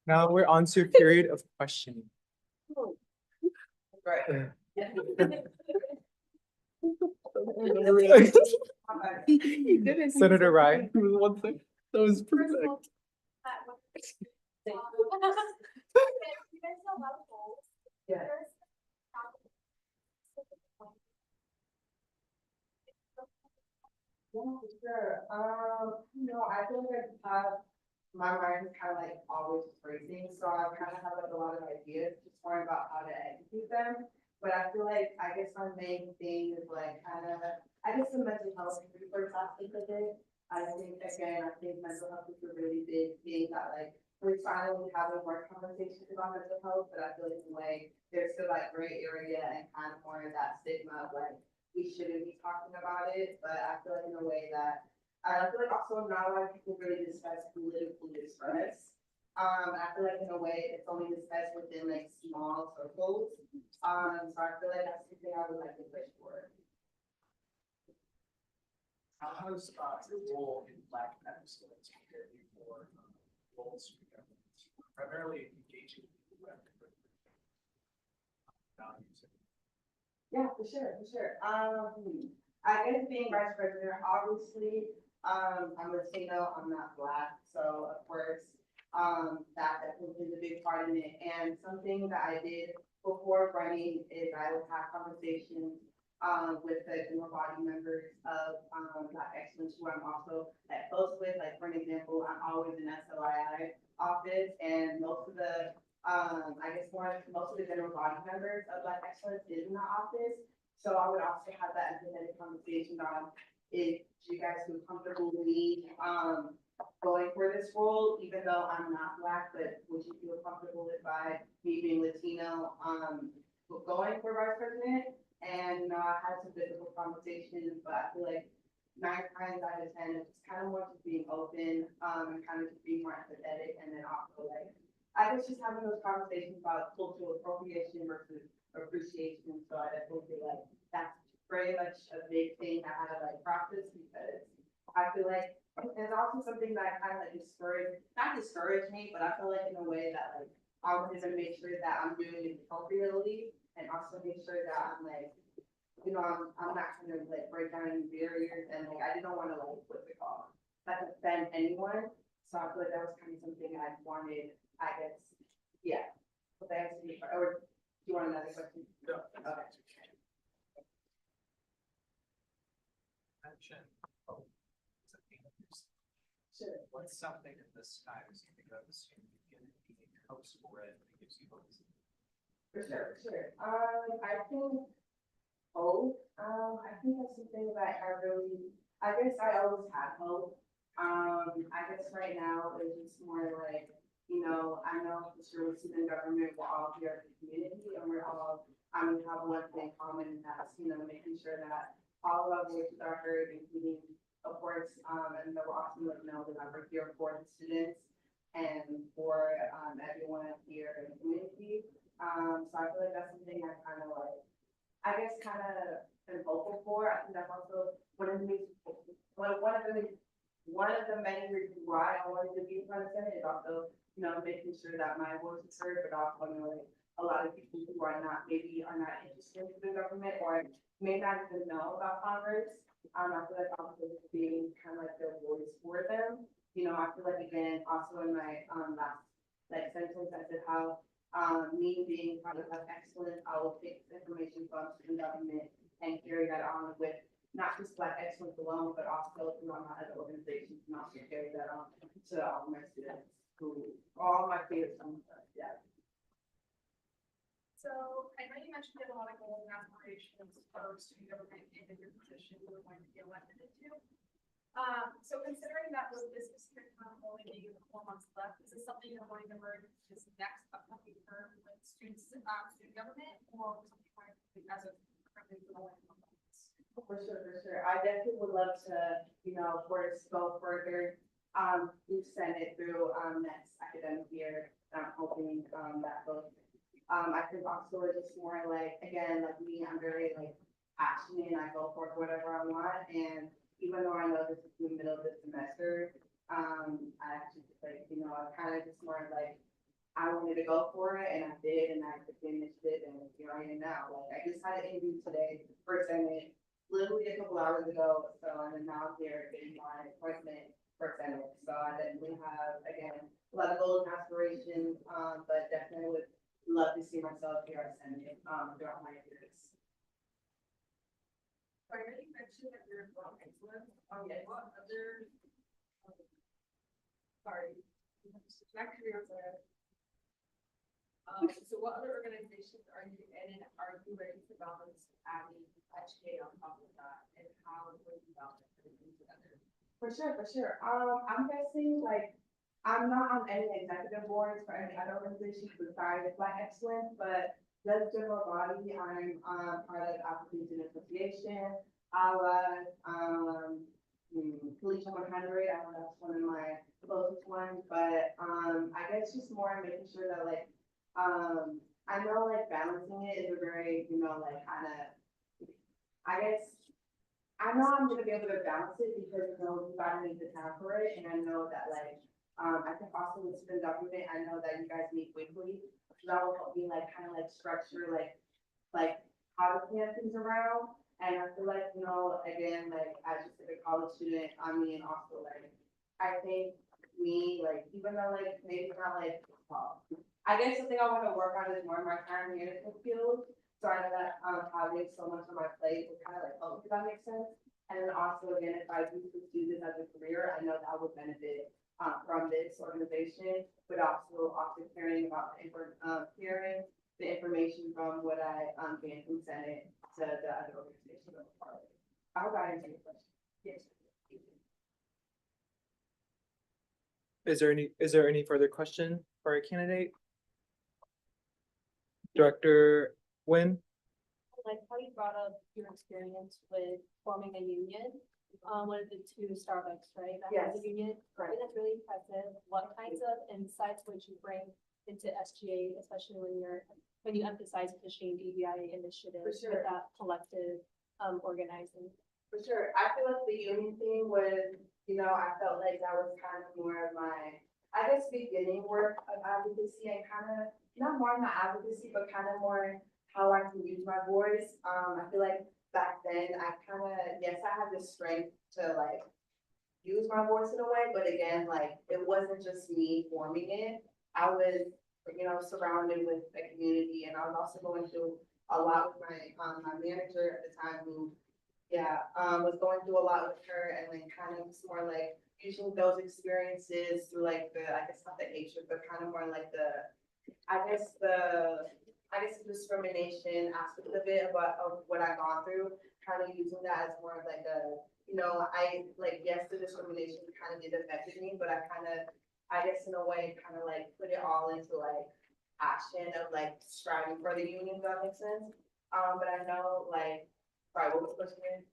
Now we're on to a period of questioning. Right. You didn't. Senator Ryan, who was the one thing? That was First of perfect. all, you guys know a lot of goals. Yeah. Yeah, for sure. I feel like my mind is kind of like always racing, so I kind of have like a lot of ideas, just more about how to execute them. But I feel like, I guess my main thing is like I guess the mental health resource aspect of it. I think mental health is a really big thing that like, we're finally having more conversations about mental health, but I feel like in a way, there's still like gray area and kind of more of that stigma of like, we shouldn't be talking about it, but I feel like in a way that, I feel like also not a lot of people really discuss political distress. I feel like in a way, it's only discussed within like small circles. So I feel like that's something I would like to push for. How has your role in Black Excellence compared to your roles in government? Primarily engaging people with values. Yeah, for sure. I guess being vice president, obviously, I'm Latino, I'm not Black, so of course, that definitely is a big part in it. And something that I did before running is I would have conversations with the general body members of Black Excellence, who I'm also like close with. Like for an example, I'm always in SLII office, and most of the most of the general body members of Black Excellence is in the office. So I would also have that empathetic conversation on if you guys feel comfortable with me going for this role, even though I'm not Black, but would you feel comfortable if me being Latino going for vice president? And I had some difficult conversations, but I feel like 9 times out of 10, it's kind of more just being open and kind of just being more empathetic, and then also like I guess just having those conversations about cultural appropriation versus appreciation. So I definitely feel like that's very much a big thing that I had to like practice, because I feel like it's also something that kind of like not discourage me, but I feel like in a way that like I wanted to make sure that I'm doing it appropriately, and also make sure that I'm like, I'm not gonna like break down any barriers, and like I didn't want to like like offend anyone. So I feel like that was kind of something I wanted, I guess. Yeah. But that answers me, or do you want another question? No. Okay. Mention. Sure. What's something in this time is going to go this year? You get hopes for it, it gives you hopes. For sure. I think hope. I think that's something that I guess I always had hope. I guess right now it's just more like, I know for sure with student government, we're all here in the community, and we're all, have one thing common, and that's, making sure that all of our voices are heard, including, of course, and that we're also letting know that we're here for the students and for everyone here in the community. So I feel like that's something I kind of like, I guess kind of been vocal for. I think that's also one of the many reasons why I wanted to be in front of Senate is also, making sure that my voice is heard, but also like a lot of people who are not interested in the government or may not even know about Congress. I feel like also just being kind of like their voice for them. I feel like again, also in my last like sentence, I said how me being part of Excellence, I will take information from student government and carry that on with not just Black Excellence alone, but also my other organizations, and also carry that on to all my students, all my peers. Yeah. So I know you mentioned you have a lot of goals and aspirations for student government and in your position you were going to be elected into. So considering that with this term only being a couple months left, is this something you're going to merge this next upcoming term with student government, or something as a currently going? For sure. I definitely would love to, of course, go further through Senate through next academic year. I'm hoping that goes. I think also just more like, again, like me, I'm very like passionate, and I go for whatever I want. And even though I know this is the middle of the semester, I actually just like, I kind of just more like, I wanted to go for it, and I did, and I finished it, and here I am now. Like I just had an interview today for Senate. literally a couple hours ago, so I'm now here getting my appointment for Senate. So I definitely have, again, a lot of goals and aspirations, but definitely would love to see myself here at Senate, throughout my years. I already mentioned that you're involved in excellence. What other? Sorry. Back to your answer. So what other organizations are you in and are you ready to balance adding HK on top of that? And how would you balance everything together? For sure, for sure. I'm guessing like, I'm not on any executive boards for any other organizations besides Black Excellence, but just general body, I'm, part of African Student Association, ALA, Police 100, I know that's one of my closest ones, but, I guess just more making sure that like, I know like balancing it is a very, like kind of, I guess, I know I'm gonna be able to balance it because, you gotta make the time for it, and I know that like, I think also with student government, I know that you guys meet weekly, so that will help me like kind of like structure like how to plan things around. And I feel like, again, like as just like a college student, I mean, also like, I think me, like, even though like maybe it's not like, I guess the thing I want to work on is more of my time management skills. So I know that, having so much on my plate would kind of like, help, if that makes sense. And then also, again, if I do pursue this as a career, I know that I would benefit, from this organization, but also caring about hearing the information from what I, gained from Senate to the other organizations that are part of it. I hope I answered your question. Yes. Is there any further question for our candidate? Director Nguyen? Like how you brought up your experience with forming a union, one of the two Starbucks, right? That has a Yes. union. I think that's really impressive. What kinds of insights would you bring into SGA, especially when you emphasize pushing DEI initiatives For sure. with that collective organizing? For sure. I feel like the union thing was, I felt like that was kind of more of my, I guess, beginning work of advocacy and kind of, not more my advocacy, but kind of more how I can use my voice. I feel like back then I kind of, yes, I had the strength to like use my voice in a way, but again, like it wasn't just me forming it. I was, surrounded with a community, and I was also going through a lot with my manager at the time who, was going through a lot with her, and then kind of just more like using those experiences through like I guess not the hatred, but kind of more like the discrimination aspect of it, of what I've gone through, kind of using that as more of like a, yes, the discrimination kind of did affect me, but I guess in a way, kind of like put it all into like action of like striving for the union, if that makes sense. But I know like, sorry, what was the question again?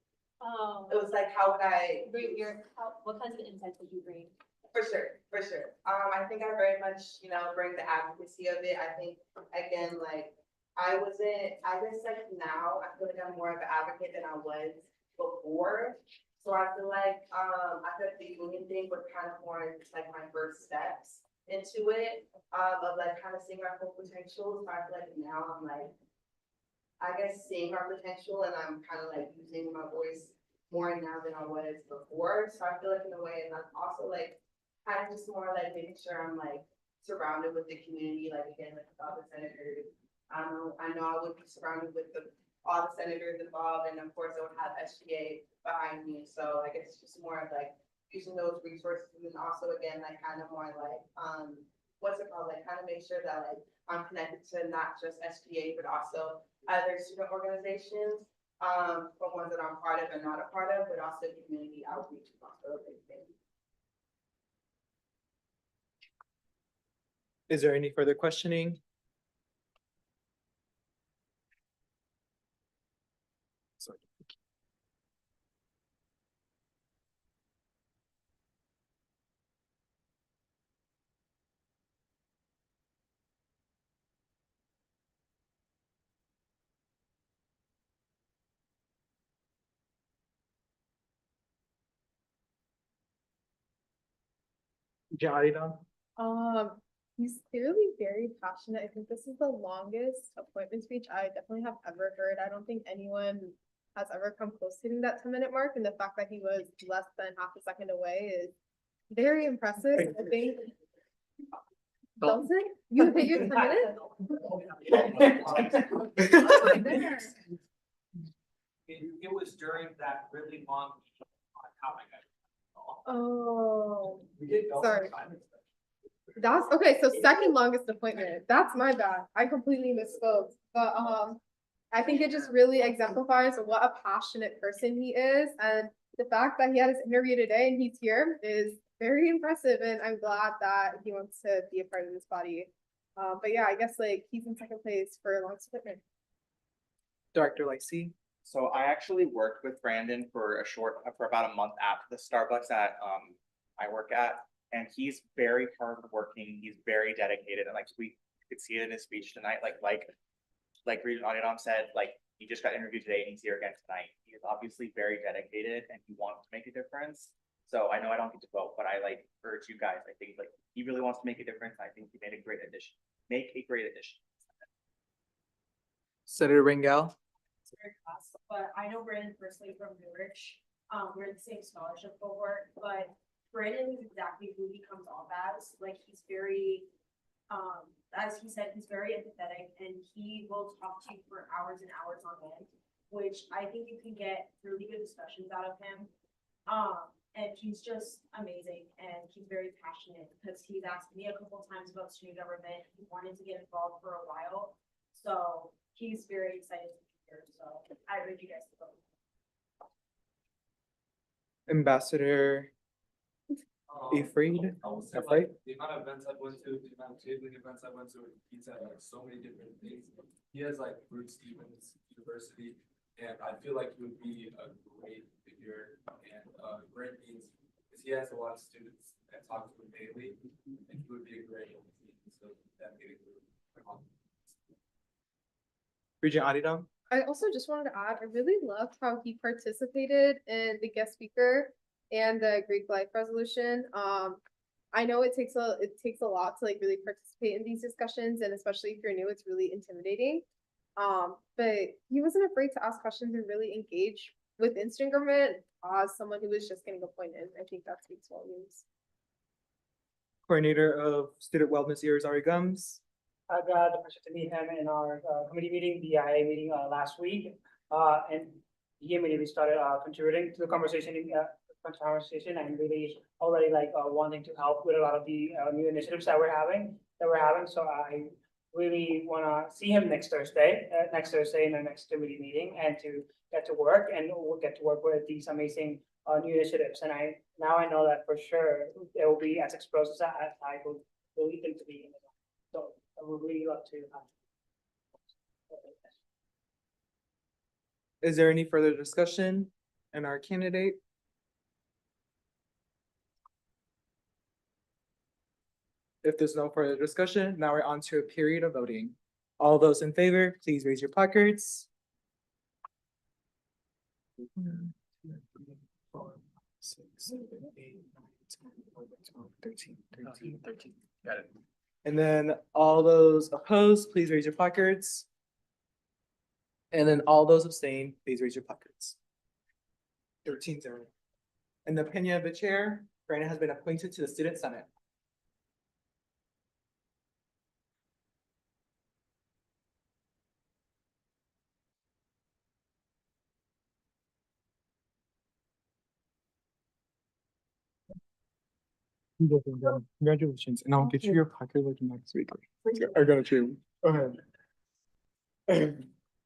It was like, how would I? What kinds of insights would you bring? For sure, for sure. I think I very much, bring the advocacy of it. I think, again, like, I guess like now, I feel like I'm more of an advocate than I was before. So I feel like the union thing was kind of more just like my first steps into it, of like kind of seeing my full potential. So I feel like now I'm like, I guess seeing our potential, and I'm kind of like using my voice more now than I was before. So I feel like in a way, and I'm also like, kind of just more like making sure I'm like surrounded with the community, like again, like all the senators. I know I would be surrounded with all the senators involved, and of course I would have SGA behind me. So I guess it's just more of like using those resources, and also again, like kind of more like, what's it called? Like kind of make sure that like I'm connected to not just SGA, but also other student organizations, from ones that I'm part of and not a part of, but also community outreach is also a big thing. Is there any further questioning? Sorry. Jarida? He's clearly very passionate. I think this is the longest appointment speech I definitely have ever heard. I don't think anyone has ever come close to hitting that 10-minute mark, and the fact that he was less than half a second away is very impressive. I think. Dalton, you hit your 10 minutes? Oh my goodness. It was during that really long topic. Oh, We did. sorry. That's okay. So second longest appointment. That's my bad. I completely misspoke. But I think it just really exemplifies what a passionate person he is, and the fact that he had his interview today and he's here is very impressive. And I'm glad that he wants to be a part of this body. But yeah, I guess like he's in second place for longest appointment. Director Lacey. So I actually worked with Brandon for about a month after the Starbucks that I work at. And he's very hardworking, he's very dedicated, and like we could see it in his speech tonight, like Regent Adidam said, like he just got interviewed today and he's here again tonight. He is obviously very dedicated and he wants to make a difference. So I know I don't get to vote, but I like urge you guys, I think like he really wants to make a difference. I think he made a great addition, Senator Ringel. But I know Brandon personally from New Rich. We're in the same scholarship cohort, but Brandon is exactly who he comes off as. Like he's very, as he said, he's very empathetic and he will talk to you for hours and hours on end, which I think you can get really good discussions out of him. And he's just amazing and he's very passionate because he's asked me a couple of times about student government. He wanted to get involved for a while. So he's very excited to be here. So I urge you guys to vote. Ambassador Afraid. I would say Afraid? like the amount of events I've went to, the amount of tabling events I went to, he's at like so many different things. He has like Bruce Stevens University, and I feel like he would be a great figure and great means because he has a lot of students that talk to him daily, and he would be a great so dedicated group. Regent Adidam. I also just wanted to add, I really loved how he participated in the guest speaker and the Greek life resolution. I know it takes a lot to like really participate in these discussions, and especially if you're new, it's really intimidating. But he wasn't afraid to ask questions and really engage with student government as someone who was just getting appointed. I think that speaks volumes. Coordinator of Student Wellness here is Ari Gums. I got the pleasure to meet him in our committee meeting, the IA meeting last week. And he immediately started contributing to the conversation and really already like wanting to help with a lot of the new initiatives that we're having. So I really want to see him next Thursday in the next committee meeting, and to get to work, and we'll get to work with these amazing new initiatives. And I know that for sure it will be as explosive as I would believe them to be. So I would really love to. Is there any further discussion in our candidate? If there's no further discussion, now we're on to a period of voting. All those in favor, please raise your placards. 1, 2, 3, 4, 6, 7, 8, 9, 10, 11, 12, 13. Got it. And then all those opposed, please raise your placards. And then all those abstain, please raise your placards. 13-0. In the opinion of the chair, Brandon has been appointed to the Student Senate. Congratulations, and I'll get you your placard like next week. I got you. Go ahead.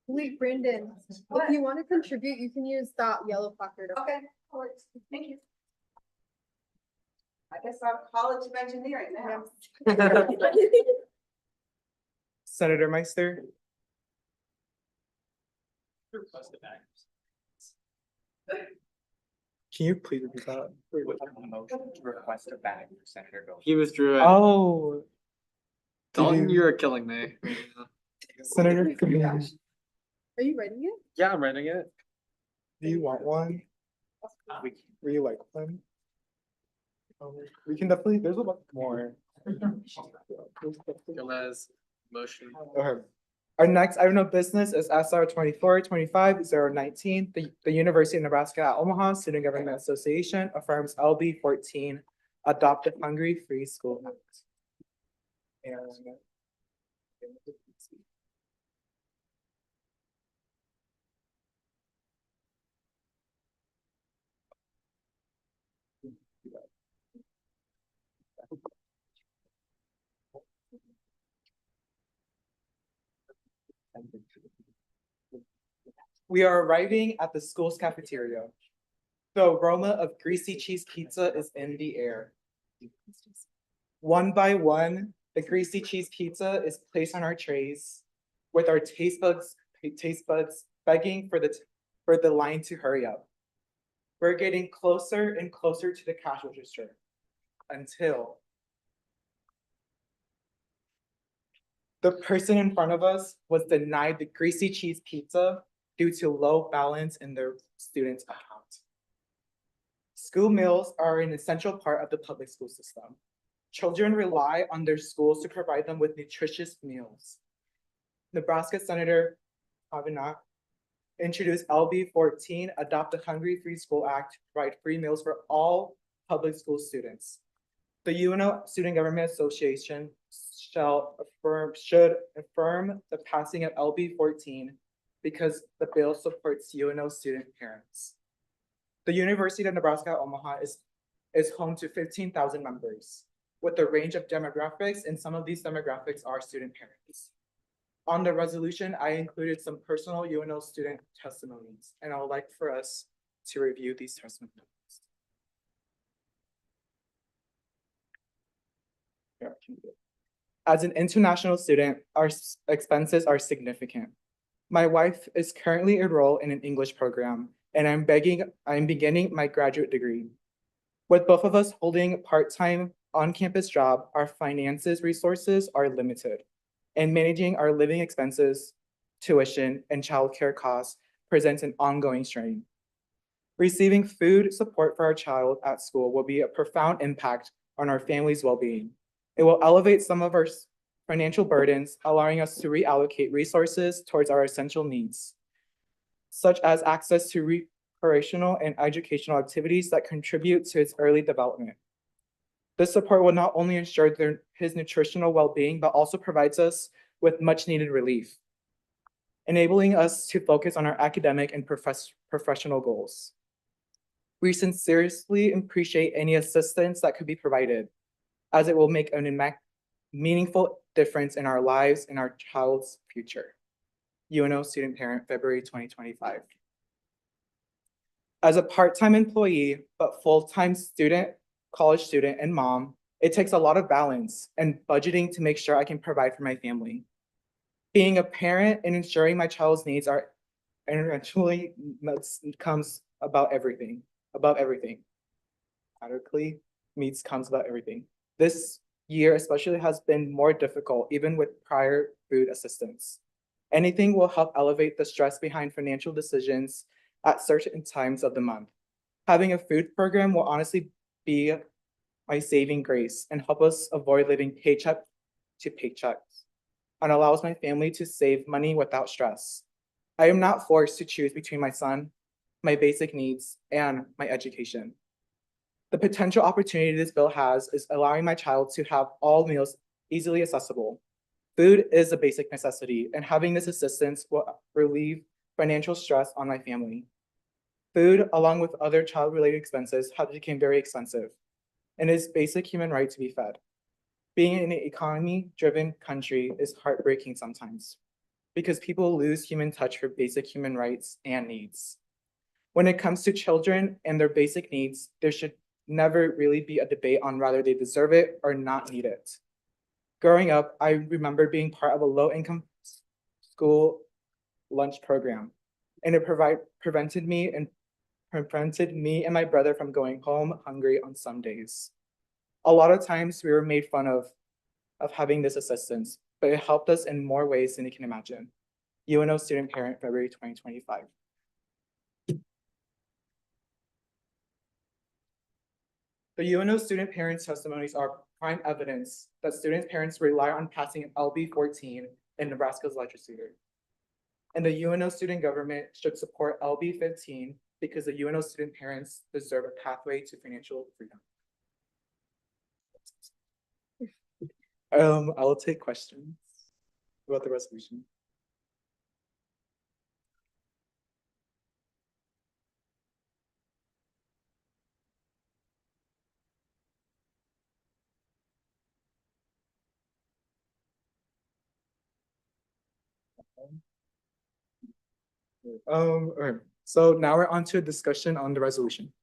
Wait, Brandon, if you want to contribute, you can use that yellow placard. Okay, thank you. I guess I'm college of engineering now. Senator Meister. Can you please repeat that? Motion to request a bag for Senator Gold. He withdrew it. Oh. Dalton, you- you're killing me. Senator, Are you writing it? Yeah, I'm writing it. do you want one? Would you like one? We can definitely, there's a lot more. Gomez, motion. Okay. Our next item of business is SR 24-25-019. The University of Nebraska at Omaha Student Government Association affirms LB 14, Adopt a Hungry Free School Act. And we are arriving at the school's cafeteria. The aroma of greasy cheese pizza is in the air. One by one, the greasy cheese pizza is placed on our trays with our taste buds begging for the line to hurry up. We're getting closer and closer to the cash register until the person in front of us was denied the greasy cheese pizza due to low balance in their student's account. School meals are an essential part of the public school system. Children rely on their schools to provide them with nutritious meals. Nebraska Senator Avenat introduced LB 14, Adopt a Hungry Free School Act, to provide free meals for all public school students. The UNO Student Government Association should affirm the passing of LB 14 because the bill supports UNO student parents. The University of Nebraska at Omaha is home to 15,000 members with a range of demographics, and some of these demographics are student parents. On the resolution, I included some personal UNO student testimonies, and I would like for us to review these testimonies. As an international student, our expenses are significant. My wife is currently enrolled in an English program, and I'm beginning my graduate degree. With both of us holding part-time on-campus job, our finances resources are limited, and managing our living expenses, tuition, and childcare costs presents an ongoing strain. Receiving food support for our child at school will be a profound impact on our family's well-being. It will elevate some of our financial burdens, allowing us to reallocate resources towards our essential needs, such as access to recreational and educational activities that contribute to its early development. This support will not only ensure his nutritional well-being, but also provides us with much-needed relief, enabling us to focus on our academic and professional goals. We sincerely appreciate any assistance that could be provided, as it will make a meaningful difference in our lives and our child's future. UNO student parent, February 2025. As a part-time employee, but full-time student, college student, and mom, it takes a lot of balance and budgeting to make sure I can provide for my family. Being a parent and ensuring my child's needs are eventually comes above everything. Adequately comes about everything. This year especially has been more difficult, even with prior food assistance. Anything will help elevate the stress behind financial decisions at certain times of the month. Having a food program will honestly be my saving grace and help us avoid living paycheck to paycheck, and allows my family to save money without stress. I am not forced to choose between my son, my basic needs, and my education. The potential opportunity this bill has is allowing my child to have all meals easily accessible. Food is a basic necessity, and having this assistance will relieve financial stress on my family. Food, along with other child-related expenses, have become very expensive, and it is a basic human right to be fed. Being in an economy-driven country is heartbreaking sometimes, because people lose human touch for basic human rights and needs. When it comes to children and their basic needs, there should never really be a debate on whether they deserve it or not need it. Growing up, I remember being part of a low-income school lunch program, and it prevented me and my brother from going home hungry on some days. A lot of times we were made fun of having this assistance, but it helped us in more ways than you can imagine. UNO student parent, February 2025. The UNO student parents' testimonies are prime evidence that student parents rely on passing LB 14 in Nebraska's legislature. And the UNO student government should support LB 15 because the UNO student parents deserve a pathway to financial freedom. I will take questions about the resolution. Alright, so now we're on to a discussion on the resolution.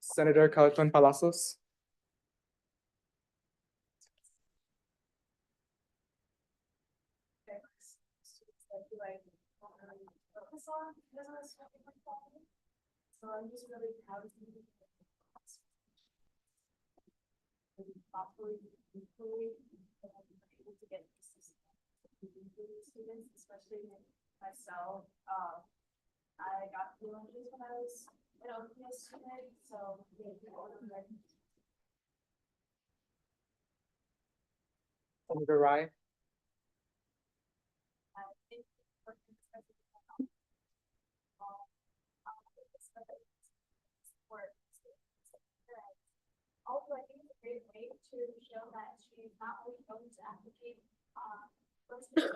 Senator Calaton Palacios. Focus on business. So I'm just really proud of you. Properly, equally, able to get this students, especially myself. I got challenges when I was an OPS student, so thank you all of them. Senator Rye. Also, I think it's a great way to show that she's not only going to advocate, first at the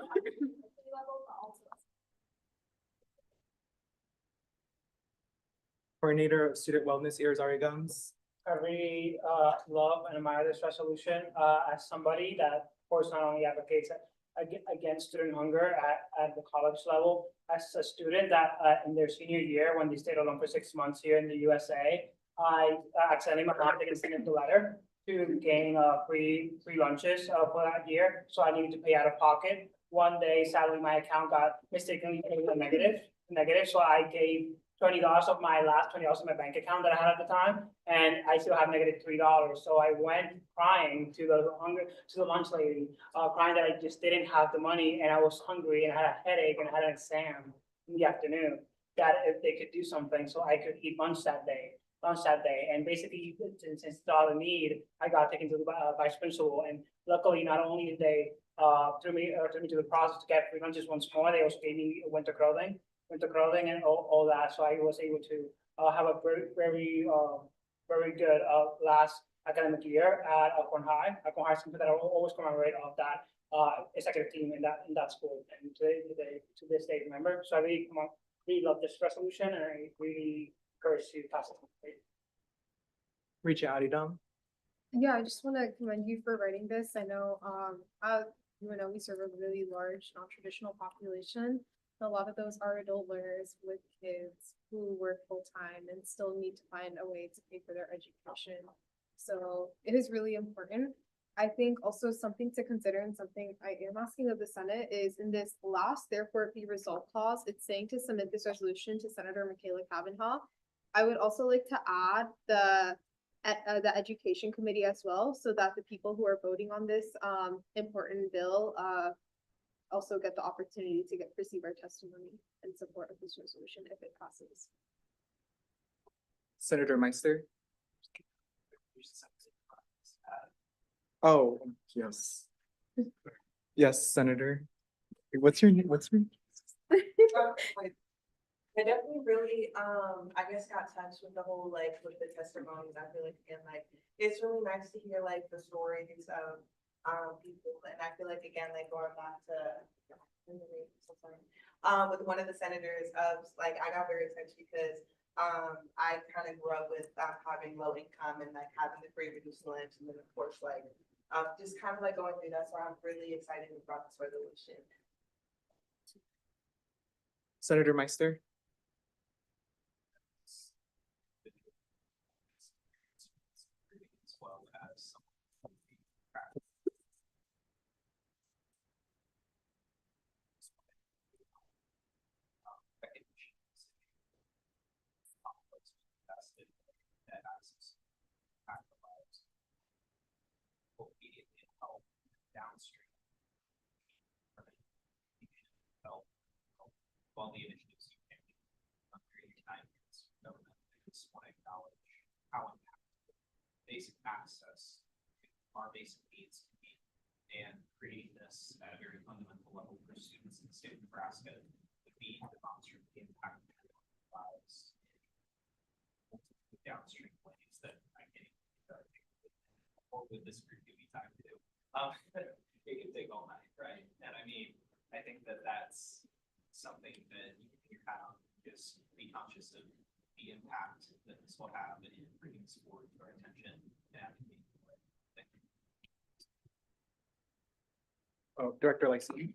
level, but also. Coordinator of Student Wellness, Irizarry Gums. I really love and admire this resolution as somebody that, of course, not only advocates against student hunger at the college level, as a student that in their senior year, when they stayed alone for 6 months here in the USA, I accidentally my mom didn't send the letter to gain free lunches for that year, so I needed to pay out of pocket. One day, sadly, my account got mistakenly paid a negative, so I gave $20 of my last $20 in my bank account that I had at the time, and I still have negative $3. So I went crying to the lunch lady, crying that I just didn't have the money and I was hungry and I had a headache and I had an exam in the afternoon. That if they could do something so I could eat lunch that day. And basically, since all the need, I got taken to the vice principal, and luckily, not only did they threw me to the process to get free lunches once more, they also gave me winter clothing and all that. So I was able to have a very good last academic year at Alcorn High. Alcorn High is something that I will always commemorate of that executive team in that school, and to this day remember. So I really love this resolution, and I really encourage you to pass it. Richa Adidam. Yeah, I just want to commend you for writing this. I know, UNO, we serve a really large non-traditional population. A lot of those are adult learners with kids who work full-time and still need to find a way to pay for their education. So it is really important. I think also something to consider, and something I am asking of the Senate, is in this last therefore it be resolved clause, it's saying to submit this resolution to Senator Michaela Kavanagh. I would also like to add the Education Committee as well, so that the people who are voting on this important bill also get the opportunity to receive our testimony in support of this resolution if it passes. Senator Meister. Oh, yes. Yes, Senator. What's your name? I definitely really, I guess got touched with the whole, like, with the testimonies. I feel like, again, like, it's really nice to hear, like, the stories of, people. And I feel like, again, like, going back to, with one of the senators of, like, I got very touched because, I kind of grew up with, having low income and, like, having the free reduced lunch. And then, of course, like, just kind of, like, going through that. So I'm really excited about this resolution. Senator Meister. As well as some that access both immediately and help downstream. While the initiatives you can under your time government, I just want to acknowledge how impactful basic access to our basic needs can be and creating this at a very fundamental level for students in the state of Nebraska would be to demonstrably impact their lives in multiple downstream ways that I can't or with this group give me time to do. It can take all night, right? And I mean, I think that that's something that you can figure out, just be conscious of the impact that this will have in bringing sport to our attention and advocating for it. Thank you. Oh, Director Lacey.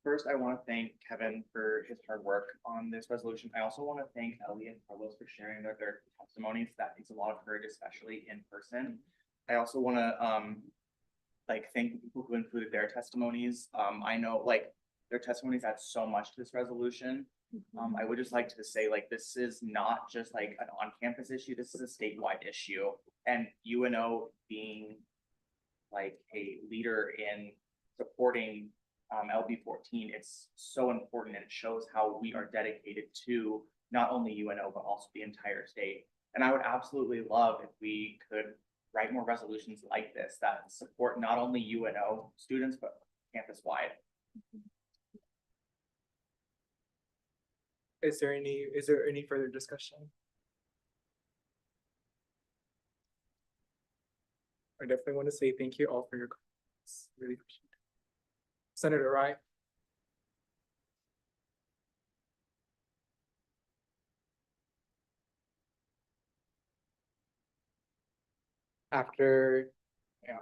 First, I want to thank Kevin for his hard work on this resolution. I also want to thank Ellie and Carlos for sharing their testimonies. That takes a lot of courage, especially in person. I also want to thank the people who included their testimonies. I know their testimonies add so much to this resolution. I would just like to say this is not just an on-campus issue. This is a statewide issue, and UNO being a leader in supporting LB 14, it's so important, and it shows how we are dedicated to not only UNO but also the entire state. And I would absolutely love if we could write more resolutions like this that support not only UNO students, but campus-wide. Is there any further discussion? I definitely want to say thank you all for your comments. Really appreciate it. Senator Wright. After, yeah.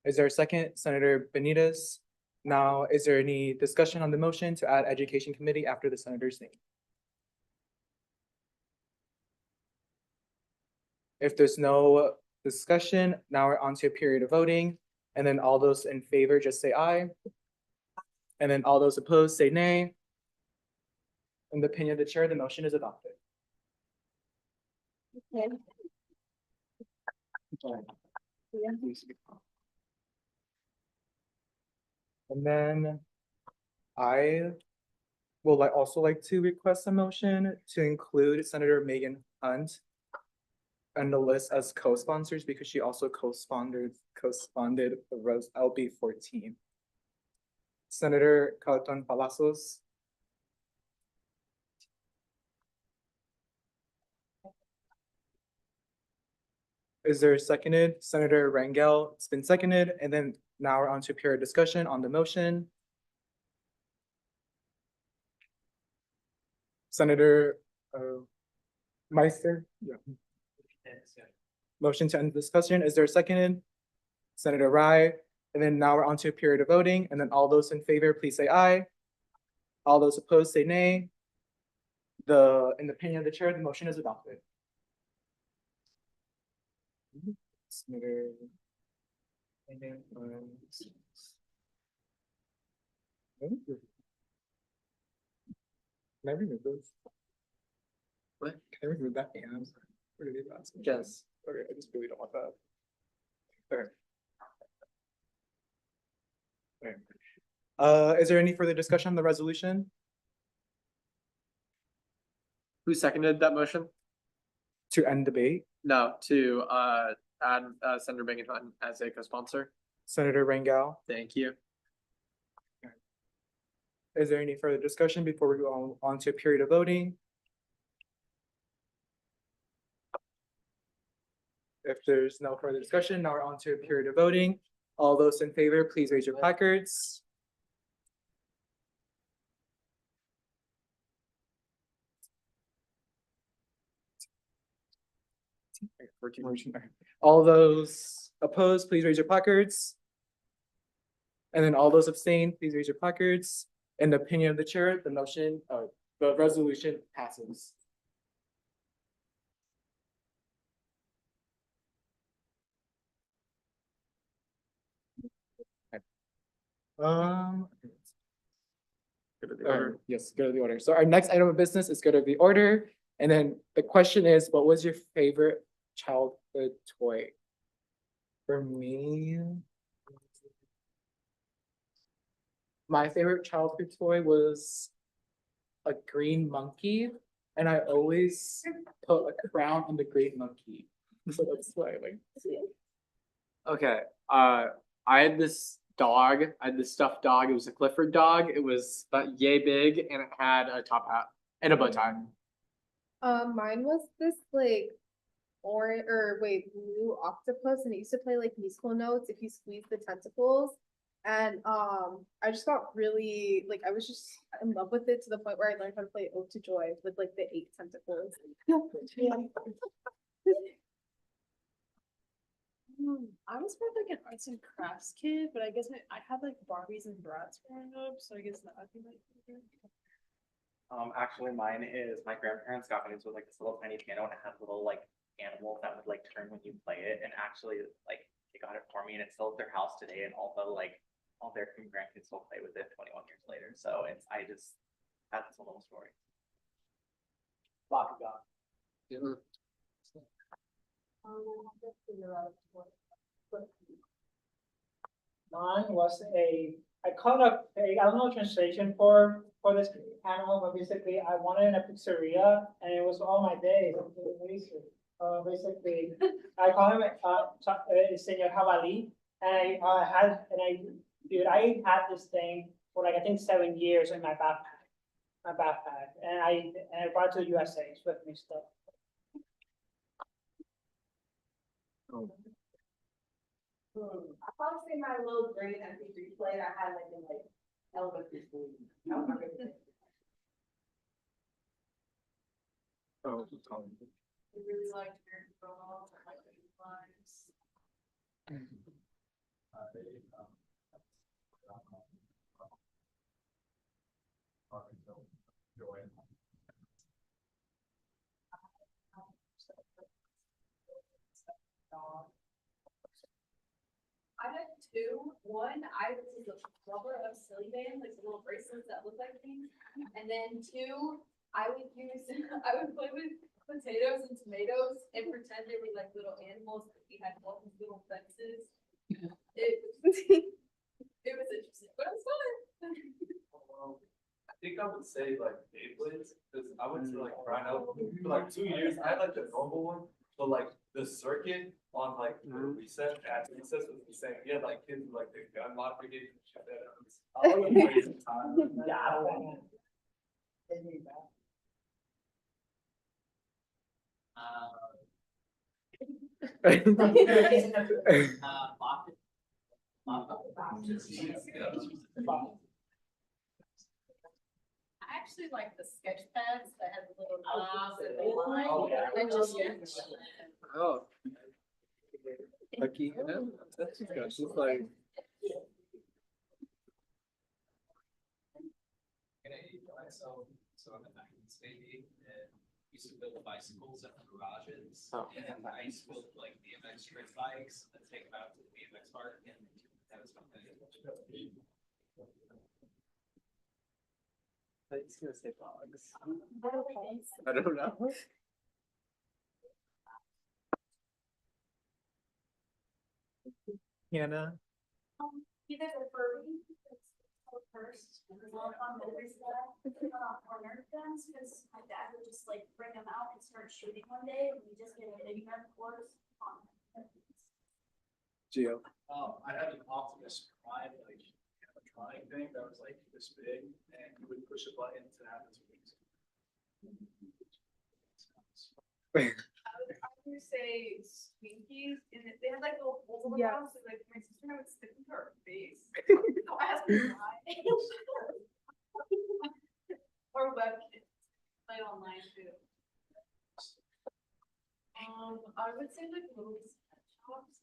Is there a second? Senator Benitez? Now, is there any discussion on the motion to add Education Committee after the senator's name? If there's no discussion, now we're on to a period of voting, and then all those in favor just say aye. And then all those opposed say nay. In the opinion of the chair, the motion is adopted. Okay. And then I will also like to request a motion to include Senator Megan Hunt on the list as co-sponsors because she also co-sponsored the Rose LB 14. Senator Carlton Palacios. Is there a seconded? Senator Rangel, it's been seconded, and then now we're on to pure discussion on the motion. Senator Meister? Yeah. Motion to end discussion. Is there a seconded? Senator Rye, and then now we're on to a period of voting, and then all those in favor, please say aye. All those opposed say nay. In the opinion of the chair, the motion is adopted. Senator. Can I remove those? What? Can I remove that? Yeah, I'm sorry. Where did they pass? Yes. Okay, I just really don't want that. Okay. Okay. Is there any further discussion on the resolution? Who seconded that motion? To end debate? No, to add Senator Megan Hunt as a co-sponsor. Senator Rangel? Thank you. Is there any further discussion before we go on to a period of voting? If there's no further discussion, now we're on to a period of voting. All those in favor, please raise your placards. All those opposed, please raise your placards. And then all those abstain, please raise your placards. In the opinion of the chair, the motion, the resolution passes. Go to the order. Yes, go to the order. So our next item of business is go to the order. And then the question is, what was your favorite childhood toy? For me, my favorite childhood toy was a green monkey, and I always put a crown on the green monkey. So that's why I like. Okay, I had this dog, I had this stuffed dog, it was a Clifford dog, it was about yay big and it had a top hat and a bow tie. Mine was this like blue octopus, and it used to play like musical notes if you squeeze the tentacles. And I just got really like I was just in love with it to the point where I learned how to play Ode to Joy with like the 8 tentacles. I was more like an arts and crafts kid, but I guess I had like Barbies and Bratz growing up, so I guess that would be my favorite. Actually, mine is my grandparents got me into like this little tiny piano and it had little like animals that would like turn when you play it. And actually, like they got it for me and it's still at their house today. And all their grandkids still play with it 21 years later. So that's a little story. Bakugan. Yeah. Mine was I called up I don't know translation for this animal, but basically I wanted in a pizzeria and it was all my days. Basically, I call him Senor Javali, and I had this thing for like I think 7 years in my backpack, and I brought it to the USA. It's with me still. I probably say my little green MP3 player I had like in like elementary school. That was my favorite. Oh, I really liked American Girl, I like the lines. I had two. One, I was a lover of Silly Band, like the little bracelets that look like things. And then two, I would play with potatoes and tomatoes and pretend they were like little animals that we had all these little fences. It was interesting, but it was fun. I think I would say like Beyblades, because I went to like Rhino for like 2 years. I had like the normal one, but like the circuit on like the recess at recess was the same. You had like kids with like the gun modification and shit that it was a crazy time. I actually like the sketch pads that had the little knobs and the line. I just. Oh. Lucky, that's good. It's like. So I'm a nineties baby and used to build bicycles at garages. Oh. And I used to build like BMX trick bikes and take them out to the BMX park and that was fun. It's gonna say dogs. I don't know. Hannah. You guys are furry. First, and there's a lot of fun memories of that. For Nerf guns, because my dad would just like bring them out and start shooting one day, and we just get a big Nerf course on. Gio. I had an Optimus Prime like animatronic thing that was like this big, and you would push a button to have its wings. I would say Swinkies, and they had like little holes in the Yeah. bottom, so like my sister would stick into her face. So I asked her why. Or WebKit, play online too. I would say like little shops.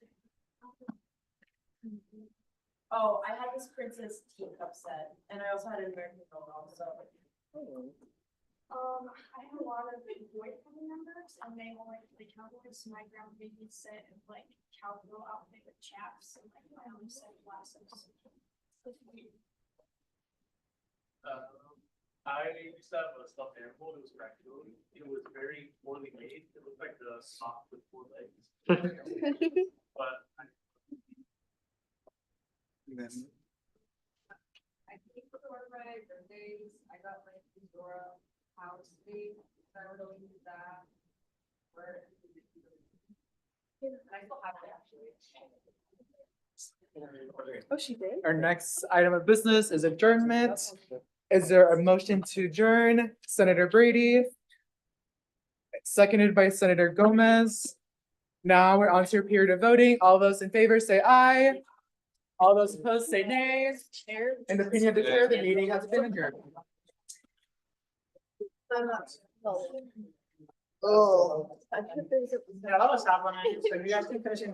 Oh, I had this Princess teacup set, and I also had an American Girl also. I have a lot of boy family members, and they all like play cowboys. So my grandma made me set of like cowgirl outfit with chaps, and like my own set of glasses. I used to have a stuffed animal. It was practical. It was very poorly made. It looked like the sock with 4 legs. But I think for my birthdays, I got like Zora house made, so I really use that. And I still have it actually. Oh, she did? Our next item of business is adjournment. Is there a motion to adjourn? Senator Brady. Seconded by Senator Gomez. Now we're on to your period of voting. All those in favor say aye. All those opposed say nay. In the opinion of the chair, the meeting has been adjourned. Oh. I put this. Yeah, that was happening, so you guys can finish it.